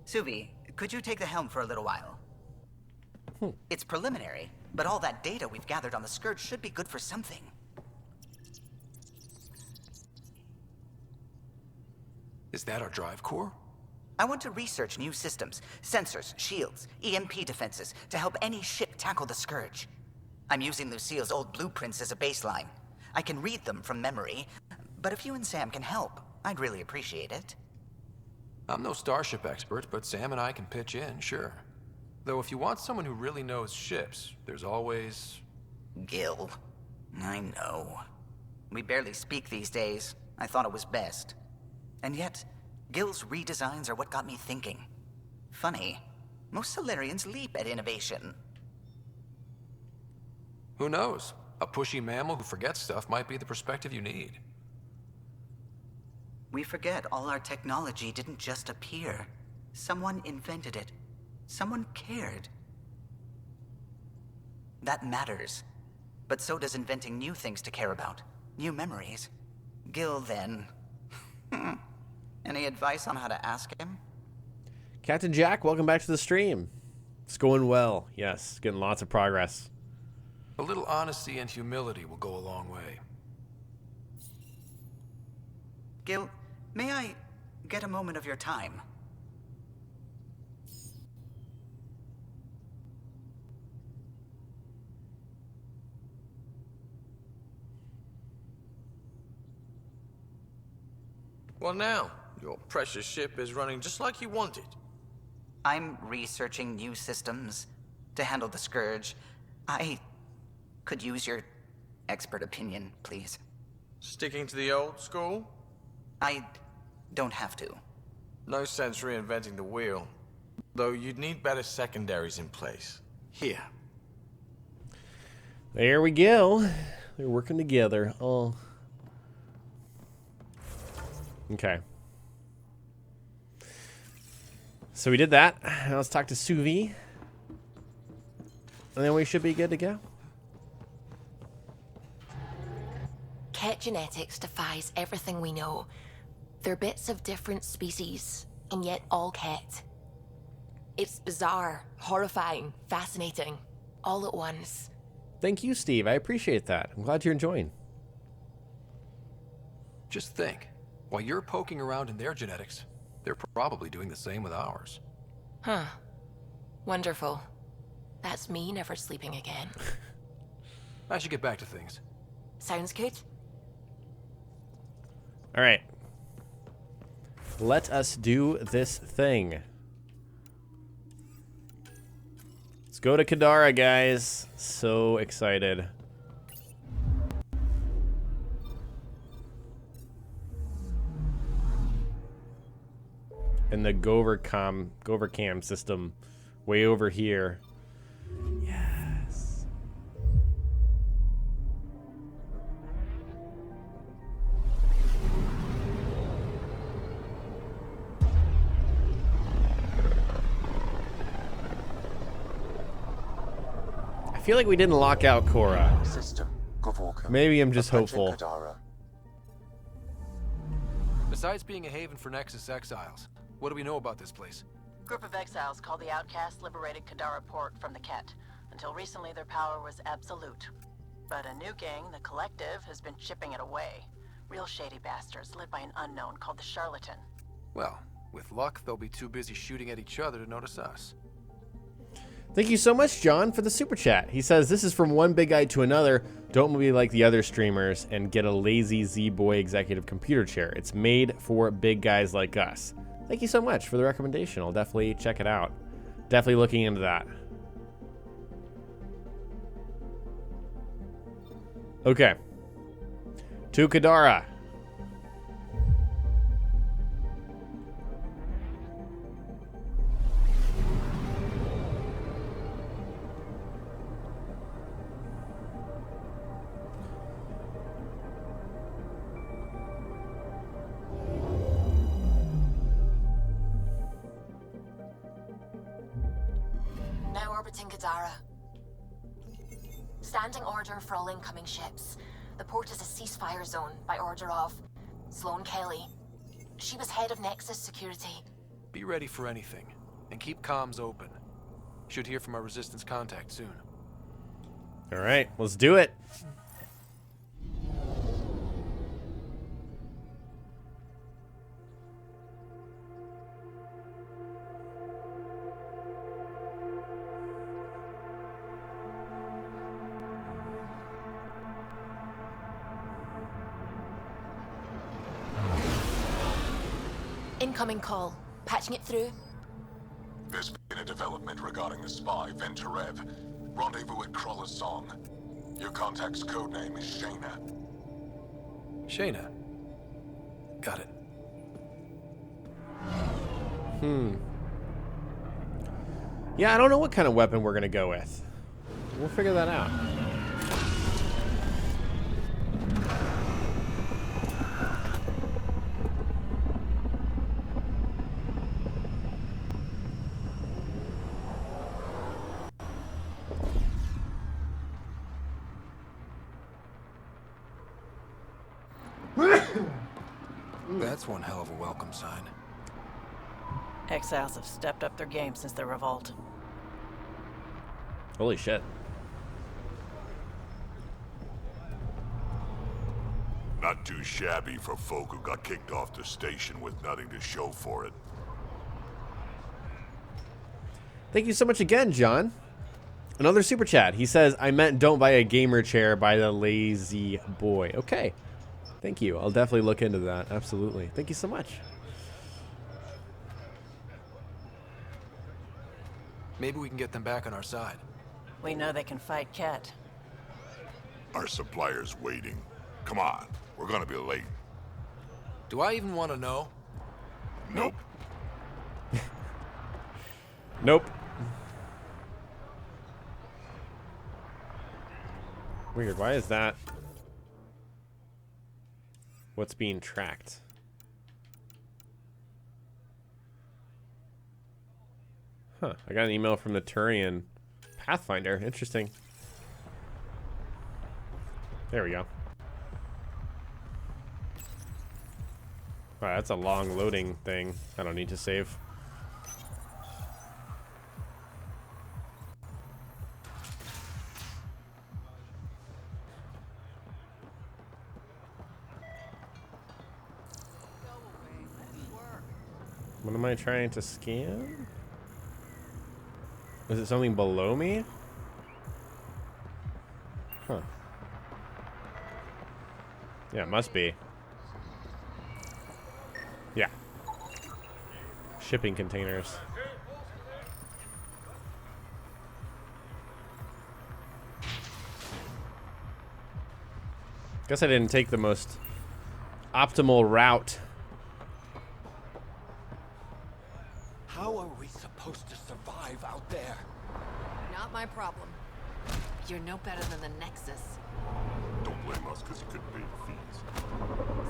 Speaker 23: Suvi, could you take the helm for a little while? It's preliminary, but all that data we've gathered on the Scourge should be good for something.
Speaker 4: Is that our drive core?
Speaker 23: I want to research new systems, sensors, shields, EMP defenses, to help any ship tackle the Scourge. I'm using Lucille's old blueprints as a baseline. I can read them from memory, but if you and Sam can help, I'd really appreciate it.
Speaker 4: I'm no starship expert, but Sam and I can pitch in, sure. Though if you want someone who really knows ships, there's always...
Speaker 23: Gil. I know. We barely speak these days. I thought it was best. And yet, Gil's redesigns are what got me thinking. Funny, most Solarians leap at innovation.
Speaker 4: Who knows? A pushy mammal who forgets stuff might be the perspective you need.
Speaker 23: We forget all our technology didn't just appear. Someone invented it. Someone cared. That matters. But so does inventing new things to care about. New memories. Gil, then. Any advice on how to ask him?
Speaker 1: Captain Jack, welcome back to the stream. It's going well. Yes, getting lots of progress.
Speaker 4: A little honesty and humility will go a long way.
Speaker 23: Gil, may I get a moment of your time?
Speaker 15: Well now, your precious ship is running just like you wanted.
Speaker 23: I'm researching new systems to handle the Scourge. I could use your expert opinion, please.
Speaker 15: Sticking to the old school?
Speaker 23: I don't have to.
Speaker 15: No sense reinventing the wheel. Though you'd need better secondaries in place. Here.
Speaker 1: There we go. They're working together. Oh. Okay. So we did that. Now let's talk to Suvi. And then we should be good to go.
Speaker 9: Kett genetics defies everything we know. They're bits of different species, and yet all kett. It's bizarre, horrifying, fascinating, all at once.
Speaker 1: Thank you, Steve. I appreciate that. I'm glad you're enjoying.
Speaker 4: Just think, while you're poking around in their genetics, they're probably doing the same with ours.
Speaker 9: Huh. Wonderful. That's me never sleeping again.
Speaker 4: I should get back to things.
Speaker 9: Sounds good.
Speaker 1: All right. Let us do this thing. Let's go to Kadara, guys. So excited. And the Govercam system way over here. Yes. I feel like we didn't lock out Cora.
Speaker 2: System,
Speaker 1: Maybe I'm just hopeful.
Speaker 2: Kadara.
Speaker 4: Besides being a haven for Nexus exiles, what do we know about this place?
Speaker 7: Group of exiles called the Outcasts liberated Kadara port from the kett. Until recently, their power was absolute. But a new gang, the Collective, has been chipping it away. Real shady bastards led by an unknown called the Charlatan.
Speaker 4: Well, with luck, they'll be too busy shooting at each other to notice us.
Speaker 1: Thank you so much, John, for the super chat. He says, this is from one big guy to another. Don't be like the other streamers and get a lazy Z-Boy executive computer chair. It's made for big guys like us. Thank you so much for the recommendation. I'll definitely check it out. Definitely looking into that. Okay. To Kadara.
Speaker 9: Now orbiting Kadara. Standing order for all incoming ships. The port is a ceasefire zone by order of Sloan Kelly, She was head of Nexus security.
Speaker 4: Be ready for anything, and keep comms open. Should hear from our Resistance contact soon.
Speaker 1: All right, let's do it.
Speaker 9: Incoming call. Patching it through.
Speaker 5: There's been a development regarding the spy, Vehn Terev. Rendezvous at Kruller's Song. Your contact's codename is Shayna.
Speaker 4: Shayna. Got it.
Speaker 1: Yeah, I don't know what kind of weapon we're gonna go with. We'll figure that out.
Speaker 4: That's one hell of a welcome sign.
Speaker 7: Exiles have stepped up their game since their revolt.
Speaker 1: Holy shit.
Speaker 5: Not too shabby for folk who got kicked off the station with nothing to show for it.
Speaker 1: Thank you so much again, John. Another super chat. He says, I meant don't buy a gamer chair, buy the lazy boy. Okay. Thank you. I'll definitely look into that. Absolutely. Thank you so much.
Speaker 4: Maybe we can get them back on our side.
Speaker 7: We know they can fight Kett.
Speaker 5: Our supplier's waiting. Come on, we're gonna be late.
Speaker 4: Do I even want to know?
Speaker 5: Nope.
Speaker 1: Nope. Weird. Why is that? What's being tracked? Huh. I got an email from the Turian Pathfinder. Interesting. There we go. Wow, that's a long loading thing. I don't need to save. What am I trying to scan? Is it something below me? Huh. Yeah, it must be. Yeah. Shipping containers. Guess I didn't take the most optimal route.
Speaker 15: How are we supposed to survive out there?
Speaker 12: Not my problem. You're no better than the Nexus.
Speaker 5: Don't blame us because you couldn't pay the fees.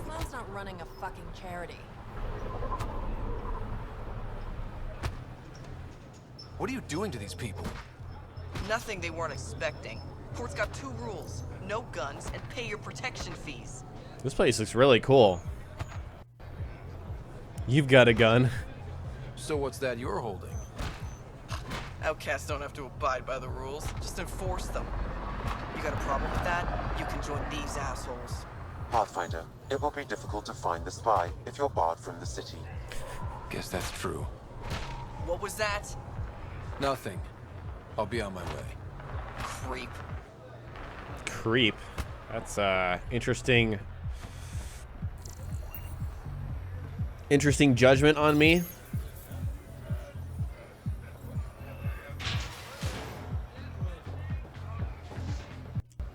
Speaker 12: Sloan's not running a fucking charity.
Speaker 4: What are you doing to these people?
Speaker 20: Nothing they weren't expecting. Port's got 2 rules. No guns and pay your protection fees.
Speaker 1: This place looks really cool. You've got a gun.
Speaker 4: So what's that you're holding?
Speaker 20: Outcasts don't have to abide by the rules. Just enforce them. You got a problem with that? You can join these assholes.
Speaker 2: Pathfinder, it will be difficult to find the spy if you're barred from the city.
Speaker 4: Guess that's true.
Speaker 20: What was that?
Speaker 4: Nothing. I'll be on my way.
Speaker 20: Creep.
Speaker 1: Creep. That's interesting. Interesting judgment on me.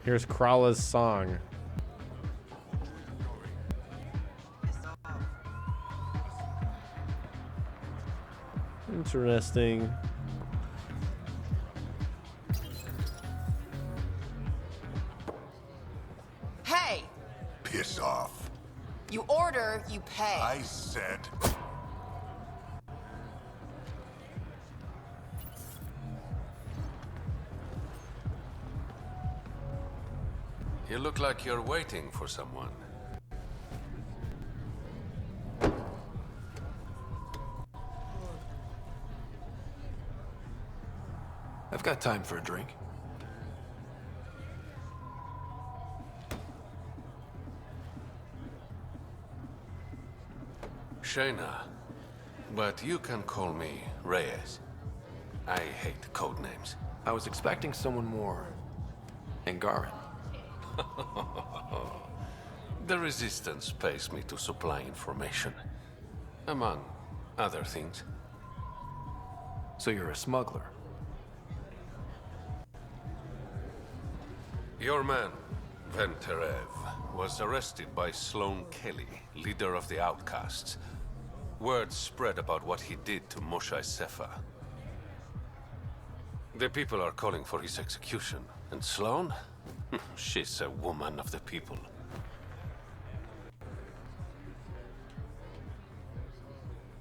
Speaker 1: Here's Krala's song. Interesting.
Speaker 20: Hey!
Speaker 5: Piss off.
Speaker 20: You order, you pay.
Speaker 5: I said...
Speaker 13: You look like you're waiting for someone.
Speaker 4: I've got time for a drink.
Speaker 13: Shayna, but you can call me Reyes. I hate code names.
Speaker 4: I was expecting someone more Angara.
Speaker 13: The Resistance pays me to supply information, among other things.
Speaker 4: So you're a smuggler?
Speaker 13: Your man, Vehn Terev, was arrested by Sloane Kelly, leader of the Outcasts. Word spread about what he did to Moshae Sefa. The people are calling for his execution. And Sloane? She's a woman of the people.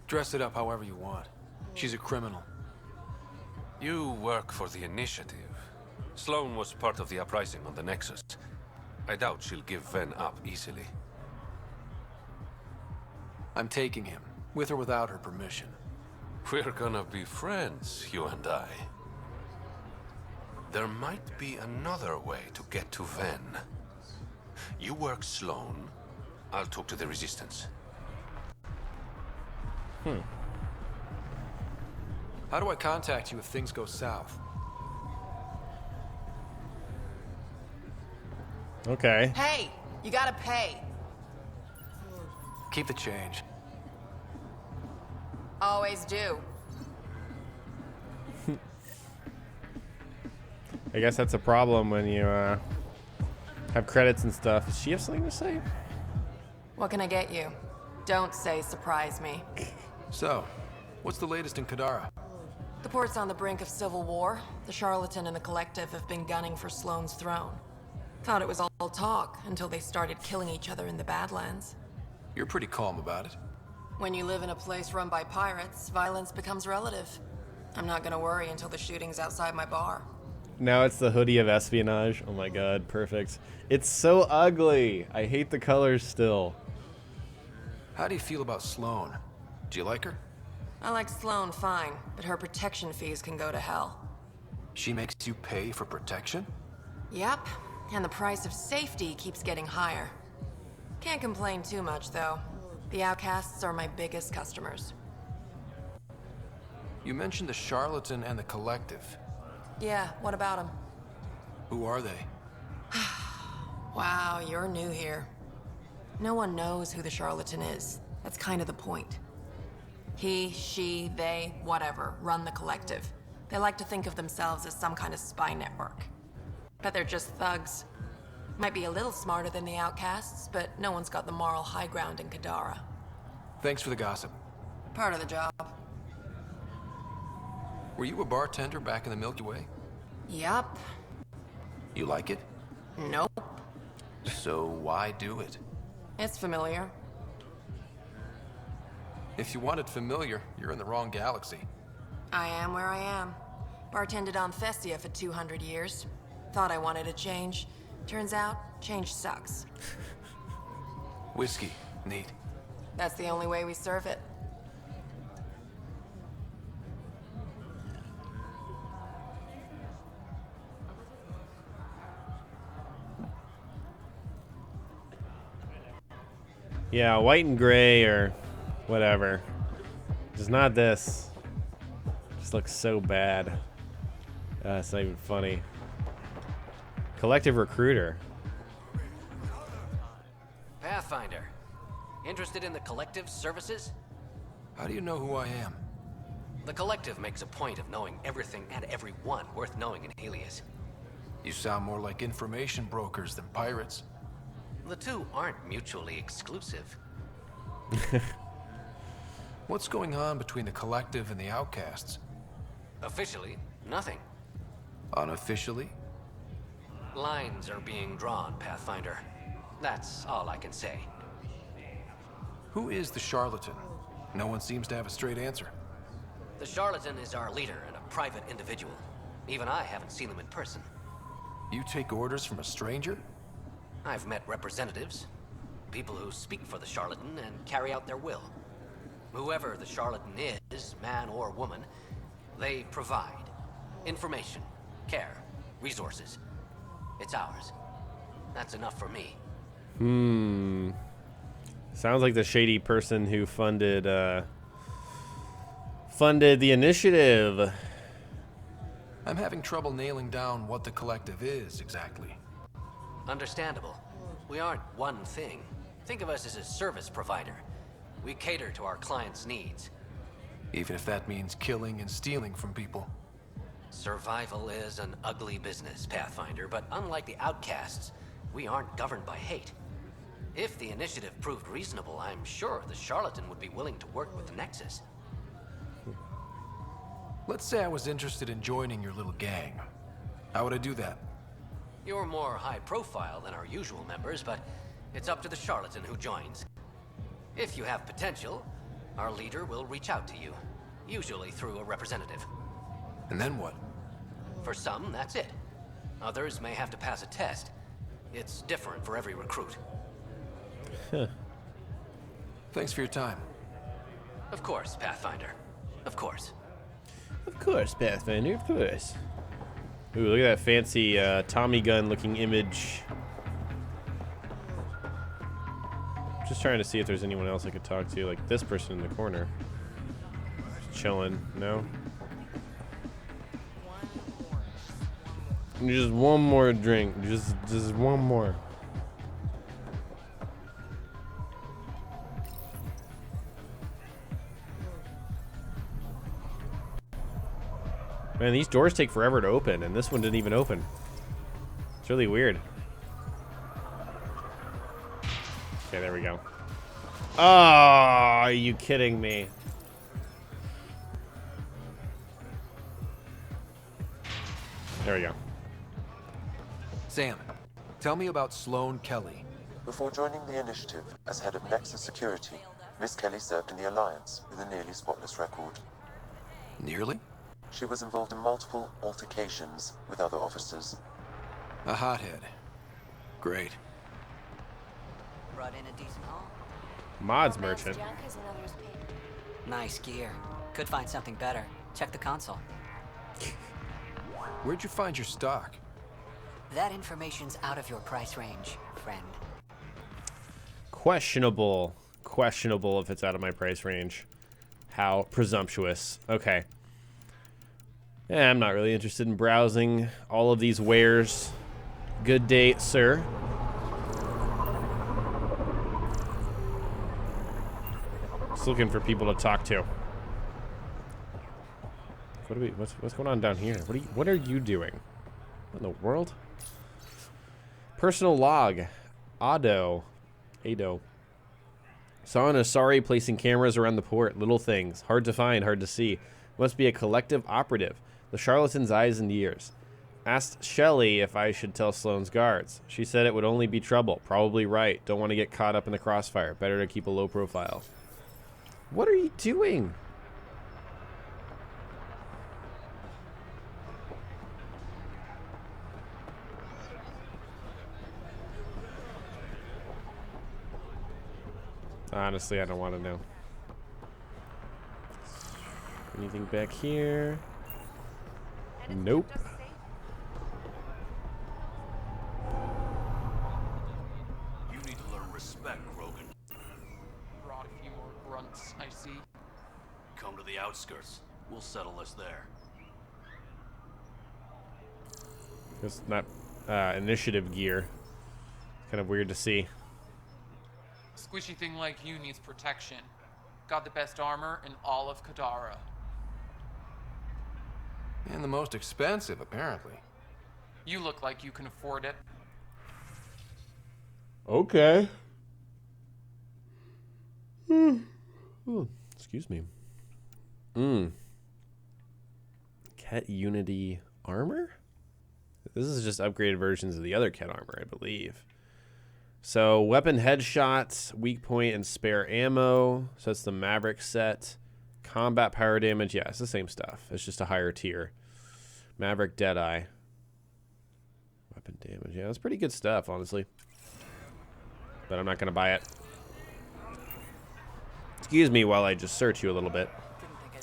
Speaker 4: Dress it up however you want. She's a criminal.
Speaker 13: You work for the Initiative. Sloane was part of the uprising on the Nexus. I doubt she'll give Vehn up easily.
Speaker 4: I'm taking him, with or without her permission.
Speaker 13: We're gonna be friends, you and I. There might be another way to get to Vehn. You work Sloane, I'll talk to the Resistance.
Speaker 4: How do I contact you if things go south?
Speaker 1: Okay.
Speaker 20: Hey, you gotta pay.
Speaker 4: Keep the change.
Speaker 20: Always do.
Speaker 1: I guess that's a problem when you have credits and stuff. Does she have something to say?
Speaker 20: What can I get you? Don't say surprise me.
Speaker 4: So, what's the latest in Kadara?
Speaker 20: The port's on the brink of civil war. The Charlatan and the Collective have been gunning for Sloane's throne. Thought it was all talk until they started killing each other in the Badlands.
Speaker 4: You're pretty calm about it.
Speaker 20: When you live in a place run by pirates, violence becomes relative. I'm not gonna worry until the shooting's outside my bar.
Speaker 1: Now it's the hoodie of espionage. Oh my god, perfect. It's so ugly. I hate the colors still.
Speaker 4: How do you feel about Sloane? Do you like her?
Speaker 20: I like Sloane fine, but her protection fees can go to hell.
Speaker 4: She makes you pay for protection?
Speaker 20: Yep, and the price of safety keeps getting higher. Can't complain too much, though. The Outcasts are my biggest customers.
Speaker 4: You mentioned the Charlatan and the Collective.
Speaker 20: Yeah, what about them?
Speaker 4: Who are they?
Speaker 20: Wow, you're new here. No one knows who the Charlatan is. That's kind of the point. He, she, they, whatever, run the Collective. They like to think of themselves as some kind of spy network. But they're just thugs. Might be a little smarter than the Outcasts, but no one's got the moral high ground in Kadara.
Speaker 4: Thanks for the gossip.
Speaker 20: Part of the job.
Speaker 4: Were you a bartender back in the Milky Way?
Speaker 20: Yup.
Speaker 4: You like it?
Speaker 20: Nope.
Speaker 4: So why do it?
Speaker 20: It's familiar.
Speaker 4: If you want it familiar, you're in the wrong galaxy.
Speaker 20: I am where I am. Bartended on Festia for 200 years. Thought I wanted a change. Turns out, change sucks.
Speaker 4: Whiskey. Neat.
Speaker 20: That's the only way we serve it.
Speaker 1: Yeah, white and gray or whatever. Just not this. Just looks so bad. It's not even funny. Collective recruiter.
Speaker 17: Pathfinder. Interested in the Collective's services?
Speaker 4: How do you know who I am?
Speaker 17: The Collective makes a point of knowing everything and everyone worth knowing in Helios.
Speaker 4: You sound more like information brokers than pirates.
Speaker 17: The two aren't mutually exclusive.
Speaker 4: What's going on between the Collective and the Outcasts?
Speaker 17: Officially, nothing.
Speaker 4: Unofficially?
Speaker 17: Lines are being drawn, Pathfinder. That's all I can say.
Speaker 4: Who is the Charlatan? No one seems to have a straight answer.
Speaker 17: The Charlatan is our leader and a private individual. Even I haven't seen him in person.
Speaker 4: You take orders from a stranger?
Speaker 17: I've met representatives. People who speak for the Charlatan and carry out their will. Whoever the Charlatan is, man or woman, they provide. Information, care, resources. It's ours. That's enough for me.
Speaker 1: Sounds like the shady person who funded the initiative.
Speaker 4: I'm having trouble nailing down what the collective is exactly.
Speaker 17: Understandable. We aren't one thing. Think of us as a service provider. We cater to our clients' needs.
Speaker 4: Even if that means killing and stealing from people.
Speaker 17: Survival is an ugly business, Pathfinder, but unlike the Outcasts, we aren't governed by hate. If the initiative proved reasonable, I'm sure the charlatan would be willing to work with the Nexus.
Speaker 4: Let's say I was interested in joining your little gang. How would I do that?
Speaker 17: You're more high profile than our usual members, but it's up to the charlatan who joins. If you have potential, our leader will reach out to you, usually through a representative.
Speaker 4: And then what?
Speaker 17: For some, that's it. Others may have to pass a test. It's different for every recruit.
Speaker 1: Huh.
Speaker 4: Thanks for your time.
Speaker 17: Of course, Pathfinder. Of course.
Speaker 1: Of course, Pathfinder, of course. Ooh, look at that fancy Tommy gun looking image. Just trying to see if there's anyone else I could talk to, like this person in the corner. Just chilling, no? Just one more drink, just one more. Man, these doors take forever to open, and this one didn't even open. It's really weird. Okay, there we go. Oh, are you kidding me? There we go.
Speaker 4: Sam, tell me about Sloane Kelly.
Speaker 2: Before joining the initiative as head of Nexus security, Miss Kelly served in the Alliance with a nearly spotless record.
Speaker 4: Nearly?
Speaker 2: She was involved in multiple altercations with other officers.
Speaker 4: A hothead. Great.
Speaker 21: Brought in a decent haul.
Speaker 1: Mods merchant.
Speaker 21: Nice gear. Could find something better. Check the console.
Speaker 4: Where'd you find your stock?
Speaker 21: That information's out of your price range, friend.
Speaker 1: Questionable. Questionable if it's out of my price range. How presumptuous. Okay. Yeah, I'm not really interested in browsing all of these wares. Good day, sir. Just looking for people to talk to. What's going on down here? What are you doing? What in the world? Personal log. Ado. Saw an Asari placing cameras around the port. Little things. Hard to find, hard to see. Must be a collective operative. The charlatan's eyes and ears. Asked Shelley if I should tell Sloane's guards. She said it would only be trouble. Probably right. Don't want to get caught up in the crossfire. Better to keep a low profile. What are you doing? Honestly, I don't want to know. Anything back here? Nope.
Speaker 3: You need to learn respect, Rogan.
Speaker 19: Brought a few more grunts, I see.
Speaker 3: Come to the outskirts. We'll settle this there.
Speaker 1: It's not initiative gear. Kind of weird to see.
Speaker 19: A squishy thing like you needs protection. Got the best armor in all of Kadara.
Speaker 4: And the most expensive, apparently.
Speaker 19: You look like you can afford it.
Speaker 1: Okay. Ooh, excuse me. Kett Unity armor? This is just upgraded versions of the other Kett armor, I believe. So, weapon headshots, weak point, and spare ammo. So, that's the Maverick set. Combat power damage, yeah, it's the same stuff. It's just a higher tier. Maverick Deadeye. Weapon damage, yeah, that's pretty good stuff, honestly. But I'm not going to buy it. Excuse me while I just search you a little bit.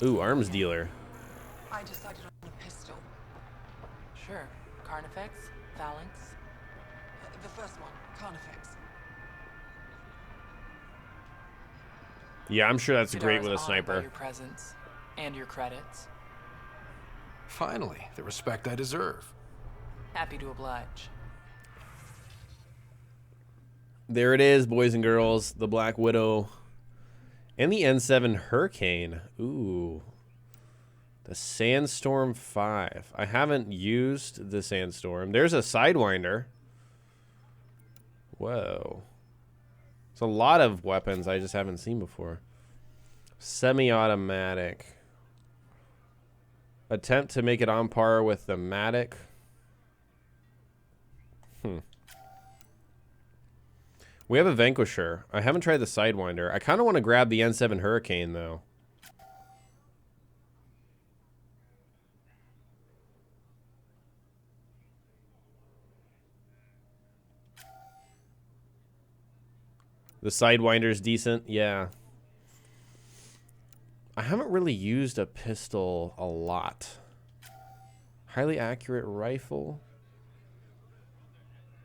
Speaker 1: Ooh, arms dealer.
Speaker 11: I decided on a pistol. Sure. Carnifex? Phalanx?
Speaker 6: The first one, Carnifex.
Speaker 1: Yeah, I'm sure that's great with a
Speaker 11: Kadara's honored by
Speaker 1: sniper.
Speaker 11: your presence and your credits.
Speaker 4: Finally, the respect I deserve.
Speaker 11: Happy to oblige.
Speaker 1: There it is, boys and girls. The Black Widow. And the N7 Hurricane. Ooh. The Sandstorm 5. I haven't used the Sandstorm. There's a Sidewinder. Whoa. It's a lot of weapons I just haven't seen before. Semi-automatic. Attempt to make it on par with the Matic. We have a Vanquisher. I haven't tried the Sidewinder. I kind of want to grab the N7 Hurricane, though. The Sidewinder's decent, yeah. I haven't really used a pistol a lot. Highly accurate rifle.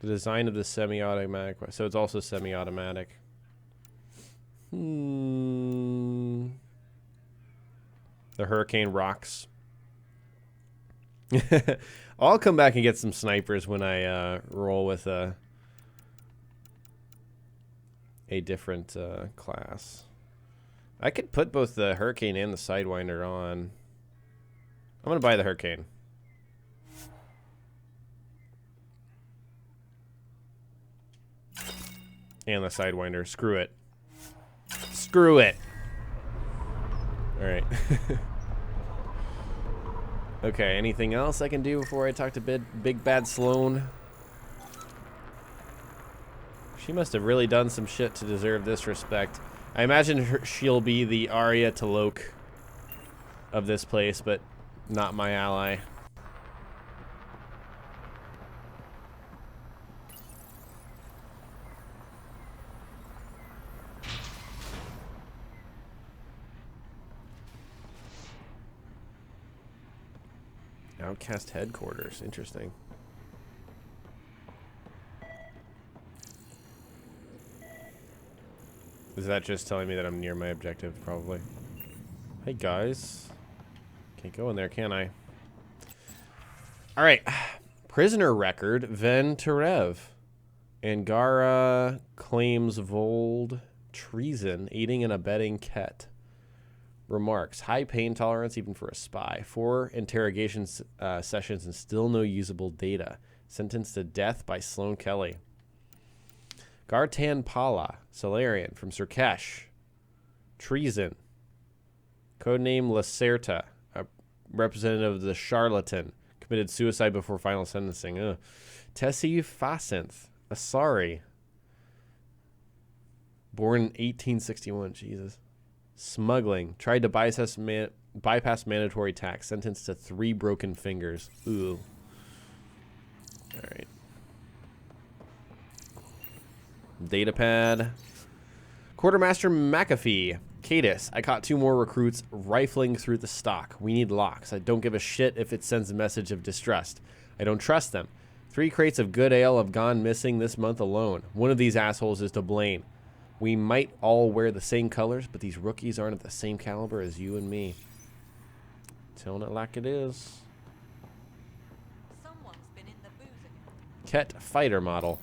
Speaker 1: The design of the semi-automatic, so it's also semi-automatic. The Hurricane rocks. I'll come back and get some snipers when I roll with a different class. I could put both the Hurricane and the Sidewinder on. I'm gonna buy the Hurricane. And the Sidewinder. Screw it. Screw it. Alright. Okay, anything else I can do before I talk to Big Bad Sloan? She must have really done some shit to deserve this respect. I imagine she'll be the Arya T'Loak of this place, but not my ally. Outcast headquarters. Interesting. Is that just telling me that I'm near my objective? Probably. Hey, guys. Can't go in there, can I? Alright. Prisoner record. Vehn Terev. Angara claims Voeld treason, aiding and abetting kett. Remarks. High pain tolerance even for a spy. 4 interrogation sessions and still no usable data. Sentenced to death by Sloan Kelly. Gartan Pala, Solarian from Sirkesh. Treason. Codename Lacerta, a representative of the Charlatan. Committed suicide before final sentencing. Tessie Facinth, Asari. Born in 1861, Jesus. Smuggling. Tried to bypass mandatory tax. Sentenced to 3 broken fingers. Ooh. Alright. Datapad. Quartermaster McAfee. Cadis. I caught 2 more recruits rifling through the stock. We need locks. I don't give a shit if it sends a message of distrust. I don't trust them. 3 crates of good ale have gone missing this month alone. One of these assholes is to blame. We might all wear the same colors, but these rookies aren't of the same caliber as you and me. Telling it like it is.
Speaker 21: Someone's been in the booze again.
Speaker 1: Kett fighter model.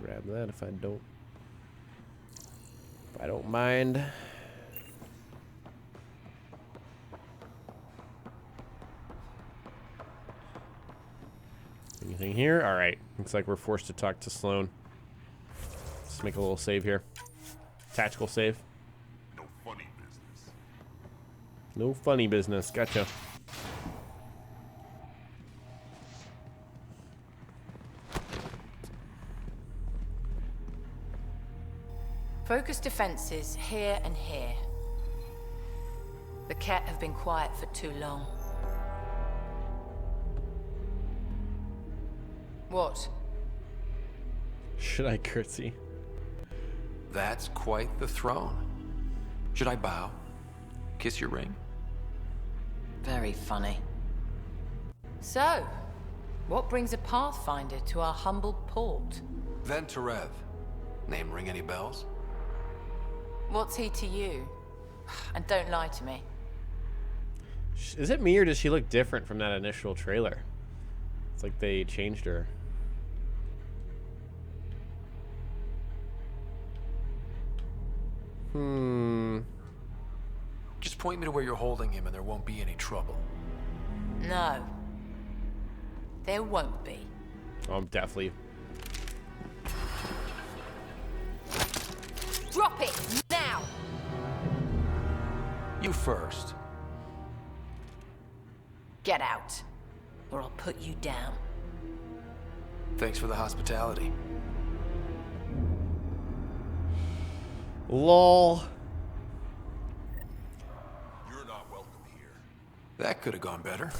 Speaker 1: Grab that if I don't mind. Anything here? All right. Looks like we're forced to talk to Sloan. Let's make a little save here. Tactical save.
Speaker 5: No funny business.
Speaker 1: No funny business. Gotcha.
Speaker 11: Focus defenses here and here. The kett have been quiet for too long. What?
Speaker 1: Should I curtsy?
Speaker 4: That's quite the throne. Should I bow? Kiss your ring?
Speaker 11: Very funny. So, what brings a Pathfinder to our humble port?
Speaker 4: Vehn Terev. Name ring any bells?
Speaker 11: What's he to you? And don't lie to me.
Speaker 1: Is it me or does she look different from that initial trailer? It's like they changed her.
Speaker 4: Just point me to where you're holding him and there won't be any trouble.
Speaker 11: No. There won't be.
Speaker 1: Oh, I'm definitely...
Speaker 11: Drop it, now!
Speaker 4: You first.
Speaker 11: Get out, or I'll put you down.
Speaker 4: Thanks for the hospitality.
Speaker 1: LOL.
Speaker 5: You're not welcome here.
Speaker 4: That could have gone better.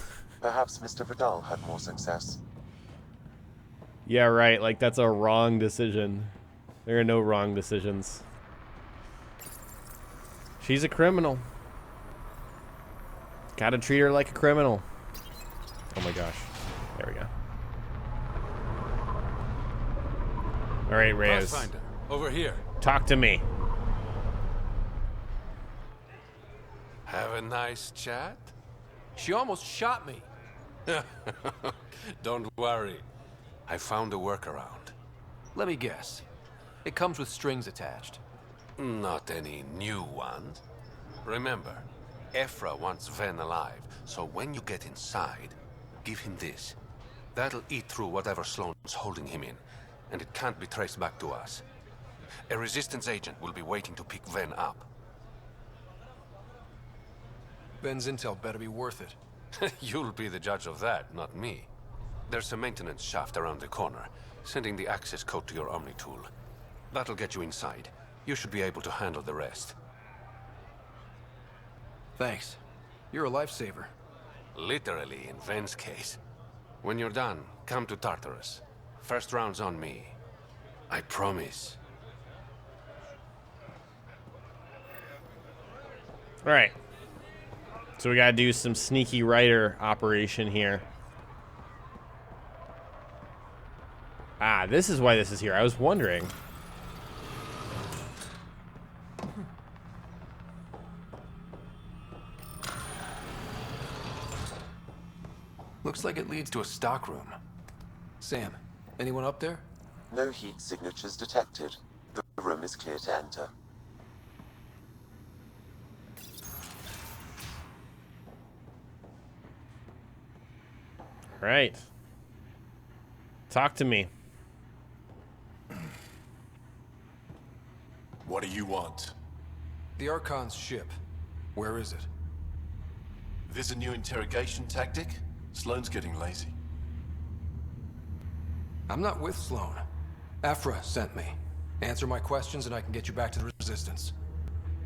Speaker 2: Perhaps Mr. Vidal had more success.
Speaker 1: Yeah, right. Like, that's a wrong decision. There are no wrong decisions. She's a criminal. Gotta treat her like a criminal. Oh my gosh. There we go. Alright, Reyes.
Speaker 13: Pathfinder, over here.
Speaker 1: Talk to me.
Speaker 13: Have a nice chat?
Speaker 4: She almost shot me.
Speaker 13: Don't worry. I found a workaround.
Speaker 4: Let me guess. It comes with strings attached.
Speaker 13: Not any new ones. Remember, Ephra wants Vehn alive, so when you get inside, give him this. That'll eat through whatever Sloane's holding him in, and it can't be traced back to us. A resistance agent will be waiting to pick Vehn up.
Speaker 4: Vehn's intel better be worth it.
Speaker 13: You'll be the judge of that, not me. There's a maintenance shaft around the corner, sending the access code to your Omni tool. That'll get you inside. You should be able to handle the rest.
Speaker 4: Thanks. You're a lifesaver.
Speaker 13: Literally, in Vehn's case. When you're done, come to Tartarus. First round's on me. I promise.
Speaker 1: Alright. So we gotta do some sneaky Ryder operation here. Ah, this is why this is here. I was wondering.
Speaker 4: Looks like it leads to a stockroom. Sam, anyone up there?
Speaker 2: No heat signatures detected. The room is clear to enter.
Speaker 1: Right. Talk to me.
Speaker 5: What do you want?
Speaker 4: The Archon's ship. Where is it?
Speaker 5: This a new interrogation tactic? Sloane's getting lazy.
Speaker 4: I'm not with Sloane. Ephra sent me. Answer my questions and I can get you back to the Resistance.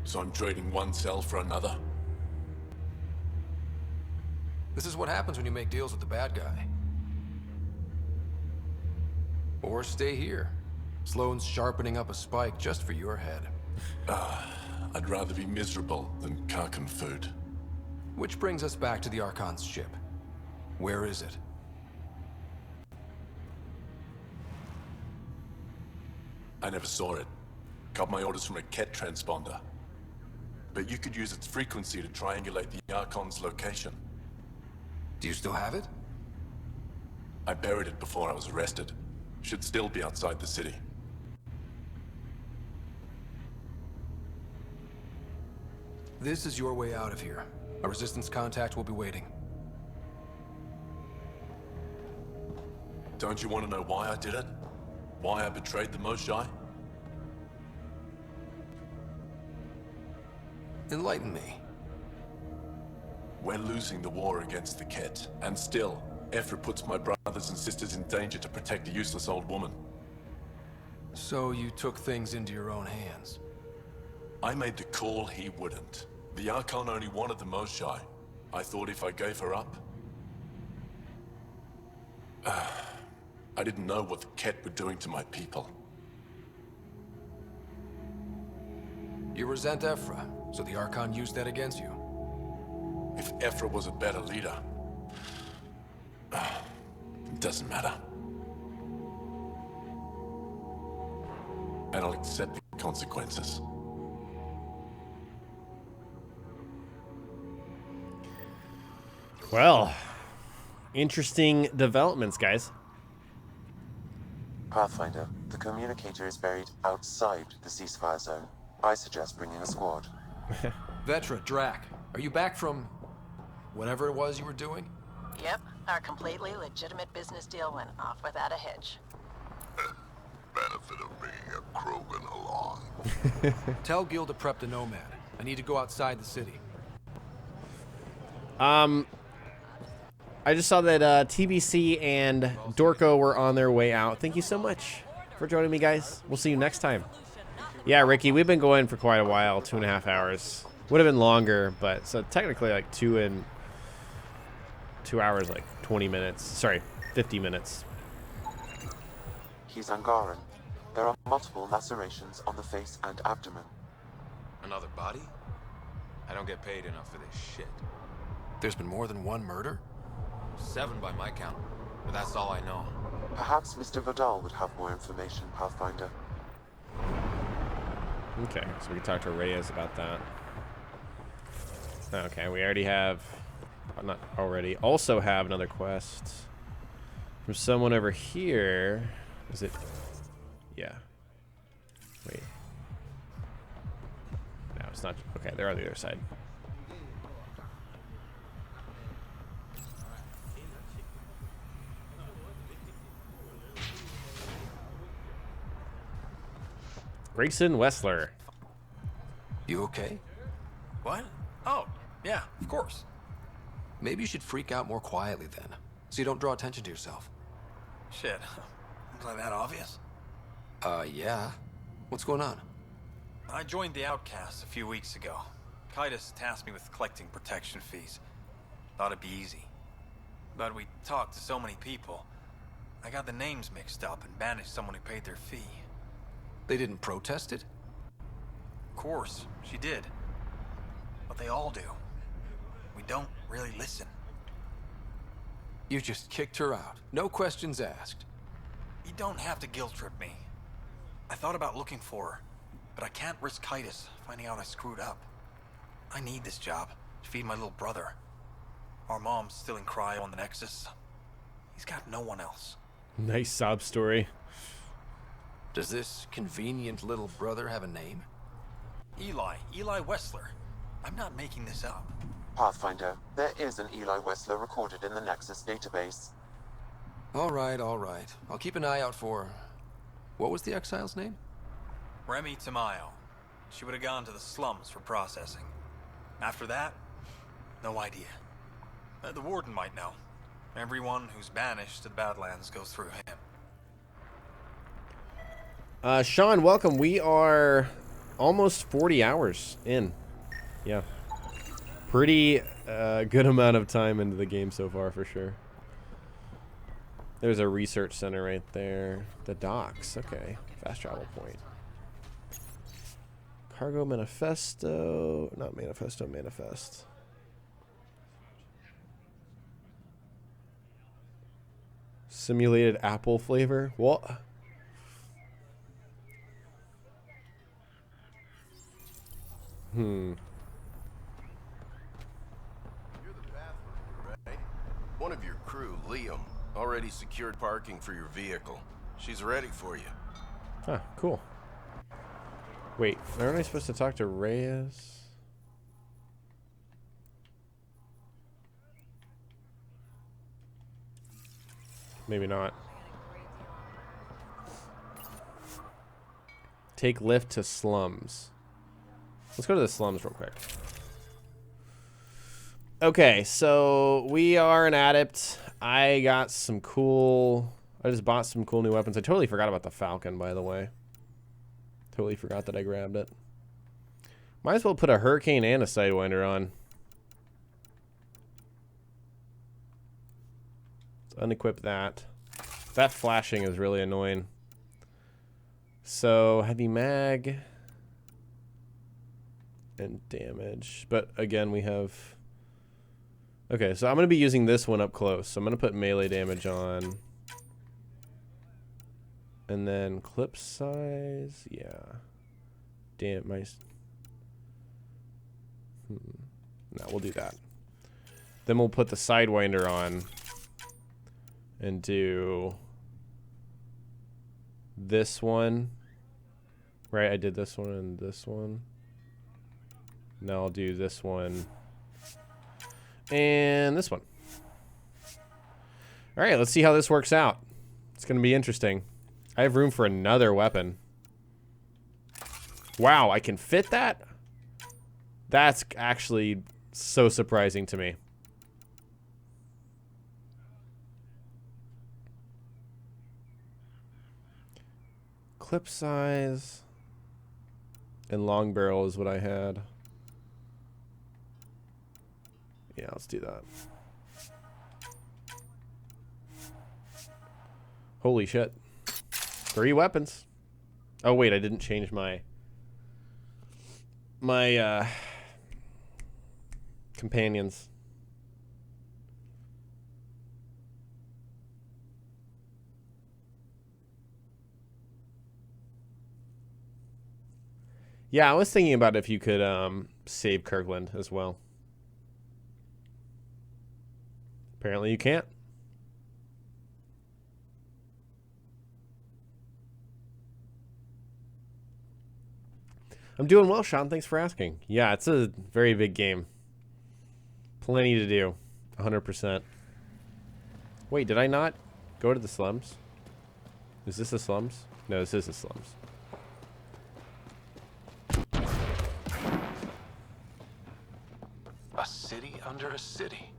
Speaker 5: So I'm trading one cell for another?
Speaker 4: This is what happens when you make deals with the bad guy. Or stay here. Sloane's sharpening up a spike just for your head.
Speaker 5: I'd rather be miserable than Karkan food.
Speaker 4: Which brings us back to the Archon's ship. Where is it?
Speaker 5: I never saw it. Got my orders from a kett transponder. But you could use its frequency to triangulate the Archon's location.
Speaker 4: Do you still have it?
Speaker 5: I buried it before I was arrested. Should still be outside the city.
Speaker 4: This is your way out of here. A Resistance contact will be waiting.
Speaker 5: Don't you want to know why I did it? Why I betrayed the Moshae?
Speaker 4: Enlighten me.
Speaker 5: We're losing the war against the kett, and still, Ephra puts my brothers and sisters in danger to protect a useless old woman.
Speaker 4: So you took things into your own hands?
Speaker 5: I made the call he wouldn't. The Archon only wanted the Moshae. I thought if I gave her up... I didn't know what the kett were doing to my people.
Speaker 4: You resent Ephra, so the Archon used that against you.
Speaker 5: If Ephra was a better leader...
Speaker 15: doesn't matter.
Speaker 5: And I'll accept the consequences.
Speaker 1: Well, interesting developments, guys.
Speaker 2: Pathfinder, the communicator is buried outside the ceasefire zone. I suggest bringing a squad.
Speaker 4: Vetra, Drac, are you back from whatever it was you were doing?
Speaker 7: Yep, our completely legitimate business deal went off without a hitch.
Speaker 5: Benefit of bringing a Krogan along.
Speaker 4: Tell Gil to prep the Nomad. I need to go outside the city.
Speaker 1: I just saw that TBC and Dorko were on their way out. Thank you so much for joining me, guys. We'll see you next time. Yeah, Ricky, we've been going for quite a while, 2.5 hours. Would have been longer, but so technically like 2 hours, like 20 minutes. Sorry, 50 minutes.
Speaker 2: He's Angaran. There are multiple lacerations on the face and abdomen.
Speaker 14: Another body? I don't get paid enough for this shit.
Speaker 4: There's been more than one murder?
Speaker 14: 7 by my count, but that's all I know.
Speaker 2: Perhaps Mr. Vidal would have more information, Pathfinder.
Speaker 1: Okay, so we can talk to Reyes about that. Okay, we already have, not already, also have another quest from someone over here. Is it? Yeah. Wait. No, it's not. Okay, they're on the other side. Grayson Wessler.
Speaker 4: You okay?
Speaker 15: What? Oh, yeah, of course.
Speaker 4: Maybe you should freak out more quietly then, so you don't draw attention to yourself.
Speaker 15: Shit. Was I that obvious?
Speaker 4: Yeah. What's going on?
Speaker 15: I joined the Outcasts a few weeks ago. Kitus tasked me with collecting protection fees. Thought it'd be easy. But we talked to so many people. I got the names mixed up and banished someone who paid their fee.
Speaker 4: They didn't protest it?
Speaker 15: Of course, she did. But they all do. We don't really listen.
Speaker 4: You just kicked her out. No questions asked.
Speaker 15: You don't have to guilt trip me. I thought about looking for her, but I can't risk Kitus finding out I screwed up. I need this job to feed my little brother. Our mom's still in cryo on the Nexus. He's got no one else.
Speaker 1: Nice sob story.
Speaker 4: Does this convenient little brother have a name?
Speaker 15: Eli Wessler. I'm not making this up.
Speaker 2: Pathfinder, there is an Eli Wessler recorded in the Nexus database.
Speaker 4: All right. I'll keep an eye out for... What was the exile's name?
Speaker 15: Remy Tamayo. She would have gone to the slums for processing. After that, no idea. The warden might know. Everyone who's banished to the Badlands goes through him.
Speaker 1: Sean, welcome. We are almost 40 hours in. Yeah. Pretty good amount of time into the game so far, for sure. There's a research center right there. The docks. Okay. Fast travel point. Cargo manifesto. Not manifesto, manifest. Simulated apple flavor. What?
Speaker 8: You're the Pathfinder, right? One of your crew, Liam, already secured parking for your vehicle. She's ready for you.
Speaker 1: Ah, cool. Wait, aren't I supposed to talk to Reyes? Maybe not. Take lift to slums. Let's go to the slums real quick. Okay, so we are an adept. I got some cool... I just bought some cool new weapons. I totally forgot about the Falcon, by the way. Totally forgot that I grabbed it. Might as well put a Hurricane and a Sidewinder on. Let's unequip that. That flashing is really annoying. So, heavy mag... and damage. But again, we have... Okay, so I'm going to be using this one up close. So I'm going to put melee damage on. And then clip size, yeah. Damn, no, we'll do that. Then we'll put the Sidewinder on and do this one. Right, I did this one and this one. Now I'll do this one and this one. All right, let's see how this works out. It's going to be interesting. I have room for another weapon. Wow, I can fit that? That's actually so surprising to me. Clip size and long barrel is what I had. Yeah, let's do that. Holy shit. 3 weapons. Oh wait, I didn't change my companions. Yeah, I was thinking about if you could save Kirkland as well. Apparently you can't. I'm doing well, Sean. Thanks for asking. Yeah, it's a very big game. Plenty to do. 100%. Wait, did I not go to the slums? Is this the slums? No, this is the slums.
Speaker 4: A city under a city.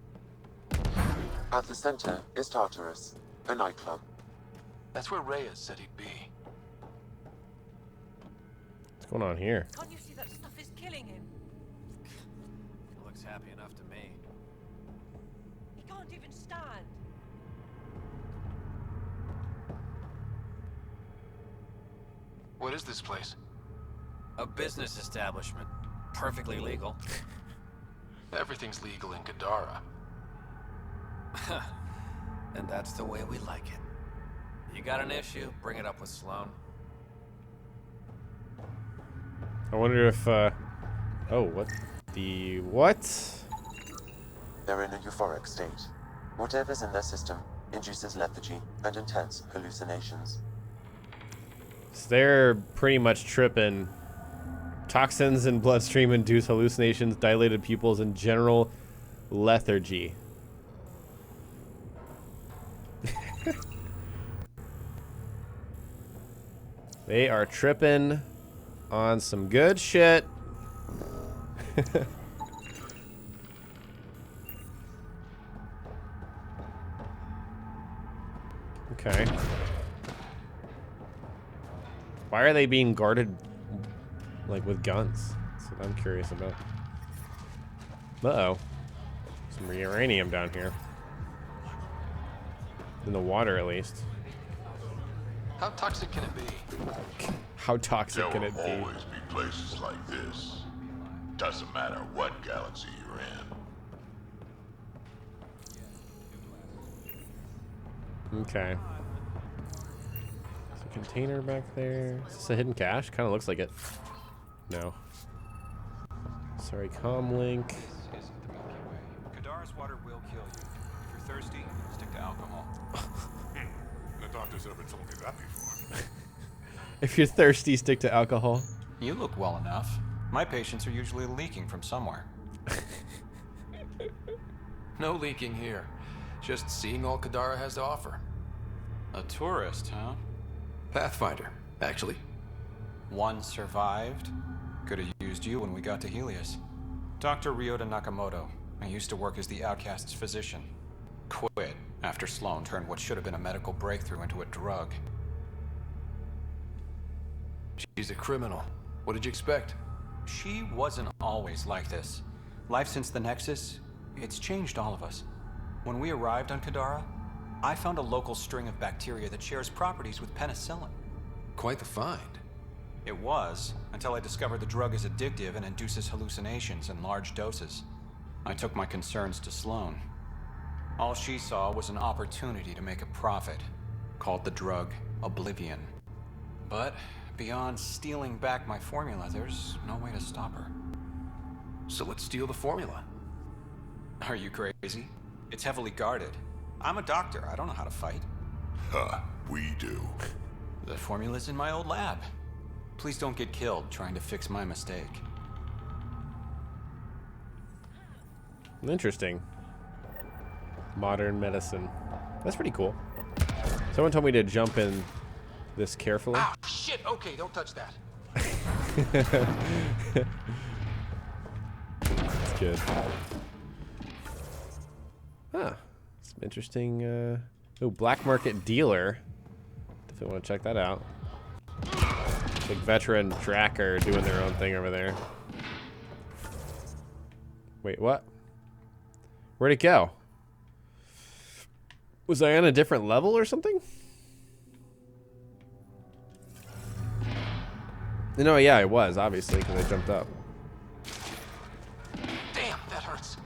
Speaker 2: At the center is Tartarus, a nightclub.
Speaker 4: That's where Reyes said he'd be.
Speaker 1: What's going on here?
Speaker 6: Can't you see that stuff is killing him?
Speaker 14: Looks happy enough to me.
Speaker 6: He can't even stand.
Speaker 4: What is this place?
Speaker 14: A business establishment. Perfectly legal.
Speaker 4: Everything's legal in Kadara.
Speaker 14: And that's the way we like it. You got an issue, bring it up with Sloan.
Speaker 1: I wonder if, oh, what? What?
Speaker 2: They're in a euphoric state. Whatever's in their system induces lethargy and intense hallucinations.
Speaker 1: So they're pretty much tripping. Toxins in bloodstream induce hallucinations, dilated pupils, and general lethargy. They are tripping on some good shit. Okay. Why are they being guarded, like, with guns? That's what I'm curious about. Uh-oh. Some uranium down here. In the water, at least.
Speaker 4: How toxic can it be?
Speaker 1: How toxic can it be?
Speaker 5: There will always be places like this. Doesn't matter what galaxy you're in.
Speaker 1: Okay. There's a container back there. Is this a hidden cache? Kind of looks like it. No. Sorry, comlink.
Speaker 10: Kadara's water will kill you. If you're thirsty, stick to alcohol.
Speaker 5: The doctor's ever told me that before.
Speaker 1: If you're thirsty, stick to alcohol.
Speaker 10: You look well enough. My patients are usually leaking from somewhere.
Speaker 4: No leaking here. Just seeing all Kadara has to offer.
Speaker 10: A tourist, huh?
Speaker 4: Pathfinder, actually.
Speaker 10: One survived. Could have used you when we got to Helios. Dr. Ryota Nakamoto. I used to work as the Outcast's physician. Quit after Sloan turned what should have been a medical breakthrough into a drug.
Speaker 4: She's a criminal. What did you expect?
Speaker 10: She wasn't always like this. Life since the Nexus, it's changed all of us. When we arrived on Kadara, I found a local string of bacteria that shares properties with penicillin.
Speaker 4: Quite the find.
Speaker 10: It was, until I discovered the drug is addictive and induces hallucinations in large doses. I took my concerns to Sloan. All she saw was an opportunity to make a profit, called the drug Oblivion. But beyond stealing back my formula, there's no way to stop her.
Speaker 4: So let's steal the formula.
Speaker 10: Are you crazy? It's heavily guarded. I'm a doctor. I don't know how to fight.
Speaker 5: Huh, we do.
Speaker 10: The formula's in my old lab. Please don't get killed trying to fix my mistake.
Speaker 1: Interesting. Modern medicine. That's pretty cool. Someone told me to jump in this carefully.
Speaker 4: Ah, shit! Okay, don't touch that.
Speaker 1: That's good. Huh. Some interesting, oh, black market dealer. Definitely want to check that out. Big veteran tracker doing their own thing over there. Wait, what? Where'd it go? Was I on a different level or something? No, yeah, I was, obviously, because I jumped up.
Speaker 4: Damn, that hurts.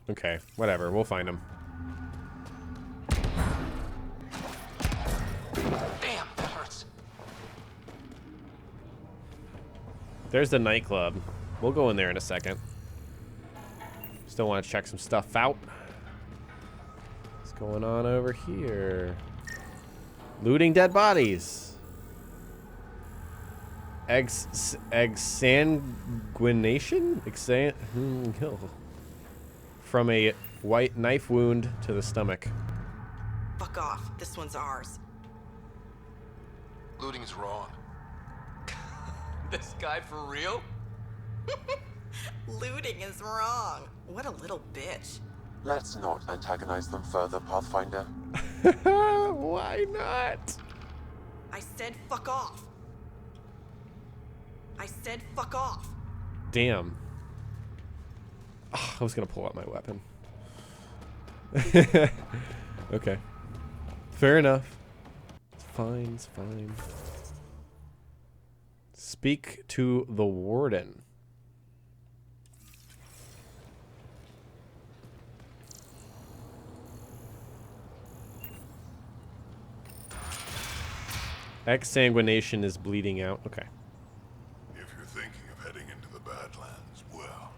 Speaker 1: Okay, whatever, we'll find him.
Speaker 4: Damn, that hurts.
Speaker 1: There's the nightclub. We'll go in there in a second. Still want to check some stuff out. What's going on over here? Looting dead bodies. Exsanguination? From a white knife wound to the stomach.
Speaker 11: Fuck off. This one's ours.
Speaker 4: Looting's wrong.
Speaker 11: This guy for real? Looting is wrong. What a little bitch.
Speaker 2: Let's not antagonize them further, Pathfinder.
Speaker 1: Why not?
Speaker 11: I said fuck off. I said fuck off.
Speaker 1: Damn. Oh, I was gonna pull out my weapon. Okay. Fair enough. It's fine, it's fine. Speak to the warden. Exsanguination is bleeding out. Okay.
Speaker 5: If you're thinking of heading into the Badlands, well,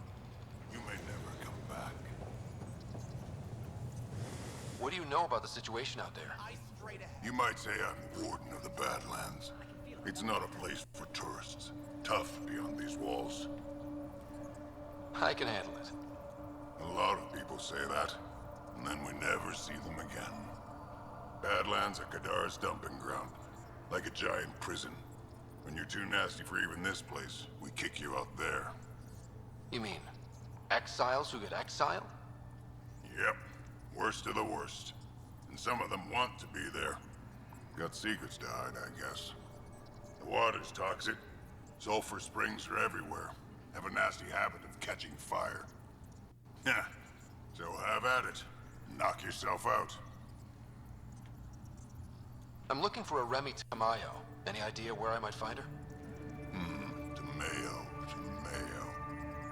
Speaker 5: you may never come back.
Speaker 4: What do you know about the situation out there?
Speaker 5: You might say I'm warden of the Badlands. It's not a place for tourists. Tough beyond these walls.
Speaker 4: I can handle it.
Speaker 5: A lot of people say that, and then we never see them again. Badlands are Kadara's dumping ground, like a giant prison. When you're too nasty for even this place, we kick you out there.
Speaker 4: You mean exiles who get exiled?
Speaker 5: Yep, worst of the worst. And some of them want to be there. Got secrets to hide, I guess. The water's toxic. Sulfur springs are everywhere. Have a nasty habit of catching fire. Yeah, so have at it. Knock yourself out.
Speaker 4: I'm looking for a Remy Tamayo. Any idea where I might find her?
Speaker 5: Tamayo.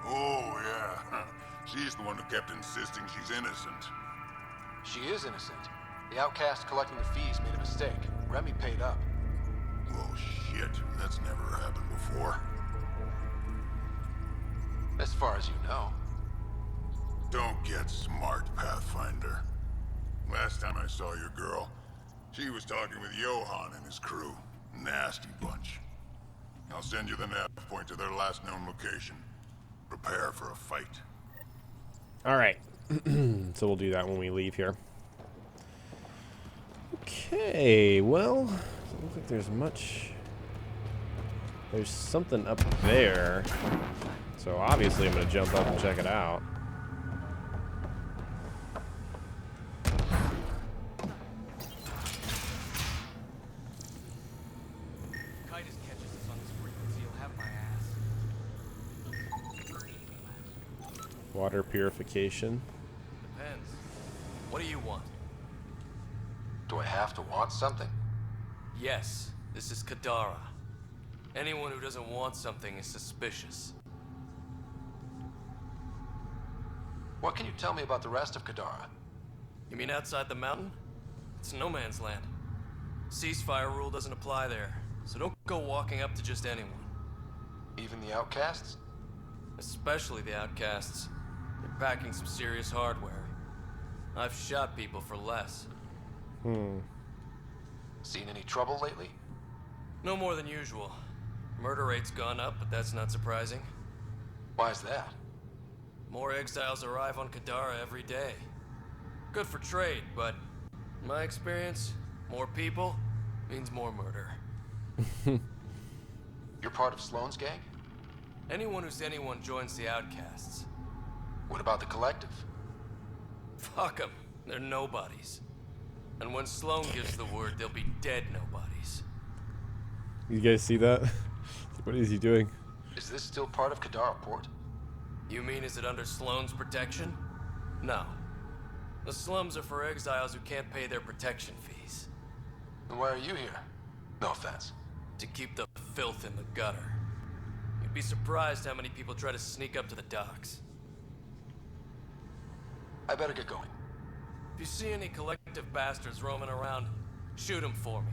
Speaker 5: Oh, yeah. She's the one who kept insisting she's innocent.
Speaker 4: She is innocent. The outcast collecting the fees made a mistake. Remy paid up.
Speaker 5: Oh, shit. That's never happened before.
Speaker 4: As far as you know.
Speaker 5: Don't get smart, Pathfinder. Last time I saw your girl, she was talking with Johan and his crew. Nasty bunch. I'll send you the nav point to their last known location. Prepare for a fight.
Speaker 1: All right. So we'll do that when we leave here. Okay, well, doesn't look like there's much. There's something up there. So obviously I'm going to jump up and check it out. Water purification.
Speaker 14: Depends. What do you want?
Speaker 4: Do I have to want something?
Speaker 14: Yes, this is Kadara. Anyone who doesn't want something is suspicious.
Speaker 4: What can you tell me about the rest of Kadara?
Speaker 14: You mean outside the mountain? It's no man's land. Ceasefire rule doesn't apply there, so don't go walking up to just anyone.
Speaker 4: Even the outcasts?
Speaker 14: Especially the outcasts. They're packing some serious hardware. I've shot people for less.
Speaker 4: Seen any trouble lately?
Speaker 14: No more than usual. Murder rate's gone up, but that's not surprising.
Speaker 4: Why's that?
Speaker 14: More exiles arrive on Kadara every day. Good for trade, but in my experience, more people means more murder.
Speaker 4: You're part of Sloane's gang?
Speaker 14: Anyone who's anyone joins the outcasts.
Speaker 4: What about the collective?
Speaker 14: Fuck them. They're nobodies. And when Sloane gives the word, they'll be dead nobodies.
Speaker 1: You guys see that? What is he doing?
Speaker 4: Is this still part of Kadara Port?
Speaker 14: You mean is it under Sloane's protection? No. The slums are for exiles who can't pay their protection fees.
Speaker 4: Then why are you here? No offense.
Speaker 14: To keep the filth in the gutter. You'd be surprised how many people try to sneak up to the docks.
Speaker 4: I better get going.
Speaker 14: If you see any collective bastards roaming around, shoot them for me.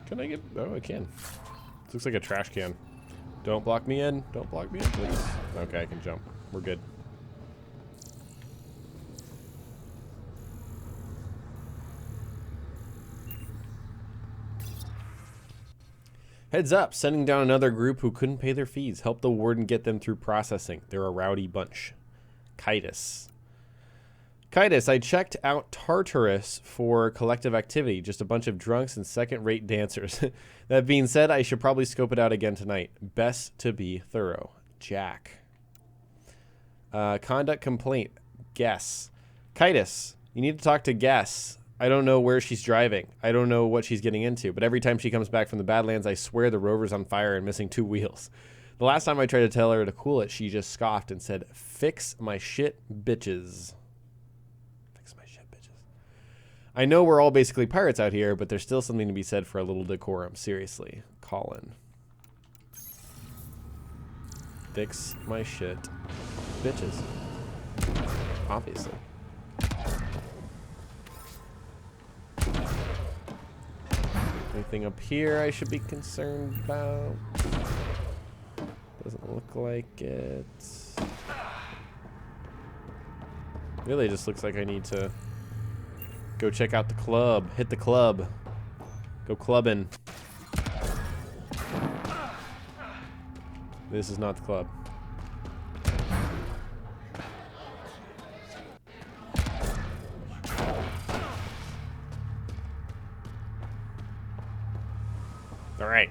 Speaker 1: Can I get... Oh, I can. This looks like a trash can. Don't block me in. Don't block me in, please. Okay, I can jump. We're good. Heads up, sending down another group who couldn't pay their fees. Help the warden get them through processing. They're a rowdy bunch. Kitus. Kitus, I checked out Tartarus for collective activity. Just a bunch of drunks and second-rate dancers. That being said, I should probably scope it out again tonight. Best to be thorough. Jack. Conduct complaint. Guess. Kitus, you need to talk to Guess. I don't know where she's driving. I don't know what she's getting into, but every time she comes back from the Badlands, I swear the rover's on fire and missing 2 wheels. The last time I tried to tell her to cool it, she just scoffed and said, "Fix my shit, bitches." Fix my shit, bitches. I know we're all basically pirates out here, but there's still something to be said for a little decorum. Seriously. Colin. Fix my shit, bitches. Obviously. Anything up here I should be concerned about? Doesn't look like it. Really just looks like I need to go check out the club. Hit the club. Go clubbing. This is not the club. All right.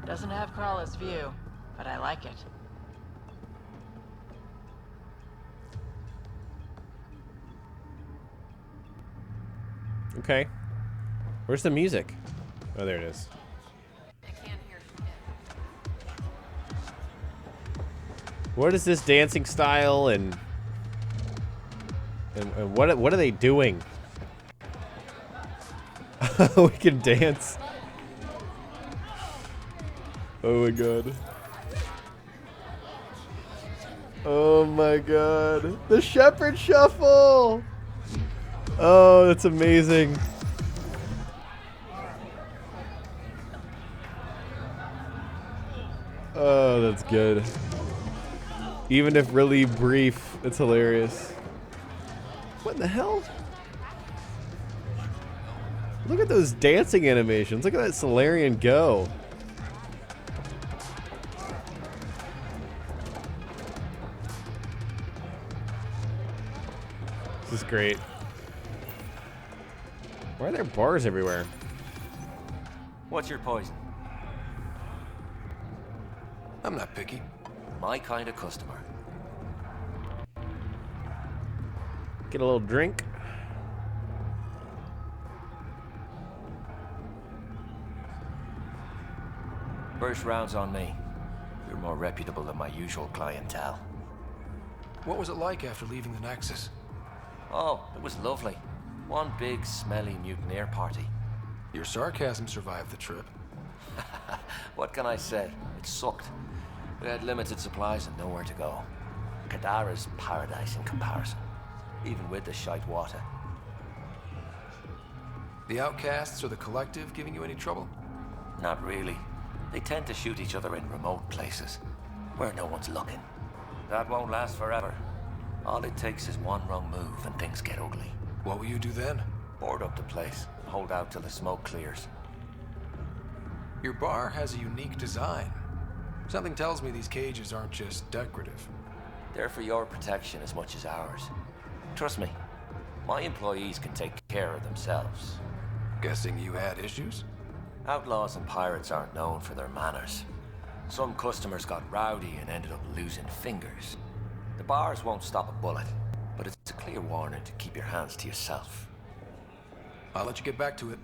Speaker 7: Doesn't have Crawler's view, but I like it.
Speaker 1: Okay. Where's the music? Oh, there it is.
Speaker 12: I can't hear
Speaker 1: What is this dancing style and what are they doing? We can dance. Oh my god. Oh my god. The Shepherd Shuffle! Oh, that's amazing. Oh, that's good. Even if really brief, it's hilarious. What the hell? Look at those dancing animations. Look at that Solarian go. This is great. Why are there bars everywhere?
Speaker 16: What's your poison?
Speaker 4: I'm not picky.
Speaker 16: My kind of customer.
Speaker 1: Get a little drink.
Speaker 16: First round's on me. You're more reputable than my usual clientele.
Speaker 4: What was it like after leaving the Nexus?
Speaker 16: Oh, it was lovely. One big, smelly mutineer party.
Speaker 4: Your sarcasm survived the trip.
Speaker 16: What can I say? It sucked. It had limited supplies and nowhere to go. Kadara's paradise in comparison, even with the shite water.
Speaker 4: The Outcasts or the Collective giving you any trouble?
Speaker 16: Not really. They tend to shoot each other in remote places, where no one's looking. That won't last forever. All it takes is one wrong move and things get ugly.
Speaker 4: What will you do then?
Speaker 16: Board up the place, hold out till the smoke clears.
Speaker 4: Your bar has a unique design. Something tells me these cages aren't just decorative.
Speaker 16: They're for your protection as much as ours. Trust me, my employees can take care of themselves.
Speaker 4: Guessing you had issues?
Speaker 16: Outlaws and pirates aren't known for their manners. Some customers got rowdy and ended up losing fingers. The bars won't stop a bullet, but it's a clear warning to keep your hands to yourself.
Speaker 4: I'll let you get back to it.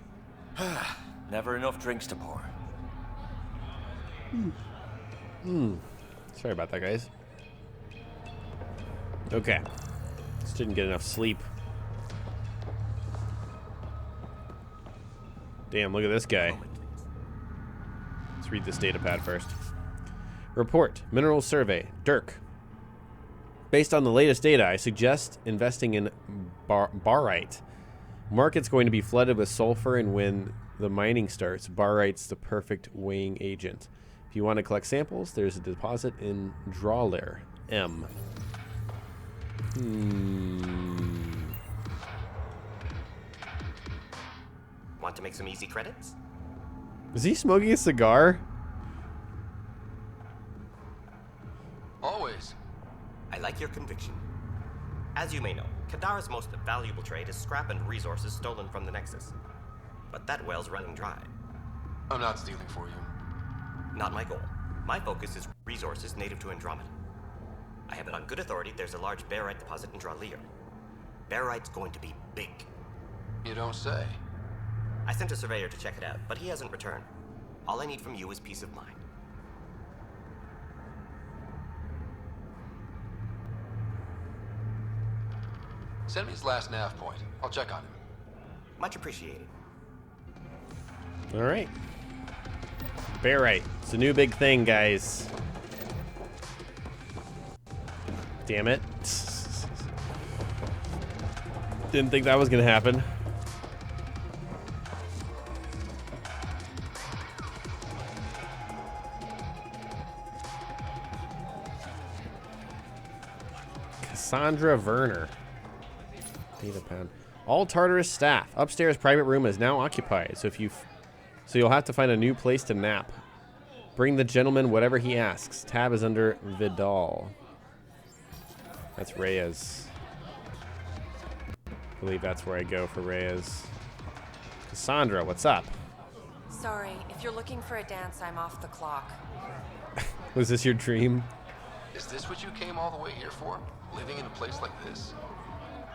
Speaker 16: Never enough drinks to pour.
Speaker 1: Sorry about that, guys. Okay. Just didn't get enough sleep. Damn, look at this guy. Let's read this data pad first. Report. Mineral survey. Dirk. Based on the latest data, I suggest investing in barite. Market's going to be flooded with sulfur, and when the mining starts, barite's the perfect weighing agent. If you want to collect samples, there's a deposit in Drawler. M.
Speaker 18: Want to make some easy credits?
Speaker 1: Is he smoking a cigar?
Speaker 4: Always.
Speaker 18: I like your conviction. As you may know, Kadara's most valuable trade is scrap and resources stolen from the Nexus. But that well's running dry.
Speaker 4: I'm not stealing for you.
Speaker 18: Not my goal. My focus is resources native to Andromeda. I have it on good authority there's a large barite deposit in Drawler. Barite's going to be big.
Speaker 4: You don't say.
Speaker 18: I sent a surveyor to check it out, but he hasn't returned. All I need from you is peace of mind.
Speaker 4: Send me his last nav point. I'll check on him.
Speaker 18: Much appreciated.
Speaker 1: All right. Barite. It's a new big thing, guys. Damn it. Didn't think that was going to happen. Cassandra Werner. Data pad. All Tartarus staff. Upstairs private room is now occupied, so you'll have to find a new place to nap. Bring the gentleman whatever he asks. Tab is under Vidal. That's Reyes. I believe that's where I go for Reyes. Cassandra, what's up?
Speaker 20: Sorry, if you're looking for a dance, I'm off the clock.
Speaker 1: Was this your dream?
Speaker 4: Is this what you came all the way here for? Living in a place like this?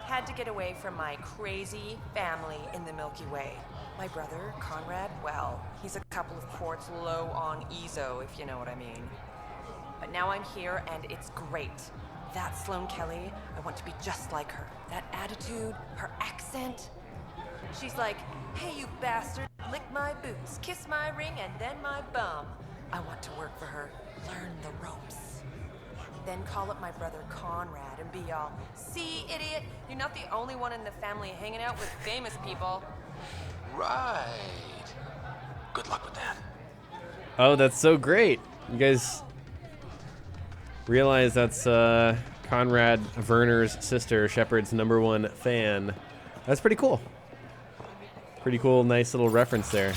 Speaker 20: Had to get away from my crazy family in the Milky Way. My brother, Conrad, well, he's a couple of quarts low on EZO, if you know what I mean. But now I'm here, and it's great. That Sloane Kelly, I want to be just like her. That attitude, her accent. She's like, hey, you bastard, lick my boots, kiss my ring, and then my bum. I want to work for her, learn the ropes. Then call up my brother Conrad and be all, see, idiot, you're not the only one in the family hanging out with famous people.
Speaker 4: Right. Good luck with that.
Speaker 1: Oh, that's so great. You guys realize that's Conrad Werner's sister, Shepard's #1 fan. That's pretty cool. Pretty cool, nice little reference there.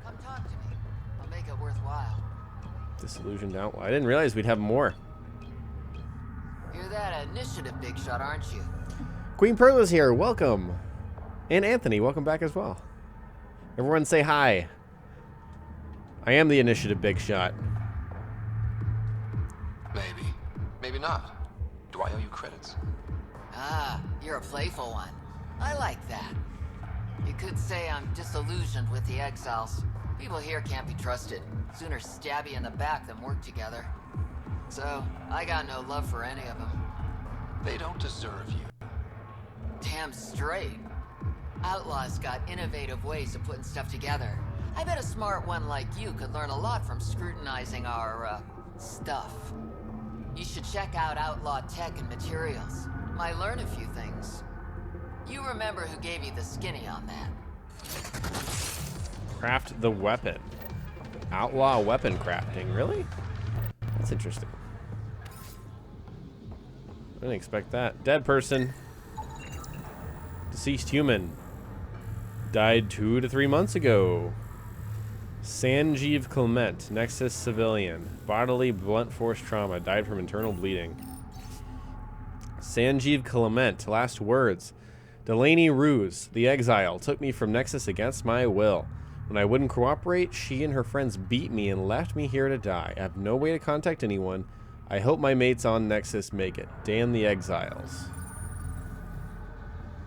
Speaker 12: Come talk to me. I'll make it worthwhile.
Speaker 1: Disillusioned outlaw. I didn't realize we'd have more.
Speaker 12: You're that initiative big shot, aren't you?
Speaker 1: Queen Perla's here. Welcome. And Anthony, welcome back as well. Everyone say hi. I am the initiative big shot.
Speaker 4: Maybe. Maybe not. Do I owe you credits?
Speaker 12: Ah, you're a playful one. I like that. You could say I'm disillusioned with the exiles. People here can't be trusted. Sooner stab you in the back than work together. So, I got no love for any of them.
Speaker 4: They don't deserve you.
Speaker 12: Damn straight. Outlaws got innovative ways of putting stuff together. I bet a smart one like you could learn a lot from scrutinizing our, stuff. You should check out Outlaw Tech and Materials. Might learn a few things. You remember who gave you the skinny on that.
Speaker 1: Craft the weapon. Outlaw weapon crafting. Really? That's interesting. I didn't expect that. Dead person. Deceased human. Died 2 to 3 months ago. Sanjeev Clement, Nexus civilian. Bodily blunt force trauma. Died from internal bleeding. Sanjeev Clement. Last words. Delaney Ruse, the exile, took me from Nexus against my will. When I wouldn't cooperate, she and her friends beat me and left me here to die. I have no way to contact anyone. I hope my mates on Nexus make it. Damn the exiles.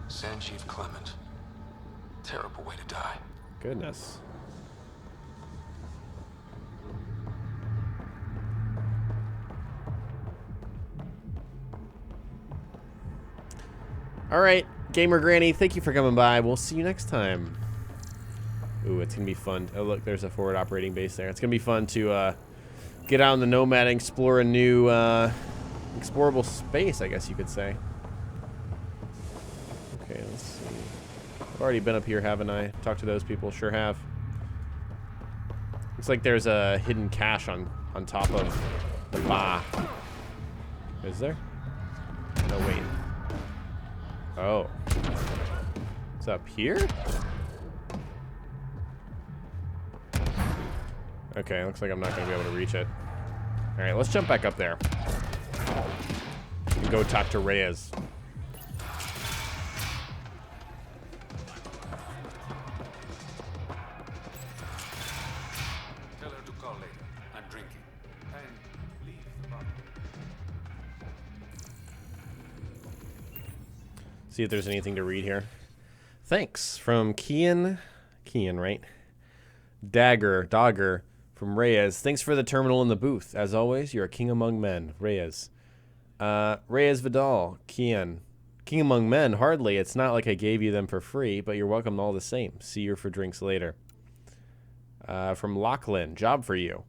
Speaker 4: Sanjeev Clement. Terrible way to die.
Speaker 1: Goodness. All right, Gamer Granny, thank you for coming by. We'll see you next time. Ooh, it's going to be fun. Oh, look, there's a forward operating base there. It's going to be fun to get out in the Nomad and explore a new explorable space, I guess you could say. Okay, let's see. I've already been up here, haven't I? Talked to those people. Sure have. Looks like there's a hidden cache on top of the bar. Is there? No, wait. Oh. It's up here? Okay, looks like I'm not going to be able to reach it. Alright, let's jump back up there. And go talk to Reyes.
Speaker 13: Tell her to call later. I'm drinking. And leave the bar.
Speaker 1: See if there's anything to read here. Thanks from Kian, right? Dogger from Reyes. Thanks for the terminal in the booth. As always, you're a king among men, Reyes. Reyes Vidal, Kian. King among men, hardly. It's not like I gave you them for free, but you're welcome all the same. See you for drinks later. From Lachlan, job for you.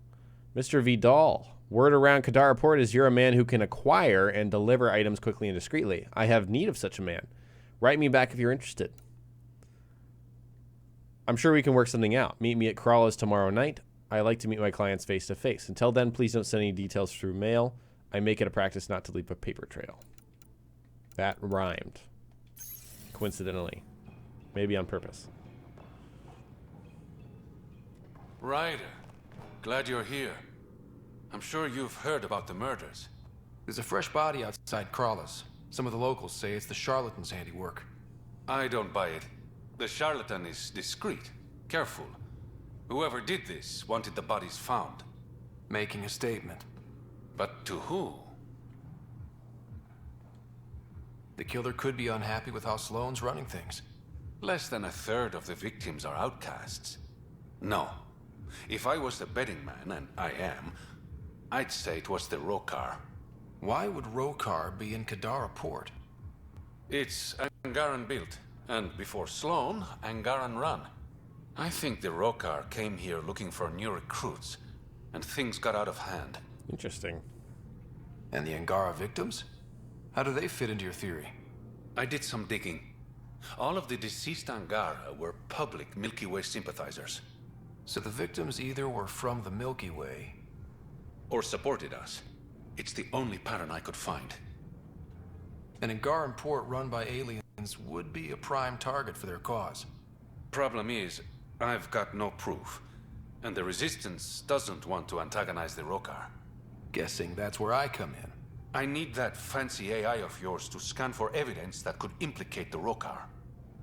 Speaker 1: Mr. Vidal, word around Kadara Port is you're a man who can acquire and deliver items quickly and discreetly. I have need of such a man. Write me back if you're interested. I'm sure we can work something out. Meet me at Crawler's tomorrow night. I like to meet my clients face to face. Until then, please don't send any details through mail. I make it a practice not to leave a paper trail. That rhymed. Coincidentally. Maybe on purpose.
Speaker 13: Ryder, glad you're here. I'm sure you've heard about the murders.
Speaker 4: There's a fresh body outside Crawler's. Some of the locals say it's the charlatan's handiwork.
Speaker 13: I don't buy it. The charlatan is discreet, careful. Whoever did this wanted the bodies found.
Speaker 4: Making a statement.
Speaker 13: But to who?
Speaker 4: The killer could be unhappy with how Sloane's running things.
Speaker 13: Less than a third of the victims are outcasts. No. If I was the betting man, and I am, I'd say it was the Rokar.
Speaker 4: Why would Rokar be in Kadara Port?
Speaker 13: It's Angaran built, and before Sloane, Angaran run. I think the Rokar came here looking for new recruits, and things got out of hand.
Speaker 1: Interesting.
Speaker 4: And the Angara victims? How do they fit into your theory?
Speaker 13: I did some digging. All of the deceased Angara were public Milky Way sympathizers.
Speaker 4: So the victims either were from the Milky Way...
Speaker 13: or supported us. It's the only pattern I could find.
Speaker 4: An Angaran port run by aliens would be a prime target for their cause.
Speaker 13: Problem is, I've got no proof. And the Resistance doesn't want to antagonize the Rokar.
Speaker 4: Guessing that's where I come in.
Speaker 13: I need that fancy AI of yours to scan for evidence that could implicate the Rokar.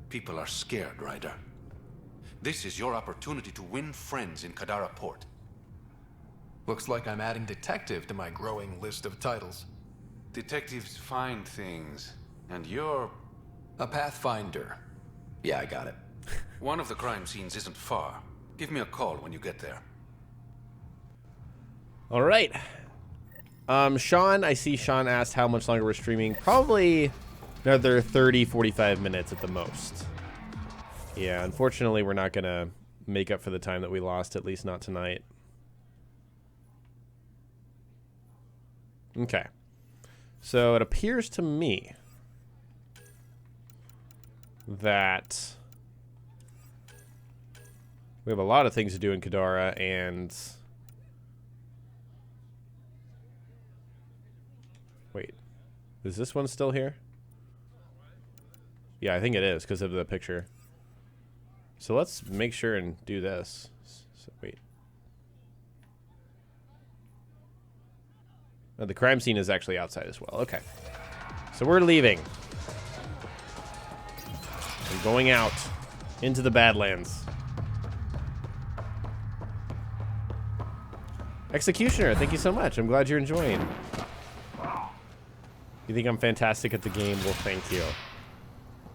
Speaker 13: People are scared, Ryder. This is your opportunity to win friends in Kadara Port.
Speaker 4: Looks like I'm adding detective to my growing list of titles.
Speaker 13: Detectives find things, and you're...
Speaker 4: a pathfinder. Yeah, I got it.
Speaker 13: One of the crime scenes isn't far. Give me a call when you get there.
Speaker 1: All right. Sean, I see Sean asked how much longer we're streaming. Probably another 30, 45 minutes at the most. Yeah, unfortunately, we're not going to make up for the time that we lost, at least not tonight. Okay. So it appears to me that we have a lot of things to do in Kadara, and wait, is this one still here? Yeah, I think it is because of the picture. So let's make sure and do this. So, wait. Oh, the crime scene is actually outside as well. Okay. So we're leaving. I'm going out into the Badlands. Executioner, thank you so much. I'm glad you're enjoying. You think I'm fantastic at the game? Well, thank you.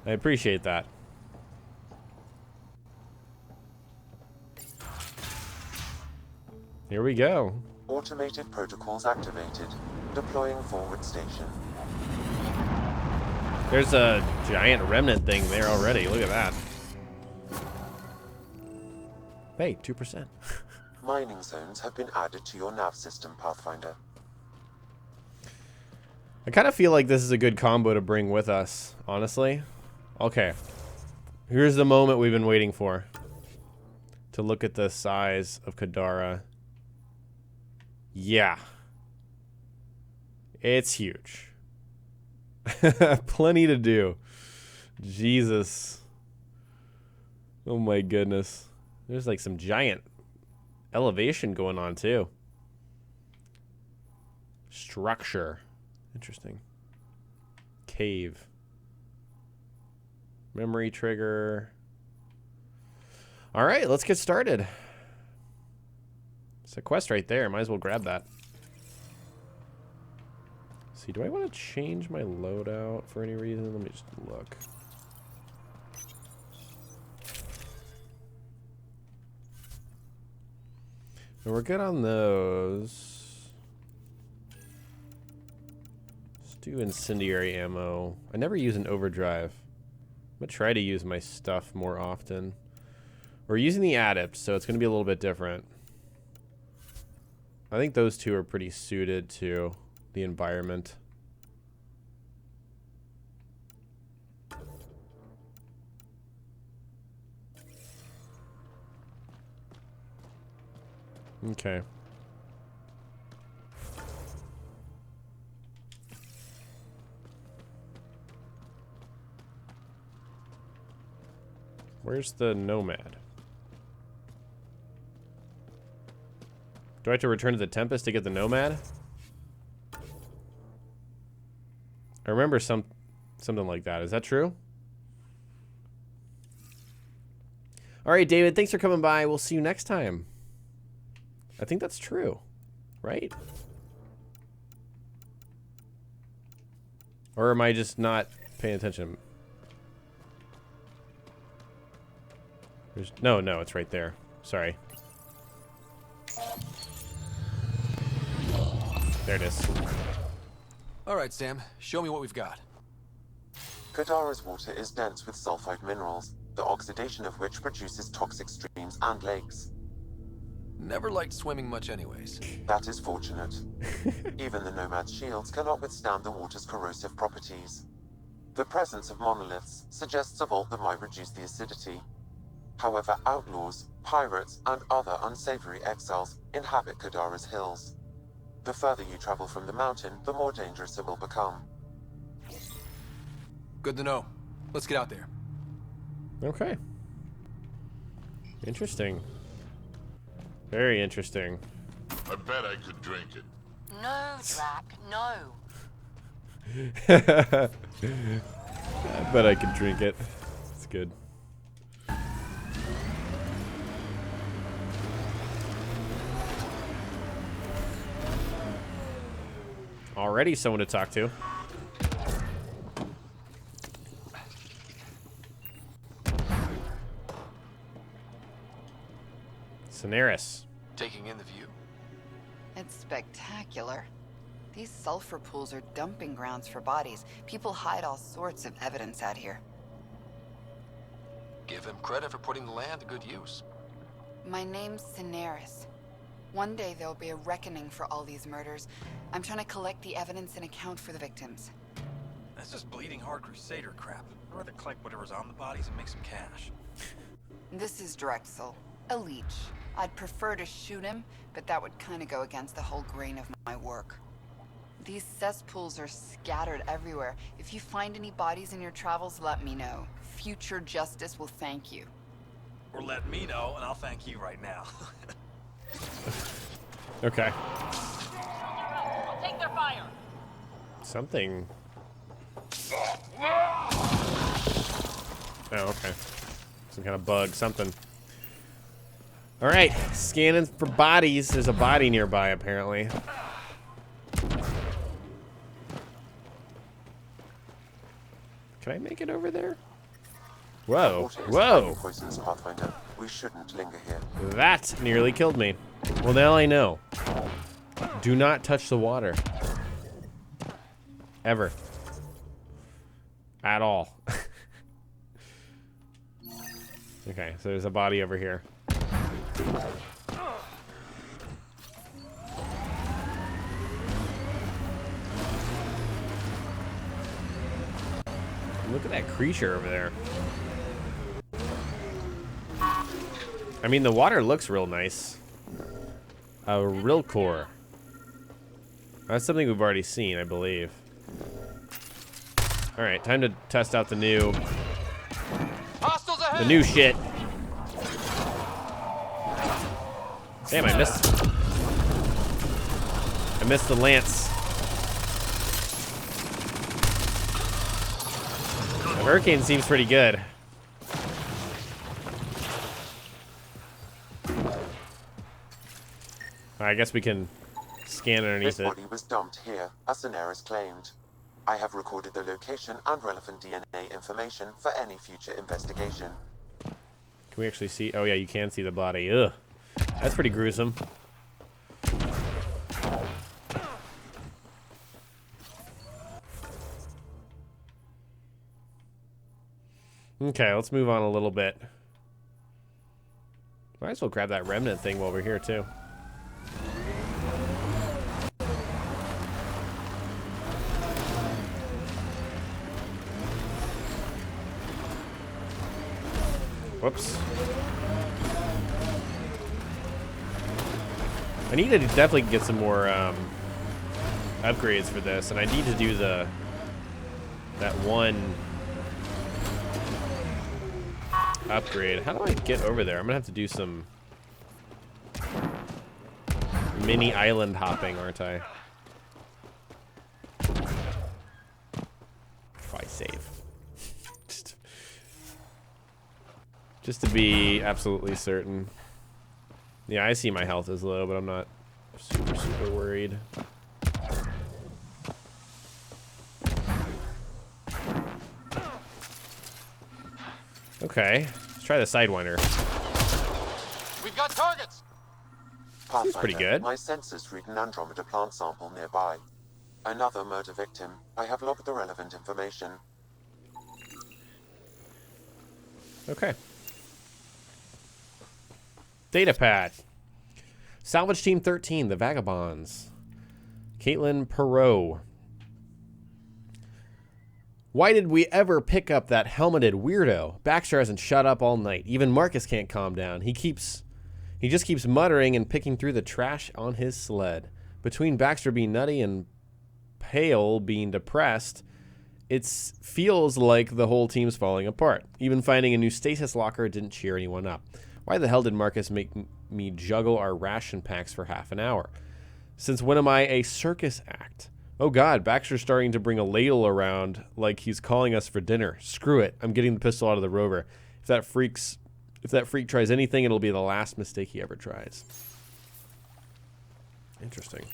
Speaker 1: I appreciate that. Here we go.
Speaker 2: Automated protocols activated. Deploying forward station.
Speaker 1: There's a giant remnant thing there already. Look at that. Hey, 2%.
Speaker 2: Mining zones have been added to your nav system, Pathfinder.
Speaker 1: I kind of feel like this is a good combo to bring with us, honestly. Okay. Here's the moment we've been waiting for. To look at the size of Kadara. Yeah. It's huge. Plenty to do. Jesus. Oh my goodness. There's like some giant elevation going on too. Structure. Interesting. Cave. Memory trigger. All right, let's get started. It's a quest right there. Might as well grab that. See, do I want to change my loadout for any reason? Let me just look. And we're good on those. Let's do incendiary ammo. I never use an overdrive. I'm gonna try to use my stuff more often. We're using the adept, so it's gonna be a little bit different. I think those two are pretty suited to the environment. Okay. Where's the nomad? Do I have to return to the Tempest to get the nomad? I remember something like that. Is that true? All right, David, thanks for coming by. We'll see you next time. I think that's true, right? Or am I just not paying attention? No, it's right there. Sorry. There it is.
Speaker 4: All right, Sam. Show me what we've got.
Speaker 2: Kadara's water is dense with sulfide minerals, the oxidation of which produces toxic streams and lakes.
Speaker 4: Never liked swimming much anyways.
Speaker 2: That is fortunate. Even the Nomad's shields cannot withstand the water's corrosive properties. The presence of monoliths suggests a vault that might reduce the acidity. However, outlaws, pirates, and other unsavory exiles inhabit Kadara's hills. The further you travel from the mountain, the more dangerous it will become.
Speaker 4: Good to know. Let's get out there.
Speaker 1: Okay. Interesting. Very interesting.
Speaker 5: I bet I could drink it.
Speaker 7: No, Drac, no.
Speaker 1: I bet I could drink it. It's good. Already someone to talk to. Scenaris.
Speaker 4: Taking in the view.
Speaker 12: It's spectacular. These sulfur pools are dumping grounds for bodies. People hide all sorts of evidence out here.
Speaker 4: Give him credit for putting the land to good use.
Speaker 9: My name's Daenerys. One day there'll be a reckoning for all these murders. I'm trying to collect the evidence and account for the victims.
Speaker 15: That's just bleeding heart crusader crap. I'd rather collect whatever's on the bodies and make some cash.
Speaker 9: This is Drexel, a leech. I'd prefer to shoot him, but that would kind of go against the whole grain of my work. These cesspools are scattered everywhere. If you find any bodies in your travels, let me know. Future justice will thank you.
Speaker 15: Or let me know, and I'll thank you right now.
Speaker 1: Okay.
Speaker 7: I'll take their fire.
Speaker 1: Something. Oh, okay. Some kind of bug, something. All right, scanning for bodies. There's a body nearby, apparently. Can I make it over there? Whoa, whoa.
Speaker 2: Poisonous Pathfinder. We shouldn't linger here.
Speaker 1: That nearly killed me. Well, now I know. Do not touch the water. Ever. At all. Okay, so there's a body over here. Look at that creature over there. I mean, the water looks real nice. A real core. That's something we've already seen, I believe. All right, time to test out the new shit. Damn, I missed the lance. The hurricane seems pretty good. I guess we can scan underneath it.
Speaker 2: This body was dumped here, as Daenerys claimed. I have recorded the location and relevant DNA information for any future investigation.
Speaker 1: Can we actually see? Oh yeah, you can see the body. Ugh. That's pretty gruesome. Okay, let's move on a little bit. Might as well grab that remnant thing while we're here too. Whoops. I need to definitely get some more upgrades for this, and I need to do that one upgrade. How do I get over there? I'm gonna have to do some mini island hopping, aren't I? If I save. Just to be absolutely certain. Yeah, I see my health is low, but I'm not super worried. Okay, let's try the Sidewinder.
Speaker 2: We've got targets!
Speaker 1: Seems pretty good.
Speaker 2: My sensors read an Andromeda plant sample nearby. Another murder victim. I have logged the relevant information.
Speaker 1: Okay. Data pad. Salvage Team 13, the Vagabonds. Caitlin Perot. Why did we ever pick up that helmeted weirdo? Baxter hasn't shut up all night. Even Marcus can't calm down. He just keeps muttering and picking through the trash on his sled. Between Baxter being nutty and Pale being depressed, it feels like the whole team's falling apart. Even finding a new stasis locker didn't cheer anyone up. Why the hell did Marcus make me juggle our ration packs for half an hour? Since when am I a circus act? Oh god, Baxter's starting to bring a ladle around like he's calling us for dinner. Screw it, I'm getting the pistol out of the rover. If that freak tries anything, it'll be the last mistake he ever tries. Interesting.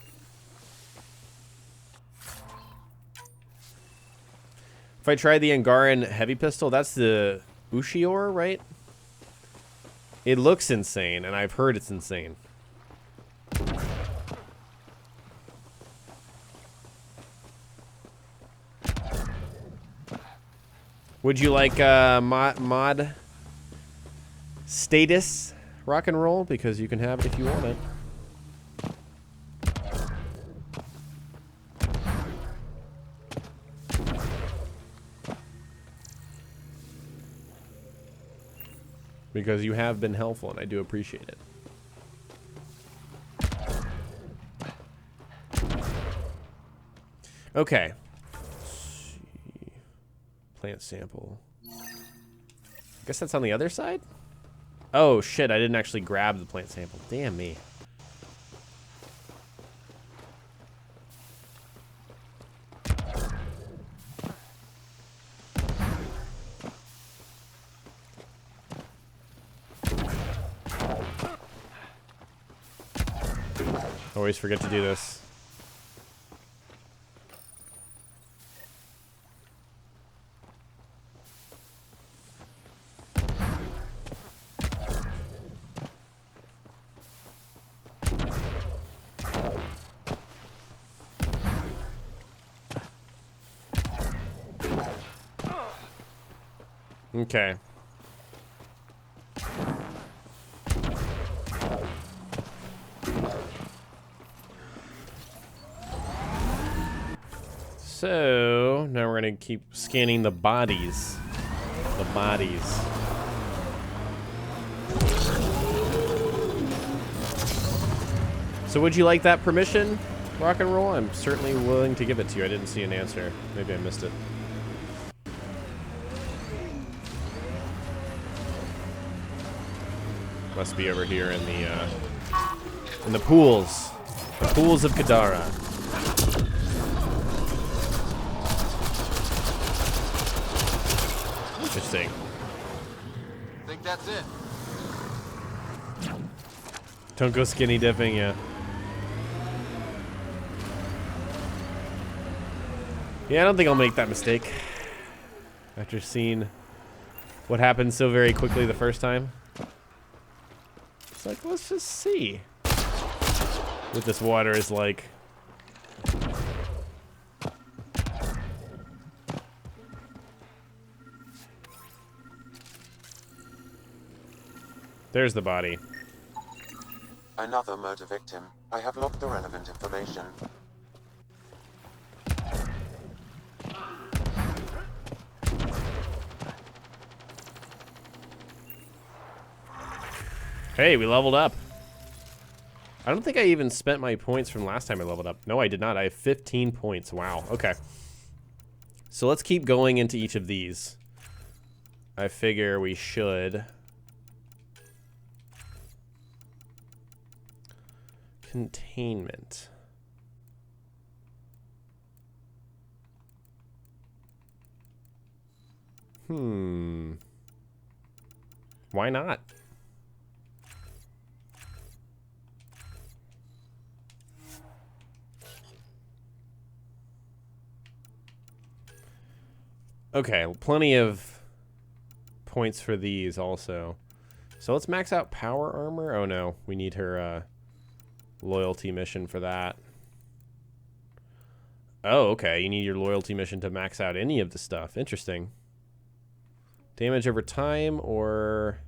Speaker 1: If I try the Angaran heavy pistol, that's the Ushior, right? It looks insane, and I've heard it's insane. Would you like mod status rock and roll, because you can have it if you want it. Because you have been helpful, and I do appreciate it. Okay. Let's see. Plant sample. I guess that's on the other side? Oh, shit, I didn't actually grab the plant sample. Damn me. Always forget to do this. Okay. So, now we're going to keep scanning the bodies. The bodies. So would you like that permission, rock and roll? I'm certainly willing to give it to you. I didn't see an answer. Maybe I missed it. Must be over here in the pools. The pools of Kadara. Interesting.
Speaker 8: Think that's it.
Speaker 1: Don't go skinny dipping, yeah. Yeah, I don't think I'll make that mistake. After seeing what happened so very quickly the first time. It's like, let's just see what this water is like. There's the body.
Speaker 2: Another murder victim. I have logged the relevant information.
Speaker 1: Hey, we leveled up. I don't think I even spent my points from last time I leveled up. No, I did not. I have 15 points. Wow. Okay. So let's keep going into each of these. I figure we should. Containment. Why not? Okay, plenty of points for these also. So let's max out power armor. Oh no, we need her loyalty mission for that. Oh, okay, you need your loyalty mission to max out any of the stuff. Interesting. Damage over time, or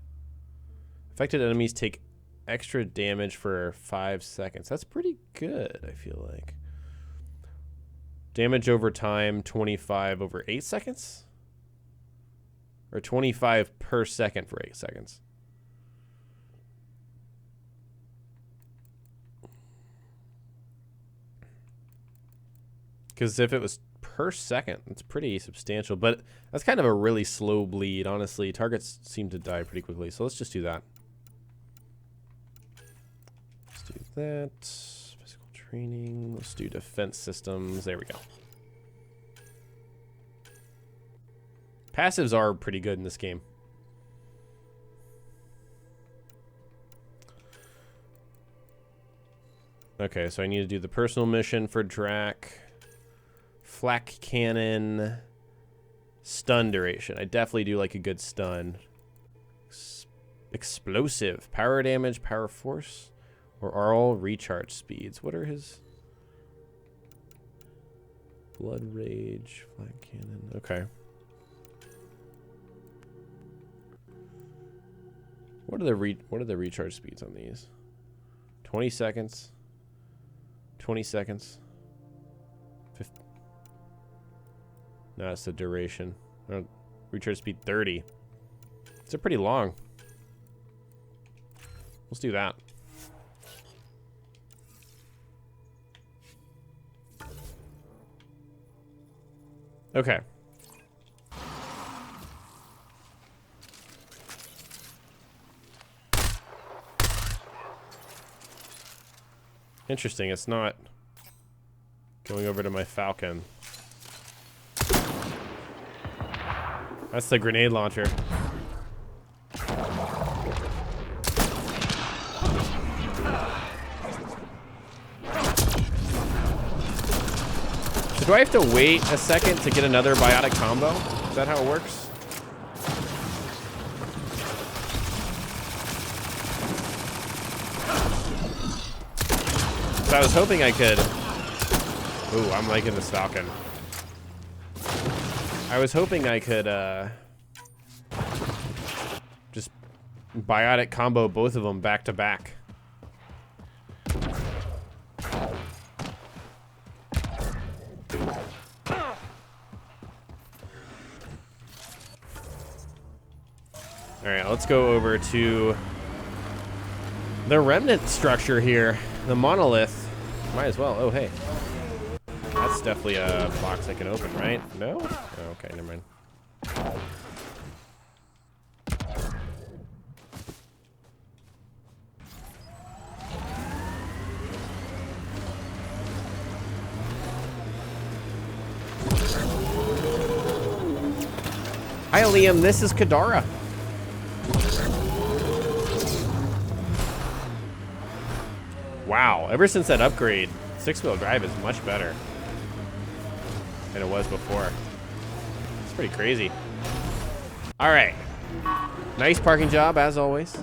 Speaker 1: affected enemies take extra damage for 5 seconds. That's pretty good, I feel like. Damage over time, 25 over 8 seconds? Or 25 per second for 8 seconds. Because if it was per second, it's pretty substantial. But that's kind of a really slow bleed, honestly. Targets seem to die pretty quickly, so let's just do that. Let's do that. Physical training. Let's do defense systems. There we go. Passives are pretty good in this game. Okay, so I need to do the personal mission for Drac. Flak cannon. Stun duration. I definitely do like a good stun. Explosive. Power damage, power force, or are all recharge speeds. What are his? Blood rage. Flak cannon. Okay. What are the recharge speeds on these? 20 seconds. 20 seconds. 50. No, it's the duration. Recharge speed 30. It's a pretty long. Let's do that. Okay. Interesting, it's not going over to my Falcon. That's the grenade launcher. So do I have to wait a second to get another biotic combo? Is that how it works? So I was hoping I could... Ooh, I'm liking this Falcon. I was hoping I could just biotic combo both of them back to back. Alright, let's go over to the remnant structure here. The monolith. Might as well. Oh, hey. That's definitely a box I can open, right? No? Oh, okay, never mind. Hi, Liam. This is Kadara. Wow, ever since that upgrade, 6-wheel drive is much better than it was before. It's pretty crazy. All right. Nice parking job, as always.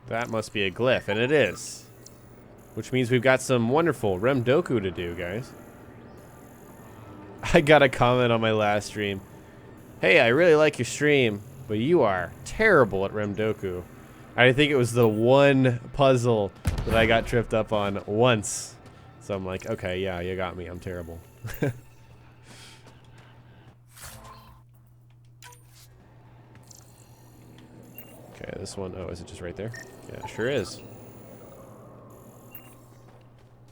Speaker 1: That must be a glyph, and it is. Which means we've got some wonderful Remdoku to do, guys. I got a comment on my last stream. Hey, I really like your stream, but you are terrible at Remdoku. I think it was the one puzzle that I got tripped up on once. So I'm like, okay, yeah, you got me. I'm terrible. Okay, this one, oh, is it just right there? Yeah, it sure is.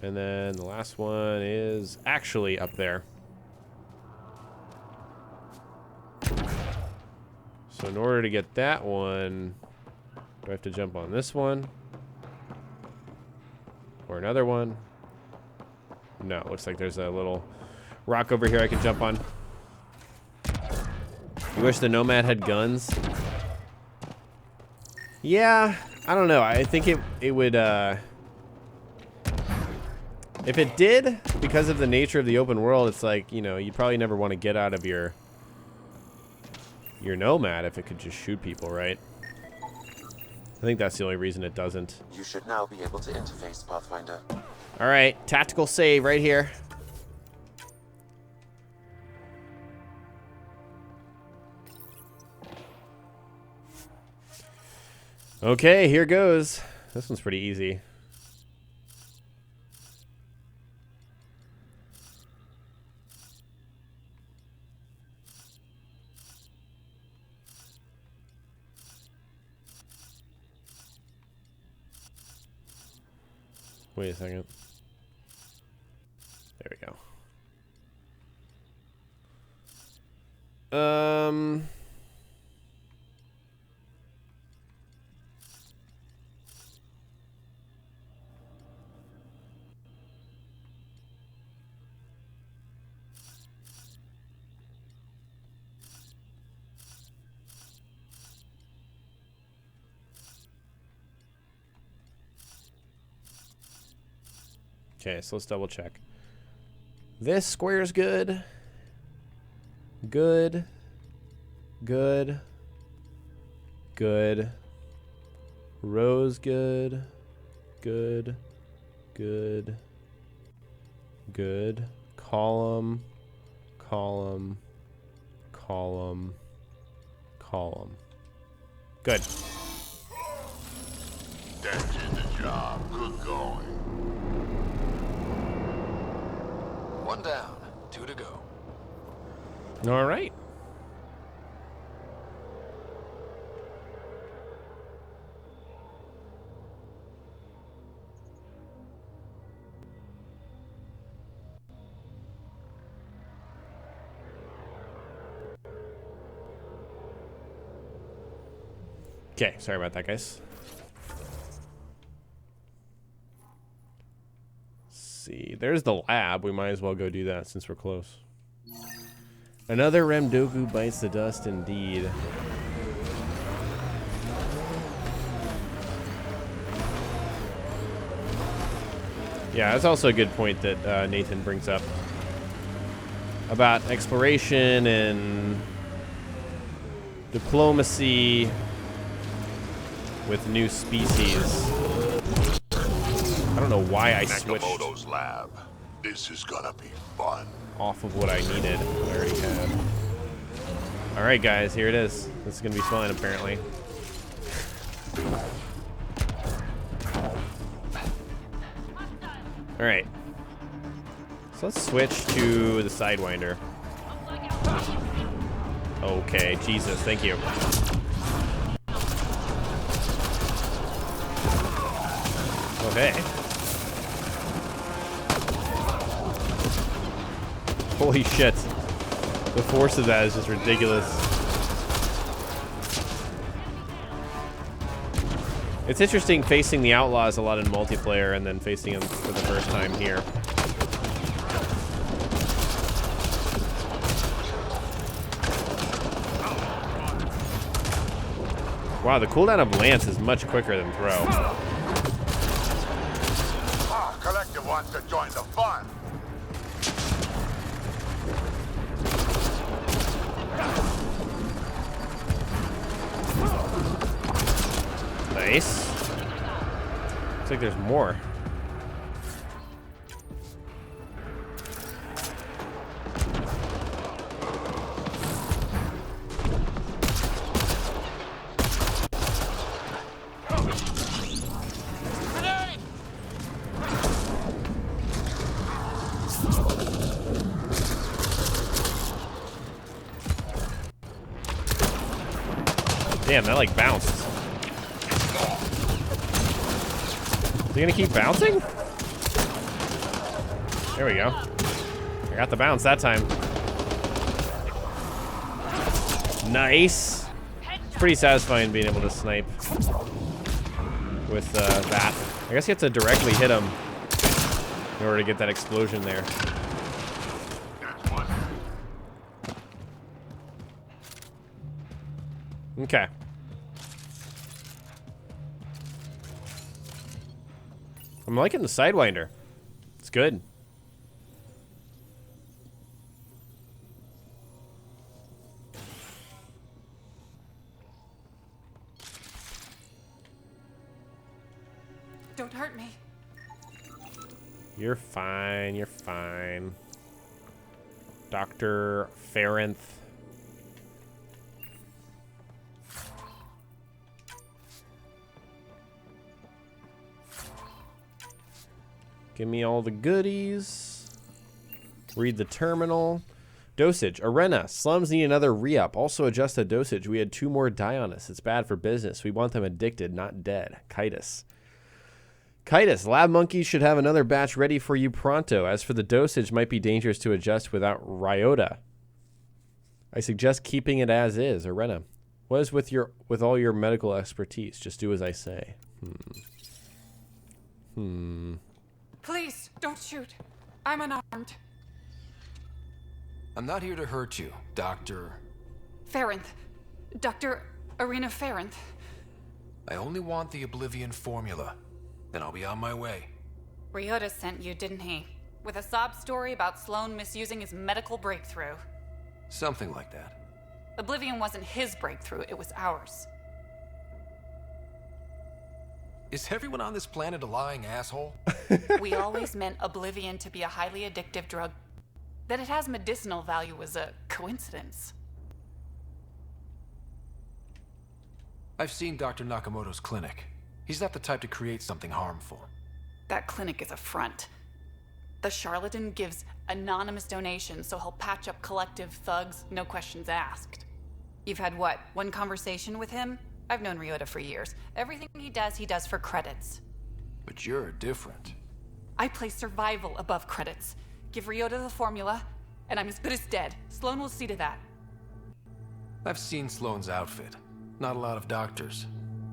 Speaker 1: And then the last one is actually up there. So in order to get that one, do I have to jump on this one? Or another one? No, it looks like there's a little rock over here I can jump on. You wish the Nomad had guns? Yeah, I don't know. I think it would, if it did, because of the nature of the open world, it's like, you know, you'd probably never want to get out of your Nomad if it could just shoot people, right? I think that's the only reason it doesn't.
Speaker 2: You should now be able to interface Pathfinder.
Speaker 1: All right, tactical save right here. Okay, here goes. This one's pretty easy. Wait a second. There we go. Okay, so let's double check. This square's good. Good. Good. Good. Row's good. Good. Good. Good. Column, column, column, column. Good.
Speaker 5: That's in the job. Good going.
Speaker 4: 1 down, 2 to go.
Speaker 1: All right. Okay, sorry about that, guys. Let's see, there's the lab. We might as well go do that since we're close. Another Remdoku bites the dust, indeed. Yeah, that's also a good point that Nathan brings up about exploration and diplomacy with new species. I don't know why I switched
Speaker 5: Nakamoto's lab. This is gonna be fun.
Speaker 1: off of what I needed. I already had. All right, guys, here it is. This is gonna be fun, apparently. All right. So let's switch to the Sidewinder. Okay, Jesus, thank you. Okay. Holy shit. The force of that is just ridiculous. It's interesting facing the Outlaws a lot in multiplayer and then facing them for the first time here. Wow, the cooldown of Lance is much quicker than Throw.
Speaker 5: Collective wants to join the fun.
Speaker 1: Nice. Looks like there's more. Damn, that like bounced. Is he gonna keep bouncing? There we go. I got the bounce that time. Nice. It's pretty satisfying being able to snipe with that. I guess you have to directly hit him in order to get that explosion there. Okay. I'm liking the Sidewinder. It's good.
Speaker 17: Don't hurt me.
Speaker 1: You're fine. You're fine. Dr. Ferenth. Give me all the goodies. Read the terminal. Dosage. Arena. Slums need another re-up. Also adjust the dosage. We had 2 more die on us. It's bad for business. We want them addicted, not dead. Kitus. Kitus. Lab monkeys should have another batch ready for you pronto. As for the dosage, might be dangerous to adjust without Ryota. I suggest keeping it as is. Arena. What is with all your medical expertise? Just do as I say.
Speaker 17: Please, don't shoot. I'm unarmed.
Speaker 4: I'm not here to hurt you, Dr.
Speaker 17: Ferenth. Dr. Arena Ferenth.
Speaker 4: I only want the Oblivion formula. Then I'll be on my way.
Speaker 17: Ryota sent you, didn't he? With a sob story about Sloan misusing his medical breakthrough.
Speaker 4: Something like that.
Speaker 17: Oblivion wasn't his breakthrough, it was ours.
Speaker 4: Is everyone on this planet a lying asshole?
Speaker 17: We always meant Oblivion to be a highly addictive drug. That it has medicinal value was a coincidence.
Speaker 4: I've seen Dr. Nakamoto's clinic. He's not the type to create something harmful.
Speaker 17: That clinic is a front. The charlatan gives anonymous donations so he'll patch up collective thugs, no questions asked. You've had what, one conversation with him? I've known Ryota for years. Everything he does for credits.
Speaker 4: But you're different.
Speaker 17: I place survival above credits. Give Ryota the formula, and I'm as good as dead. Sloan will see to that.
Speaker 4: I've seen Sloane's outfit. Not a lot of doctors.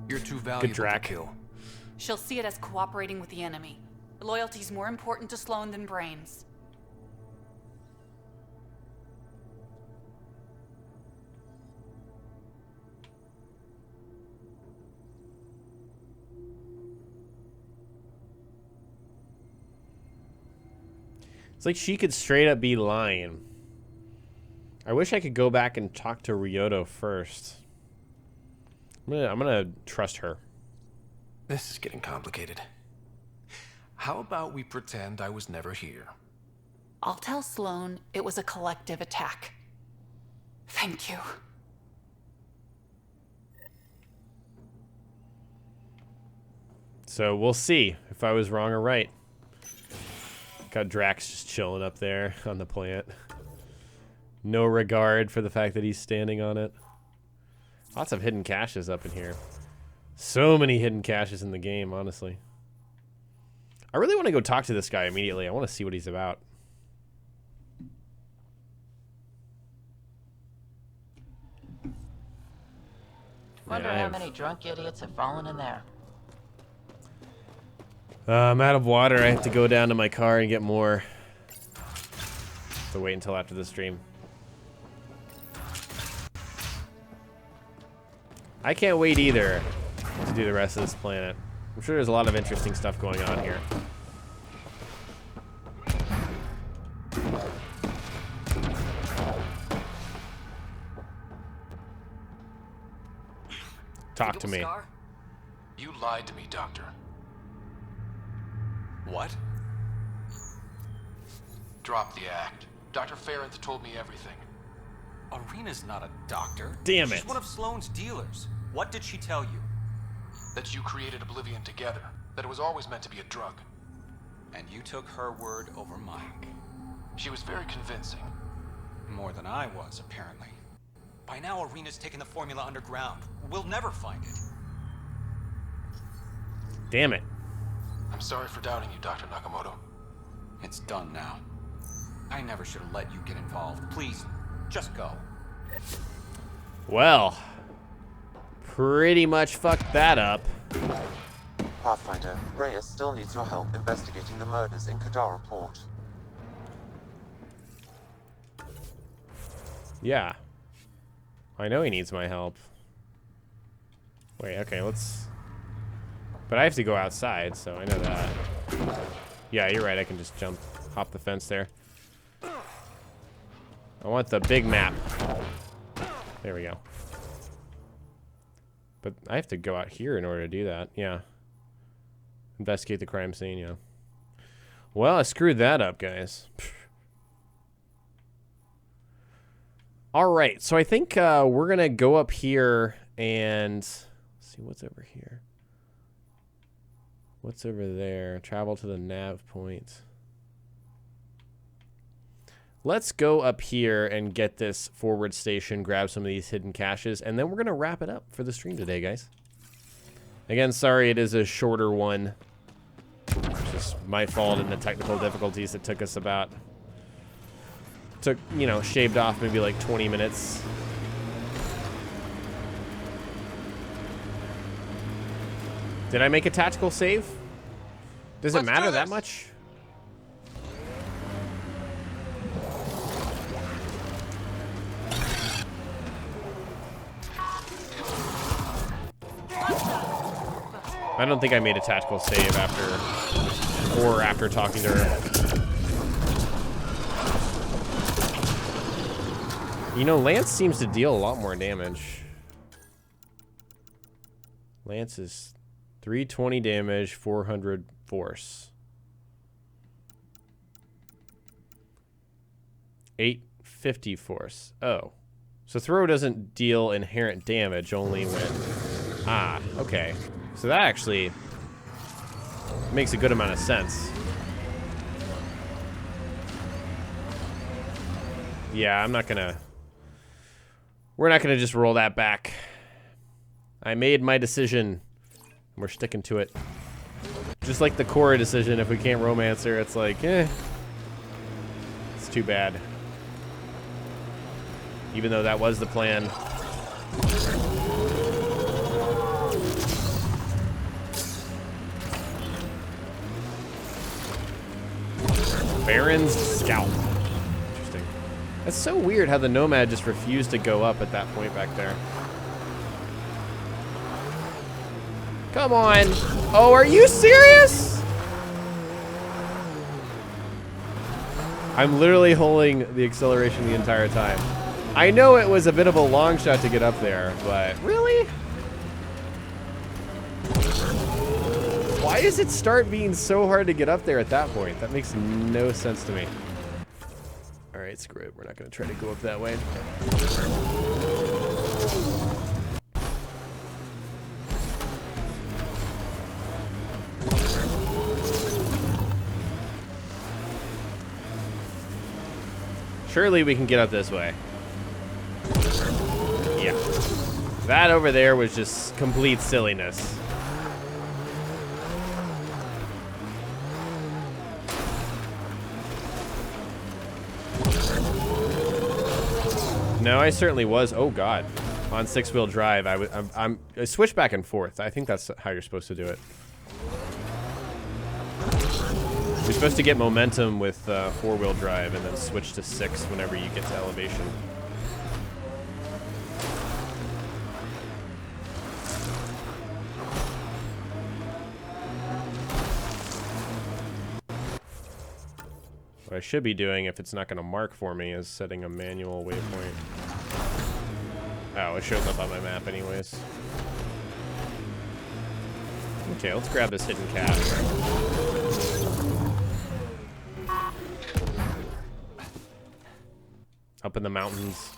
Speaker 4: You're too valuable to kill.
Speaker 17: She'll see it as cooperating with the enemy. Loyalty's more important to Sloan than brains.
Speaker 1: It's like she could straight up be lying. I wish I could go back and talk to Ryota first. I'm gonna trust her.
Speaker 4: This is getting complicated. How about we pretend I was never here?
Speaker 17: I'll tell Sloan it was a collective attack. Thank you.
Speaker 1: So we'll see if I was wrong or right. Got Drax just chilling up there on the plant. No regard for the fact that he's standing on it. Lots of hidden caches up in here. So many hidden caches in the game, honestly. I really want to go talk to this guy immediately. I want to see what he's about.
Speaker 7: Wonder how many drunk idiots have fallen in there.
Speaker 1: I'm out of water. I have to go down to my car and get more. So wait until after the stream. I can't wait either to do the rest of this planet. I'm sure there's a lot of interesting stuff going on here. Talk to me.
Speaker 4: You lied to me, Doctor.
Speaker 10: What?
Speaker 4: Drop the act. Dr. Farronth told me everything.
Speaker 10: Arena's not a doctor.
Speaker 1: Damn
Speaker 10: She's
Speaker 1: it.
Speaker 10: one of Sloane's dealers. What did she tell you?
Speaker 4: That you created Oblivion together. That it was always meant to be a drug.
Speaker 10: And you took her word over mine.
Speaker 4: She was very convincing.
Speaker 10: More than I was, apparently. By now, Arena's taken the formula underground. We'll never find it.
Speaker 1: Damn it.
Speaker 4: I'm sorry for doubting you, Dr. Nakamoto.
Speaker 10: It's done now. I never should have let you get involved. Please, just go.
Speaker 1: Well, pretty much fucked that up.
Speaker 2: Pathfinder, Reyes still needs your help investigating the murders in Kadara Port.
Speaker 1: Yeah. I know he needs my help. Wait, okay, let's... But I have to go outside, so I know that. Yeah, you're right, I can just hop the fence there. I want the big map. There we go. But I have to go out here in order to do that, yeah. Investigate the crime scene, yeah. Well, I screwed that up, guys. Alright, so I think we're going to go up here and... see what's over here. What's over there? Travel to the nav point. Let's go up here and get this forward station, grab some of these hidden caches, and then we're going to wrap it up for the stream today, guys. Again, sorry it is a shorter one. It's just my fault in the technical difficulties. It took us about... took, you know, shaved off maybe like 20 minutes. Did I make a tactical save? Does it matter that much? I don't think I made a tactical save after talking to her. You know, Lance seems to deal a lot more damage. Lance is 320 damage, 400 force. 850 force. Oh. So throw doesn't deal inherent damage, only when... Ah, okay. So that actually makes a good amount of sense. Yeah, I'm not gonna... We're not gonna just roll that back. I made my decision. We're sticking to it. Just like the Cora decision, if we can't romance her, it's like, eh. It's too bad. Even though that was the plan. Baron's Scalp. Interesting. That's so weird how the Nomad just refused to go up at that point back there. Come on. Oh, are you serious? I'm literally holding the acceleration the entire time. I know it was a bit of a long shot to get up there, but really? Why does it start being so hard to get up there at that point? That makes no sense to me. All right, screw it. We're not going to try to go up that way. Surely we can get up this way. Yeah. That over there was just complete silliness. No, I certainly was. Oh God, on 6-wheel drive, I switch back and forth. I think that's how you're supposed to do it. You're supposed to get momentum with 4-wheel drive and then switch to 6 whenever you get to elevation. What I should be doing, if it's not going to mark for me, is setting a manual waypoint. Oh, it shows up on my map anyways. Okay, let's grab this hidden cache. Up in the mountains.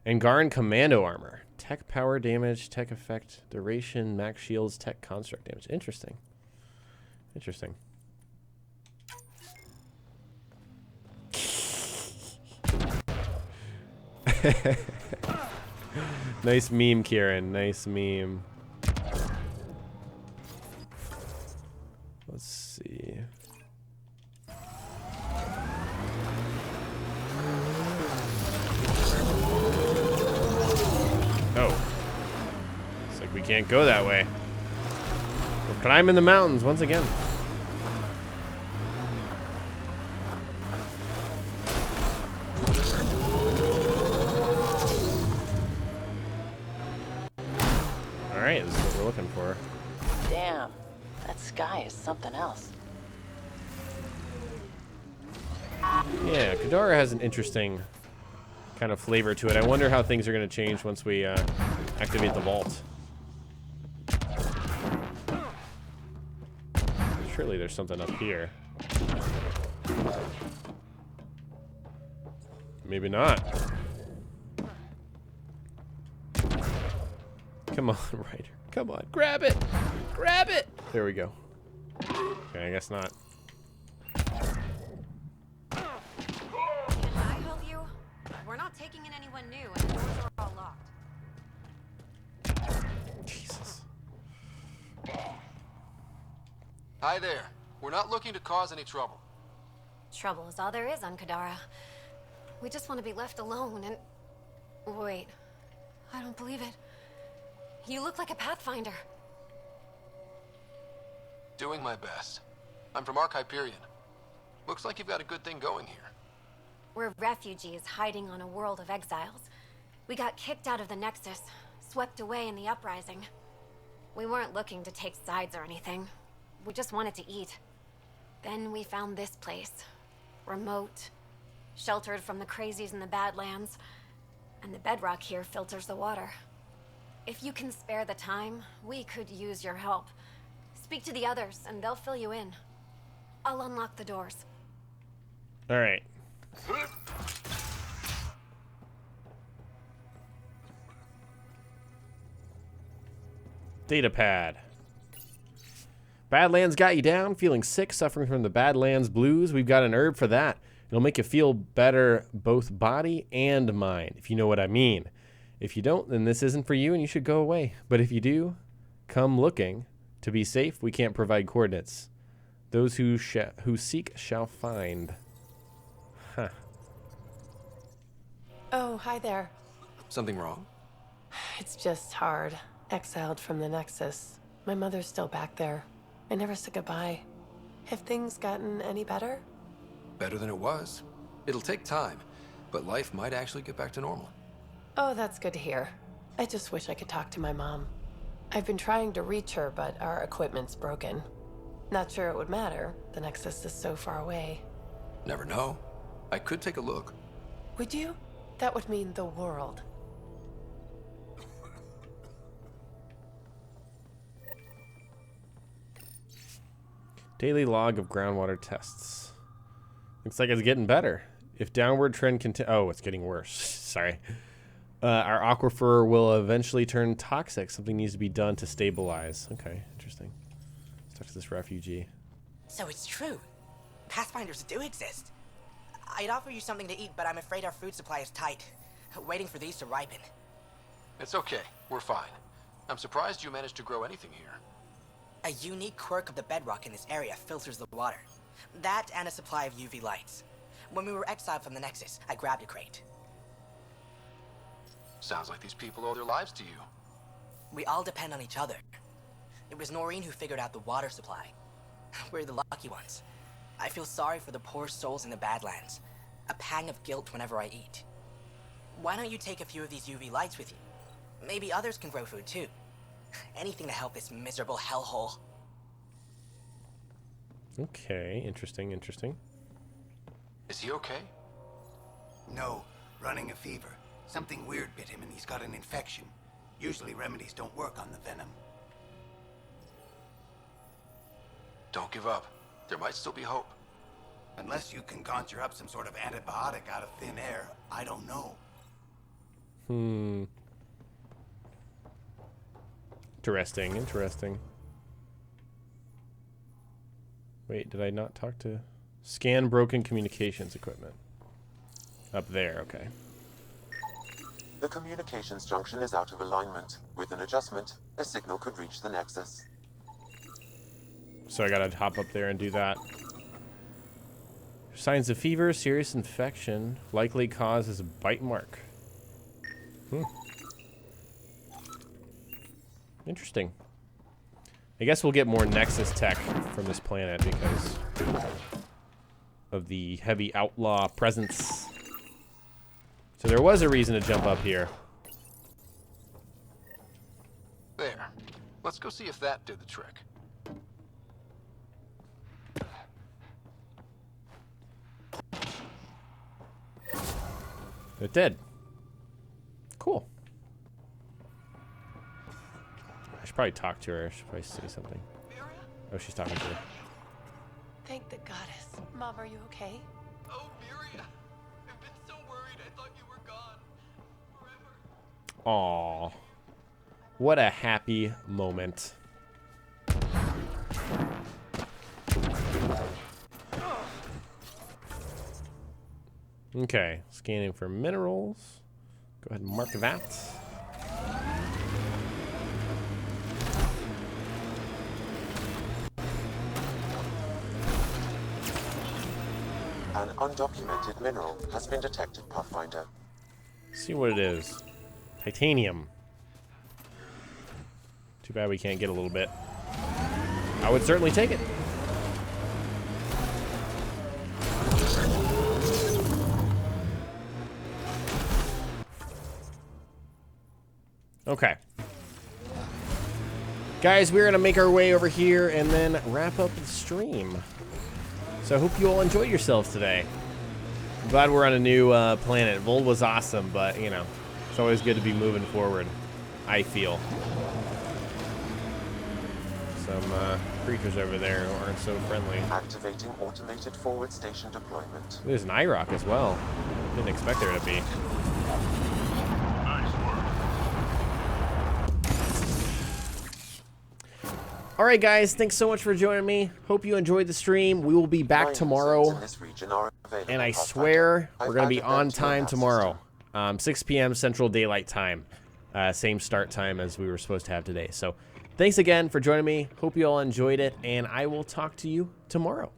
Speaker 1: Angaran commando armor. Tech power damage, tech effect, duration, max shields, tech construct damage. Interesting. Interesting. Nice meme, Kieran. Nice meme. Let's see. Oh. It's like we can't go that way. We're climbing the mountains once again. Alright, this is what we're looking for.
Speaker 7: Damn, that sky is something else.
Speaker 1: Yeah, Kadara has an interesting kind of flavor to it. I wonder how things are going to change once we activate the vault. Surely there's something up here. Maybe not. Come on, Ryder. Come on, grab it! Grab it! There we go. Okay, I guess not.
Speaker 3: Can I help you? We're not taking in anyone new, and the doors are all locked.
Speaker 1: Jesus.
Speaker 22: Hi there. We're not looking to cause any trouble.
Speaker 3: Trouble is all there is on Kadara. We just want to be left alone and... Wait. I don't believe it. You look like a Pathfinder.
Speaker 22: Doing my best. I'm from Ark Hyperion. Looks like you've got a good thing going here.
Speaker 3: We're refugees hiding on a world of exiles. We got kicked out of the Nexus, swept away in the uprising. We weren't looking to take sides or anything. We just wanted to eat. Then we found this place. Remote, sheltered from the crazies in the Badlands, and the bedrock here filters the water. If you can spare the time, we could use your help. Speak to the others, and they'll fill you in. I'll unlock the doors.
Speaker 1: All right. Data pad. Badlands got you down, feeling sick, suffering from the Badlands blues. We've got an herb for that. It'll make you feel better both body and mind, if you know what I mean. If you don't, then this isn't for you and you should go away. But if you do, come looking. To be safe, we can't provide coordinates. Those who seek shall find. Huh.
Speaker 19: Oh, hi there.
Speaker 4: Something wrong?
Speaker 19: It's just hard. Exiled from the Nexus. My mother's still back there. I never said goodbye. Have things gotten any better?
Speaker 4: Better than it was. It'll take time, but life might actually get back to normal.
Speaker 19: Oh, that's good to hear. I just wish I could talk to my mom. I've been trying to reach her, but our equipment's broken. Not sure it would matter. The Nexus is so far away.
Speaker 4: Never know. I could take a look.
Speaker 19: Would you? That would mean the world.
Speaker 1: Daily log of groundwater tests. Looks like it's getting better. If downward trend oh, it's getting worse. Sorry. Our aquifer will eventually turn toxic. Something needs to be done to stabilize. Okay, interesting. Let's talk to this refugee.
Speaker 21: So it's true. Pathfinders do exist. I'd offer you something to eat, but I'm afraid our food supply is tight. Waiting for these to ripen.
Speaker 15: It's okay. We're fine. I'm surprised you managed to grow anything here.
Speaker 21: A unique quirk of the bedrock in this area filters the water. That and a supply of UV lights. When we were exiled from the Nexus, I grabbed a crate.
Speaker 15: Sounds like these people owe their lives to you.
Speaker 21: We all depend on each other. It was Noreen who figured out the water supply. We're the lucky ones. I feel sorry for the poor souls in the Badlands. A pang of guilt whenever I eat. Why don't you take a few of these UV lights with you? Maybe others can grow food too. Anything to help this miserable hellhole.
Speaker 1: Okay, interesting, interesting.
Speaker 15: Is he okay?
Speaker 23: No, running a fever. Something weird bit him and he's got an infection. Usually remedies don't work on the venom.
Speaker 15: Don't give up. There might still be hope.
Speaker 23: Unless you can conjure up some sort of antibiotic out of thin air, I don't know.
Speaker 1: Interesting, interesting. Wait, did I not talk to... Scan broken communications equipment. Up there, okay.
Speaker 2: The communications junction is out of alignment. With an adjustment, a signal could reach the Nexus.
Speaker 1: So I gotta hop up there and do that. Signs of fever, serious infection. Likely cause is a bite mark. Interesting. I guess we'll get more Nexus tech from this planet because of the heavy outlaw presence. So there was a reason to jump up here.
Speaker 15: There. Let's go see if that did the trick.
Speaker 1: It did. Cool. I should probably talk to her. I should probably say something. Oh, she's talking to her.
Speaker 19: Thank the goddess. Mom, are you okay?
Speaker 15: Oh, Miria. I've been so worried. I thought you were gone.
Speaker 1: Aww. What a happy moment. Okay, scanning for minerals. Go ahead and mark that.
Speaker 2: An undocumented mineral has been detected, Pathfinder.
Speaker 1: See what it is. Titanium. Too bad we can't get a little bit. I would certainly take it. Okay. Guys, we're going to make our way over here and then wrap up the stream. So I hope you all enjoyed yourselves today. I'm glad we're on a new planet. Voeld was awesome, but, you know, it's always good to be moving forward, I feel. Some creatures over there who aren't so friendly.
Speaker 2: Activating automated forward station deployment.
Speaker 1: There's an IROC as well. Didn't expect there to be. All right, guys, thanks so much for joining me. Hope you enjoyed the stream. We will be back tomorrow, and I swear we're going to be on time tomorrow, 6 p.m. Central Daylight Time, same start time as we were supposed to have today. So thanks again for joining me. Hope you all enjoyed it, and I will talk to you tomorrow.